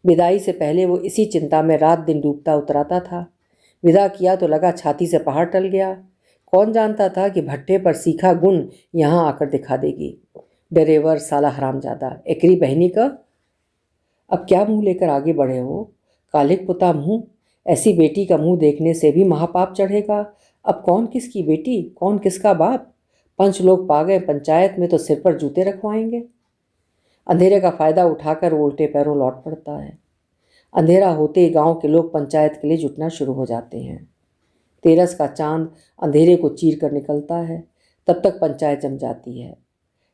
विदाई से पहले वो इसी चिंता में रात दिन डूबता उतराता था। विदा किया तो लगा छाती से पहाड़ टल गया। कौन जानता था कि भट्ठे पर सीखा गुण यहाँ आकर दिखा देगी। डरेवर साला हरामजादा, एकरी बहनी का। अब क्या मुंह लेकर आगे बढ़े हो? कालिक पुता मुंह, ऐसी बेटी का मुंह देखने से भी महापाप चढ़ेगा। अब कौन किसकी बेटी, कौन किसका बाप? पंच लोग पा गए पंचायत में तो सिर पर जूते रखवाएंगे। अंधेरे का फायदा उठाकर वो उल्टे पैरों लौट पड़ता है। अंधेरा होते ही गांव के लोग पंचायत के लिए जुटना शुरू हो जाते हैं। तेरस का चांद अंधेरे को चीर कर निकलता है, तब तक पंचायत जम जाती है।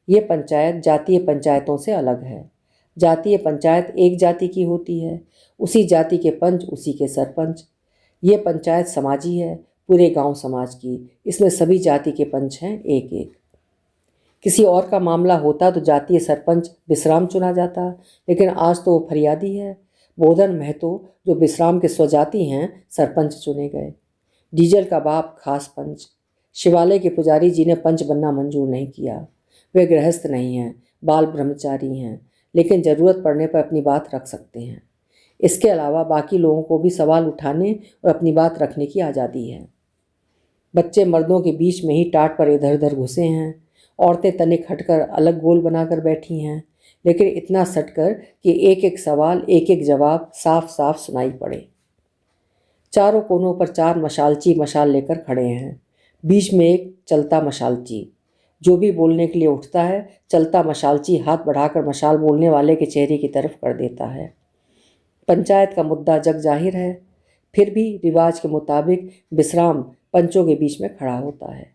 ये पंचायत जातीय पंचायतों से अलग है। जातीय पंचायत एक जाति की होती है, उसी जाति के पंच, उसी के सरपंच। ये पंचायत समाजी है, पूरे गांव समाज की। इसमें सभी जाति के पंच हैं, एक एक। किसी और का मामला होता तो जातीय सरपंच विश्राम चुना जाता, लेकिन आज तो वो फरियादी है। बोधन महतो, जो विश्राम के स्वजाति हैं, सरपंच चुने गए। डीजल का बाप खास पंच। शिवालय के पुजारी जी ने पंच बनना मंजूर नहीं किया। वे गृहस्थ नहीं हैं, बाल ब्रह्मचारी हैं, लेकिन ज़रूरत पड़ने पर अपनी बात रख सकते हैं। इसके अलावा बाकी लोगों को भी सवाल उठाने और अपनी बात रखने की आज़ादी है। बच्चे मर्दों के बीच में ही टाट पर इधर उधर घुसे हैं। औरतें तनिक हटकर अलग गोल बनाकर बैठी हैं, लेकिन इतना सटकर कि एक एक सवाल, एक एक जवाब साफ साफ सुनाई पड़े। चारों कोनों पर चार मशालची मशाल लेकर खड़े हैं। बीच में एक चलता मशालची। जो भी बोलने के लिए उठता है, चलता मशालची हाथ बढ़ाकर मशाल बोलने वाले के चेहरे की तरफ कर देता है। पंचायत का मुद्दा जग जाहिर है, फिर भी रिवाज के मुताबिक विश्राम पंचों के बीच में खड़ा होता है।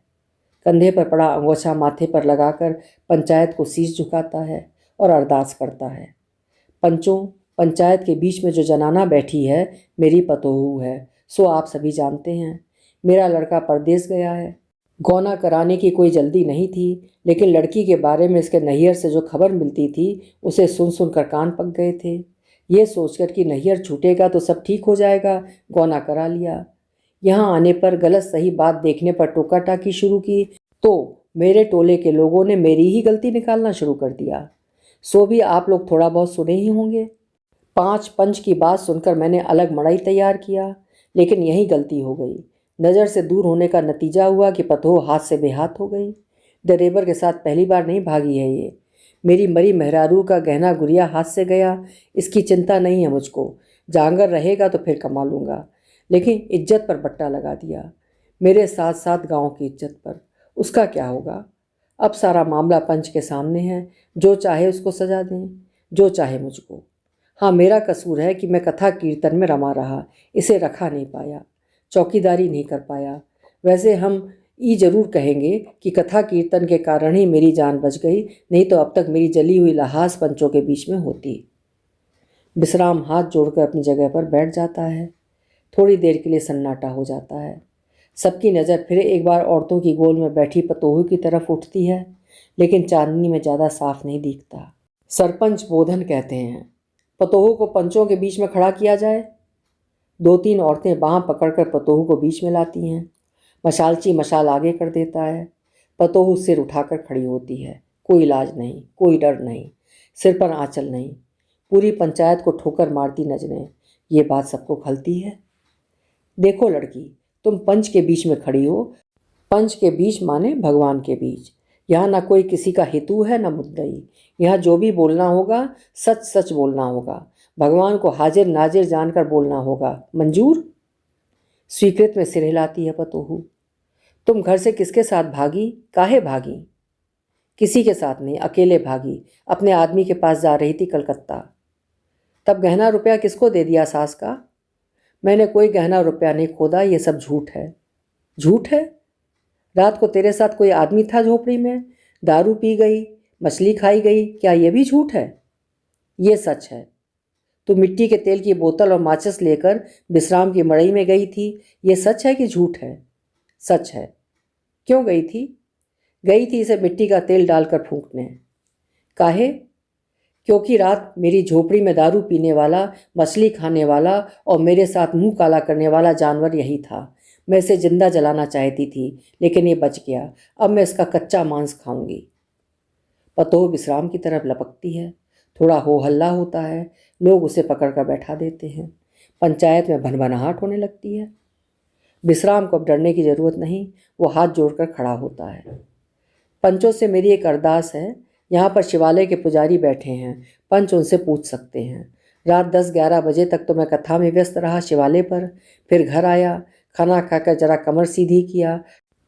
कंधे पर पड़ा अंगोछा माथे पर लगाकर पंचायत को शीश झुकाता है और अरदास करता है। पंचों, पंचायत के बीच में जो जनाना बैठी है, मेरी पतोहू है, सो आप सभी जानते हैं। मेरा लड़का परदेश गया है। गौना कराने की कोई जल्दी नहीं थी, लेकिन लड़की के बारे में इसके नैहर से जो खबर मिलती थी, उसे सुन सुनकर कान पक गए थे। ये सोचकर कि नैहर छूटेगा तो सब ठीक हो जाएगा, गौना करा लिया। यहाँ आने पर गलत सही बात देखने पर टोका टाकी शुरू की तो मेरे टोले के लोगों ने मेरी ही गलती निकालना शुरू कर दिया। सो भी आप लोग थोड़ा बहुत सुने ही होंगे। 5 पंच की बात सुनकर मैंने अलग मड़ाई तैयार किया, लेकिन यही गलती हो गई। नज़र से दूर होने का नतीजा हुआ कि पतोह हाथ से बेहाथ हो गई। ड्राइवर के साथ पहली बार नहीं भागी है ये। मेरी मरी मेहरारू का गहना गुड़िया हाथ से गया, इसकी चिंता नहीं है मुझको। जांगर रहेगा तो फिर कमा लूँगा, लेकिन इज्जत पर बट्टा लगा दिया, मेरे साथ साथ गांव की इज्जत पर। उसका क्या होगा? अब सारा मामला पंच के सामने है, जो चाहे उसको सजा दें, जो चाहे मुझको। हाँ, मेरा कसूर है कि मैं कथा कीर्तन में रमा रहा, इसे रखा नहीं पाया, चौकीदारी नहीं कर पाया। वैसे हम ये जरूर कहेंगे कि कथा कीर्तन के कारण ही मेरी जान बच गई, नहीं तो अब तक मेरी जली हुई लहास पंचों के बीच में होती। विश्राम हाथ जोड़कर अपनी जगह पर बैठ जाता है। थोड़ी देर के लिए सन्नाटा हो जाता है। सबकी नज़र फिर एक बार औरतों की गोल में बैठी पतोहू की तरफ उठती है, लेकिन चांदनी में ज़्यादा साफ नहीं दिखता। सरपंच बोधन कहते हैं, पतोहू को पंचों के बीच में खड़ा किया जाए। 2-3 औरतें बाँह पकड़कर पतोहू को बीच में लाती हैं। मशालची मशाल आगे कर देता है। पतोहू सिर उठाकर खड़ी होती है। कोई इलाज नहीं, कोई डर नहीं, सिर पर आंचल नहीं। पूरी पंचायत को ठोकर मारती नजरें। ये बात सबको खलती है। देखो लड़की, तुम पंच के बीच में खड़ी हो। पंच के बीच माने भगवान के बीच। यहाँ ना कोई किसी का हेतु है ना मुद्दई। यहाँ जो भी बोलना होगा सच सच बोलना होगा। भगवान को हाजिर नाजिर जानकर बोलना होगा। मंजूर? स्वीकृत में सिर हिलाती है पतोहू। तुम घर से किसके साथ भागी? काहे भागी? किसी के साथ नहीं, अकेले भागी। अपने आदमी के पास जा रही थी कलकत्ता। तब गहना रुपया किसको दे दिया सास का? मैंने कोई गहना रुपया नहीं खोदा, ये सब झूठ है। झूठ है? रात को तेरे साथ कोई आदमी था झोपड़ी में, दारू पी गई, मछली खाई गई, क्या ये भी झूठ है? ये सच है। तू मिट्टी के तेल की बोतल और माचिस लेकर विश्राम की मड़ई में गई थी, ये सच है कि झूठ है? सच है। क्यों गई थी? गई थी इसे मिट्टी का तेल डालकर फूंकने। काहे? क्योंकि रात मेरी झोपड़ी में दारू पीने वाला, मछली खाने वाला और मेरे साथ मुंह काला करने वाला जानवर यही था। मैं इसे जिंदा जलाना चाहती थी, लेकिन ये बच गया। अब मैं इसका कच्चा मांस खाऊंगी। पतोह विश्राम की तरफ लपकती है। थोड़ा हो हल्ला होता है। लोग उसे पकड़ कर बैठा देते हैं। पंचायत में भनभनाहट होने लगती है। विश्राम को अब डरने की जरूरत नहीं। वो हाथ जोड़कर खड़ा होता है। पंचों से मेरी एक अरदास है। यहाँ पर शिवालय के पुजारी बैठे हैं, पंच उनसे पूछ सकते हैं। रात 10-11 बजे तक तो मैं कथा में व्यस्त रहा शिवालय पर। फिर घर आया, खाना खाकर जरा कमर सीधी किया,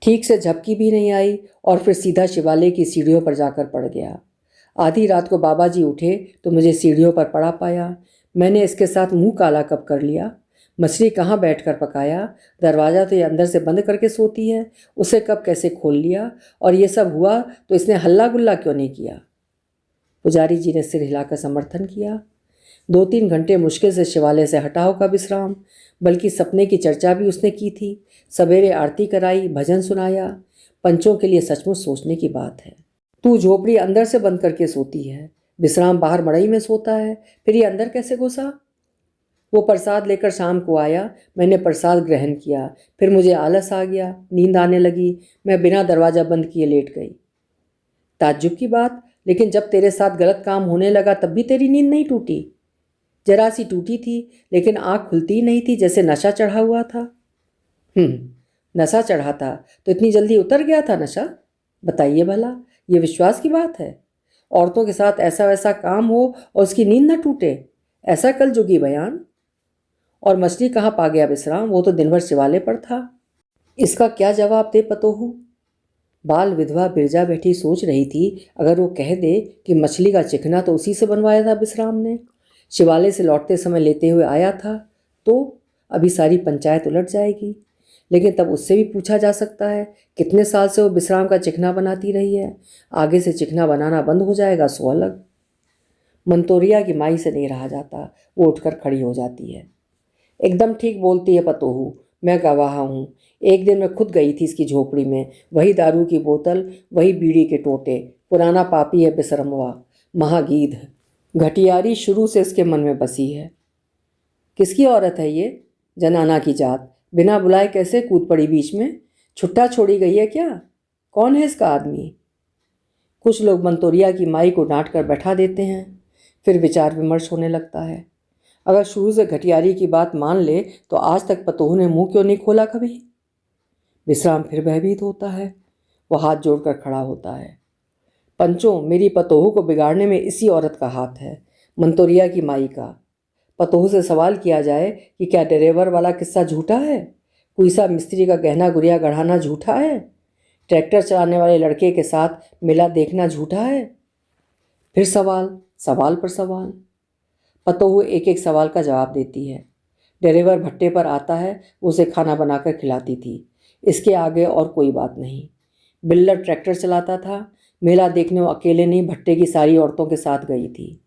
ठीक से झपकी भी नहीं आई, और फिर सीधा शिवालय की सीढ़ियों पर जाकर पड़ गया। आधी रात को बाबा जी उठे तो मुझे सीढ़ियों पर पड़ा पाया। मैंने इसके साथ मुंह काला कब कर लिया। मछली कहाँ बैठकर पकाया। दरवाज़ा तो ये अंदर से बंद करके सोती है, उसे कब कैसे खोल लिया। और ये सब हुआ तो इसने हल्ला गुल्ला क्यों नहीं किया। पुजारी जी ने सिर हिलाकर समर्थन किया। 2-3 घंटे मुश्किल से शिवालय से हटा होगा विश्राम, बल्कि सपने की चर्चा भी उसने की थी। सवेरे आरती कराई, भजन सुनाया। पंचों के लिए सचमुच सोचने की बात है। तू झोपड़ी अंदर से बंद करके सोती है, विश्राम बाहर मड़ई में सोता है, फिर ये अंदर कैसे घुसा। वो प्रसाद लेकर शाम को आया। मैंने प्रसाद ग्रहण किया। फिर मुझे आलस आ गया, नींद आने लगी। मैं बिना दरवाज़ा बंद किए लेट गई। ताज्जुब की बात, लेकिन जब तेरे साथ गलत काम होने लगा तब भी तेरी नींद नहीं टूटी। जरा सी टूटी थी, लेकिन आँख खुलती ही नहीं थी, जैसे नशा चढ़ा हुआ था। नशा चढ़ा था तो इतनी जल्दी उतर गया था नशा। बताइए भला, ये विश्वास की बात है। औरतों के साथ ऐसा वैसा काम हो और उसकी नींद न टूटे, ऐसा कल जुगी बयान। और मछली कहाँ पा गया विश्राम, वो तो दिन भर शिवालय पर था। इसका क्या जवाब दे पतोहू। बाल विधवा बिरजा बैठी सोच रही थी, अगर वो कह दे कि मछली का चिकना तो उसी से बनवाया था विश्राम ने, शिवालय से लौटते समय लेते हुए आया था, तो अभी सारी पंचायत उलट जाएगी। लेकिन तब उससे भी पूछा जा सकता है, कितने साल से वो विश्राम का चिकना बनाती रही है। आगे से चिकना बनाना बंद हो जाएगा सो अलग। मंतोरिया की माई से नहीं रहा जाता। वो उठकर खड़ी हो जाती है। एकदम ठीक बोलती है पतोहू, मैं गवाह हूँ। एक दिन मैं खुद गई थी इसकी झोपड़ी में। वही दारू की बोतल, वही बीड़ी के टोटे। पुराना पापी है बेशरमवा, महागीध। घटियारी शुरू से इसके मन में बसी है। किसकी औरत है ये, जनाना की जात। बिना बुलाए कैसे कूद पड़ी बीच में। छुट्टा छोड़ी गई है क्या। कौन है इसका आदमी। कुछ लोग मंतोरिया की माई को डांट कर बैठा देते हैं। फिर विचार विमर्श होने लगता है। अगर शुरू से घटियारी की बात मान ले तो आज तक पतोहू ने मुंह क्यों नहीं खोला कभी। विश्राम फिर भयभीत होता है। वह हाथ जोड़कर खड़ा होता है। पंचों, मेरी पतोहू को बिगाड़ने में इसी औरत का हाथ है, मंतोरिया की माई का। पतोहू से सवाल किया जाए कि क्या ड्राइवर वाला किस्सा झूठा है, कुईसा मिस्त्री का गहना गुड़िया गढ़ाना झूठा है, ट्रैक्टर चलाने वाले लड़के के साथ मिला देखना झूठा है। फिर सवाल, सवाल पर सवाल। पतोहू एक एक सवाल का जवाब देती है। ड्राइवर भट्टे पर आता है, उसे खाना बनाकर खिलाती थी। इसके आगे और कोई बात नहीं। बिल्डर ट्रैक्टर चलाता था। मेला देखने वो अकेले नहीं, भट्टे की सारी औरतों के साथ गई थी।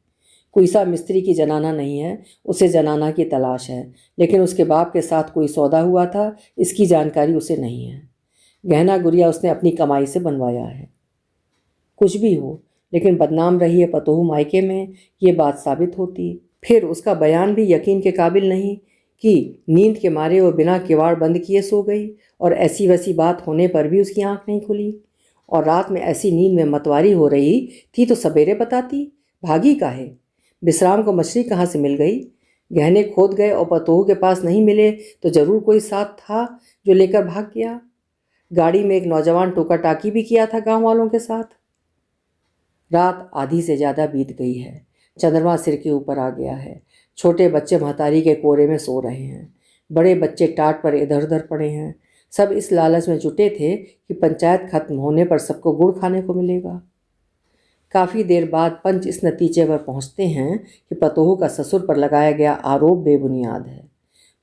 कुईसा मिस्त्री की जनाना नहीं है, उसे जनाना की तलाश है, लेकिन उसके बाप के साथ कोई सौदा हुआ था, इसकी जानकारी उसे नहीं है। गहना गुड़िया उसने अपनी कमाई से बनवाया है। कुछ भी हो, लेकिन बदनाम रही है पतोहू मायके में, ये बात साबित होती। फिर उसका बयान भी यकीन के काबिल नहीं कि नींद के मारे वो बिना किवाड़ बंद किए सो गई, और ऐसी वैसी बात होने पर भी उसकी आंख नहीं खुली। और रात में ऐसी नींद में मतवारी हो रही थी तो सवेरे बताती। भागी काहे। विश्राम को मछली कहाँ से मिल गई। गहने खोद गए और पतोहू के पास नहीं मिले तो जरूर कोई साथ था जो लेकर भाग गया। गाड़ी में एक नौजवान टोका टाकी भी किया था गांव वालों के साथ। रात आधी से ज़्यादा बीत गई है। चंद्रमा सिर के ऊपर आ गया है। छोटे बच्चे महतारी के कोरे में सो रहे हैं। बड़े बच्चे टाट पर इधर उधर पड़े हैं। सब इस लालच में जुटे थे कि पंचायत खत्म होने पर सबको गुड़ खाने को मिलेगा। काफ़ी देर बाद पंच इस नतीजे पर पहुंचते हैं कि पतोहू का ससुर पर लगाया गया आरोप बेबुनियाद है।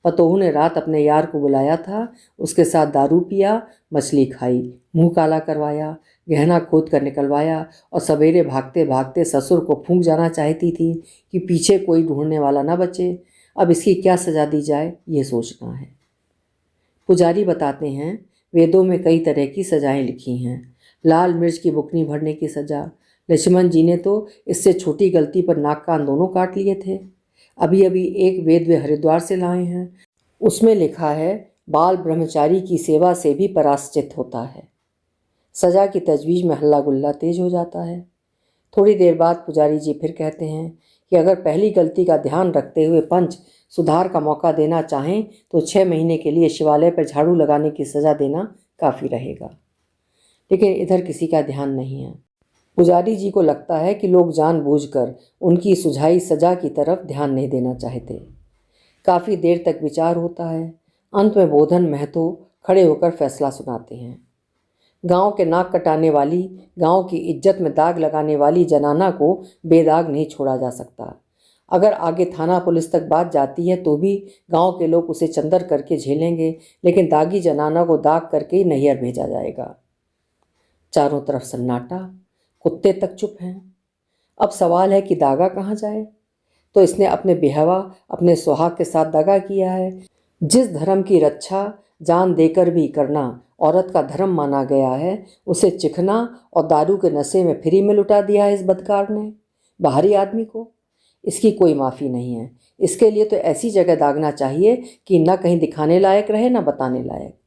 पतोहू ने रात अपने यार को बुलाया था, उसके साथ दारू पिया, मछली खाई, मुंह काला करवाया, गहना खोद कर निकलवाया, और सवेरे भागते भागते ससुर को फूंक जाना चाहती थी कि पीछे कोई ढूंढने वाला न बचे। अब इसकी क्या सज़ा दी जाए, ये सोचना है। पुजारी बताते हैं, वेदों में कई तरह की सज़ाएं लिखी हैं। लाल मिर्च की बुकनी भरने की सज़ा। लक्ष्मण जी ने तो इससे छोटी गलती पर नाक कान दोनों काट लिए थे। अभी अभी एक वेद वे हरिद्वार से लाए हैं, उसमें लिखा है, बाल ब्रह्मचारी की सेवा से भी पराश्चित होता है। सजा की तजवीज़ में हल्ला गुल्ला तेज हो जाता है। थोड़ी देर बाद पुजारी जी फिर कहते हैं कि अगर पहली गलती का ध्यान रखते हुए पंच सुधार का मौका देना चाहें तो 6 महीने के लिए शिवालय पर झाड़ू लगाने की सज़ा देना काफ़ी रहेगा। लेकिन इधर किसी का ध्यान नहीं है। पुजारी जी को लगता है कि लोग जानबूझकर उनकी सुझाई सजा की तरफ ध्यान नहीं देना चाहते। काफ़ी देर तक विचार होता है। अंत में बोधन महतो खड़े होकर फैसला सुनाते हैं। गांव के नाक कटाने वाली, गांव की इज्जत में दाग लगाने वाली जनाना को बेदाग नहीं छोड़ा जा सकता। अगर आगे थाना पुलिस तक बात जाती है तो भी गांव के लोग उसे चंदर करके झेलेंगे, लेकिन दागी जनाना को दाग करके ही नैहर भेजा जाएगा। चारों तरफ सन्नाटा, कुत्ते तक चुप हैं। अब सवाल है कि दागा कहाँ जाए। तो इसने अपने बेहवा, अपने सुहाग के साथ दगा किया है। जिस धर्म की रक्षा जान देकर भी करना औरत का धर्म माना गया है, उसे चिखना और दारू के नशे में फ्री में लुटा दिया है इस बदकार ने, बाहरी आदमी को। इसकी कोई माफ़ी नहीं है। इसके लिए तो ऐसी जगह दागना चाहिए कि न कहीं दिखाने लायक रहे न बताने लायक।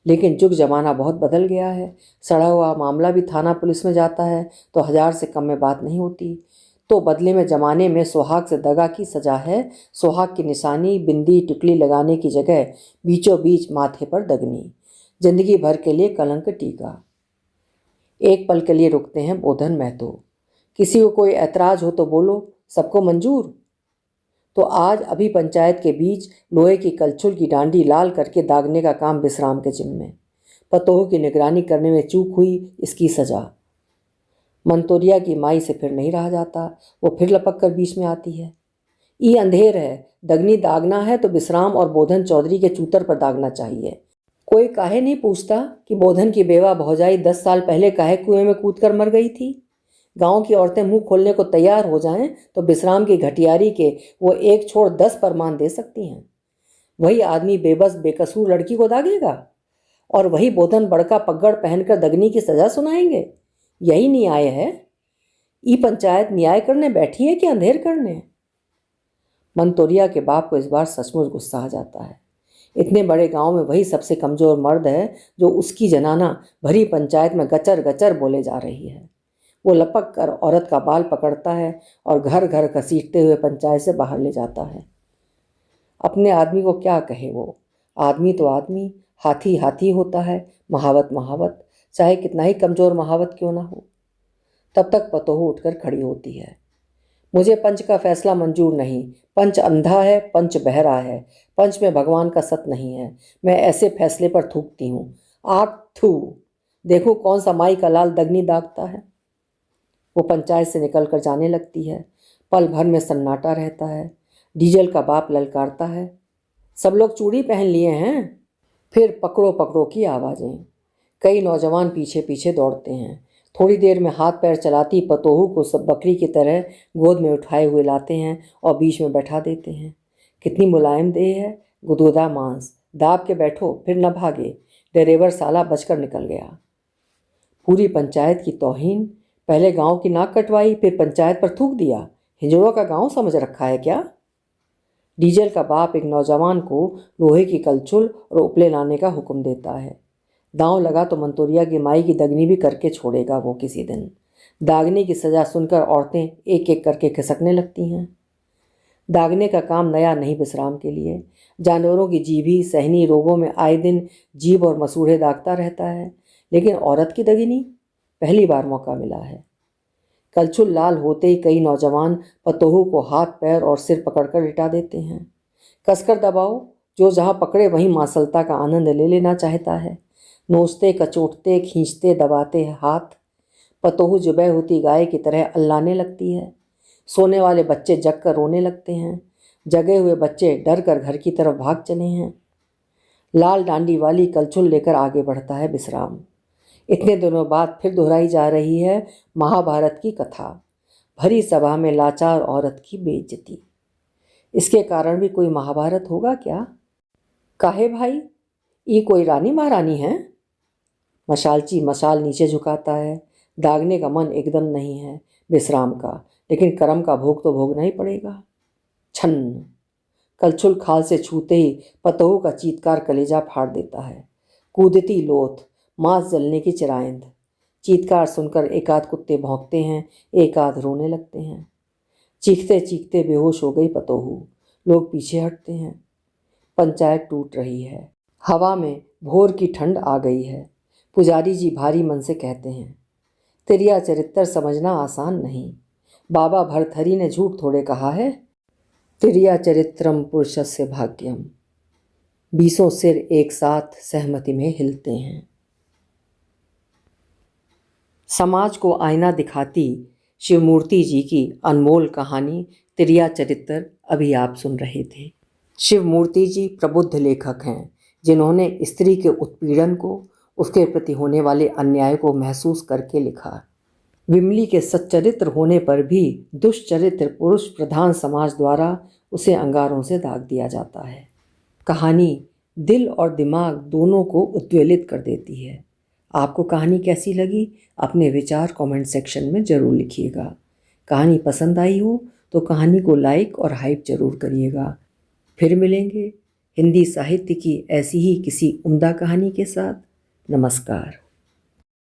लेकिन जुग जमाना बहुत बदल गया है। सड़ा हुआ मामला भी थाना पुलिस में जाता है तो 1000 से कम में बात नहीं होती। तो बदले में ज़माने में सुहाग से दगा की सज़ा है। सुहाग की निशानी, बिंदी, टिकली लगाने की जगह बीचों बीच माथे पर दगनी, जिंदगी भर के लिए कलंक टीका। एक पल के लिए रुकते हैं बोधन महतो। किसी को कोई ऐतराज़ हो तो बोलो, सबको मंजूर। तो आज अभी पंचायत के बीच लोहे की कलछुल की डांडी लाल करके दागने का काम विश्राम के जिम्मे। पतोह की निगरानी करने में चूक हुई, इसकी सजा। मंतोरिया की माई से फिर नहीं रहा जाता, वो फिर लपक कर बीच में आती है। ई अंधेर है, दगनी दागना है तो विश्राम और बोधन चौधरी के चूतर पर दागना चाहिए। कोई काहे नहीं पूछता कि बोधन की बेवा भौजाई 10 साल पहले काहे कुएं में कूदकर मर गई थी। गांव की औरतें मुंह खोलने को तैयार हो जाएं तो विश्राम की घटियारी के वो एक छोड़ 10 प्रमाण दे सकती हैं। वही आदमी बेबस बेकसूर लड़की को दागेगा और वही बोधन बड़का पगड़ पहनकर दगनी की सजा सुनाएंगे। यही न्याय है। ई पंचायत न्याय करने बैठी है कि अंधेर करने। मंतोरिया के बाप को इस बार सचमुच गुस्सा आ जाता है। इतने बड़े गांव में वही सबसे कमजोर मर्द है जो उसकी जनाना भरी पंचायत में गचर गचर बोले जा रही है। वो लपक कर औरत का बाल पकड़ता है और घर घर घसीटते हुए पंचायत से बाहर ले जाता है। अपने आदमी को क्या कहे वो। आदमी तो आदमी, हाथी हाथी होता है, महावत महावत, चाहे कितना ही कमज़ोर महावत क्यों ना हो। तब तक पतोह उठकर खड़ी होती है। मुझे पंच का फैसला मंजूर नहीं। पंच अंधा है, पंच बहरा है, पंच में भगवान का सत नहीं है। मैं ऐसे फैसले पर थूकती हूँ। आग थू, देखो कौन सा माई का लाल दगनी दागता है। वो पंचायत से निकलकर जाने लगती है। पल भर में सन्नाटा रहता है। डीजल का बाप ललकारता है, सब लोग चूड़ी पहन लिए हैं। फिर पकड़ो पकड़ो की आवाज़ें। कई नौजवान पीछे पीछे दौड़ते हैं। थोड़ी देर में हाथ पैर चलाती पतोहू को सब बकरी की तरह गोद में उठाए हुए लाते हैं और बीच में बैठा देते हैं। कितनी मुलायम देह है, गुदगुदा मांस, दाब के बैठो फिर न भागे। ड्राइवर साला बचकर निकल गया। पूरी पंचायत की तौहीन। पहले गांव की नाक कटवाई, फिर पंचायत पर थूक दिया। हिजड़ों का गांव समझ रखा है क्या। डीजल का बाप एक नौजवान को लोहे की कलछुल और उपले लाने का हुक्म देता है। दांव लगा तो मंतोरिया की माई की दगनी भी करके छोड़ेगा वो किसी दिन। दागने की सज़ा सुनकर औरतें एक एक करके खिसकने लगती हैं। दागने का काम नया नहीं विश्राम के लिए। जानवरों की जीभी सहनी रोगों में आए दिन जीभ और मसूड़े दागता रहता है, लेकिन औरत की दगनी पहली बार मौका मिला है। कलछुल लाल होते ही कई नौजवान पतोहू को हाथ पैर और सिर पकड़कर लिटा देते हैं। कसकर दबाओ, जो जहाँ पकड़े वहीं मांसलता का आनंद ले लेना चाहता है। नोचते कचोटते खींचते दबाते हाथ। पतोहू जुबह होती गाय की तरह अल्लाने लगती है। सोने वाले बच्चे जग कर रोने लगते हैं। जगे हुए बच्चे डर कर घर की तरफ भाग चले हैं। लाल डांडी वाली कलछुल लेकर आगे बढ़ता है विश्राम। इतने दिनों बाद फिर दोहराई जा रही है महाभारत की कथा। भरी सभा में लाचार औरत की बेइज्जती। इसके कारण भी कोई महाभारत होगा क्या। काहे भाई, ये कोई रानी महारानी है। मशालची मशाल नीचे झुकाता है। दागने का मन एकदम नहीं है विश्राम का, लेकिन कर्म का भोग तो भोगना ही पड़ेगा। छन्न कलछुल खाल से छूते ही पतोहू का चीत्कार कलेजा फाड़ देता है। कूदती लोथ, मांस जलने की चिरायंद। चीत्कार सुनकर एक आध कुत्ते भौंकते हैं, एक आध रोने लगते हैं। चीखते चीखते बेहोश हो गई पतोहू। लोग पीछे हटते हैं। पंचायत टूट रही है। हवा में भोर की ठंड आ गई है। पुजारी जी भारी मन से कहते हैं, तिरिया चरित्र समझना आसान नहीं। बाबा भरथरी ने झूठ थोड़े कहा है। तिरिया चरित्रम पुरुषस्य भाग्यम। 20 सिर एक साथ सहमति में हिलते हैं। समाज को आईना दिखाती शिवमूर्ति जी की अनमोल कहानी तिरिया चरित्र अभी आप सुन रहे थे। शिवमूर्ति जी प्रबुद्ध लेखक हैं, जिन्होंने स्त्री के उत्पीड़न को, उसके प्रति होने वाले अन्याय को महसूस करके लिखा। विमली के सच्चरित्र होने पर भी दुष्चरित्र पुरुष प्रधान समाज द्वारा उसे अंगारों से दाग दिया जाता है। कहानी दिल और दिमाग दोनों को उद्वेलित कर देती है। आपको कहानी कैसी लगी? अपने विचार कमेंट सेक्शन में ज़रूर लिखिएगा। कहानी पसंद आई हो तो कहानी को लाइक और हाइप ज़रूर करिएगा। फिर मिलेंगे हिंदी साहित्य की ऐसी ही किसी उम्दा कहानी के साथ। नमस्कार।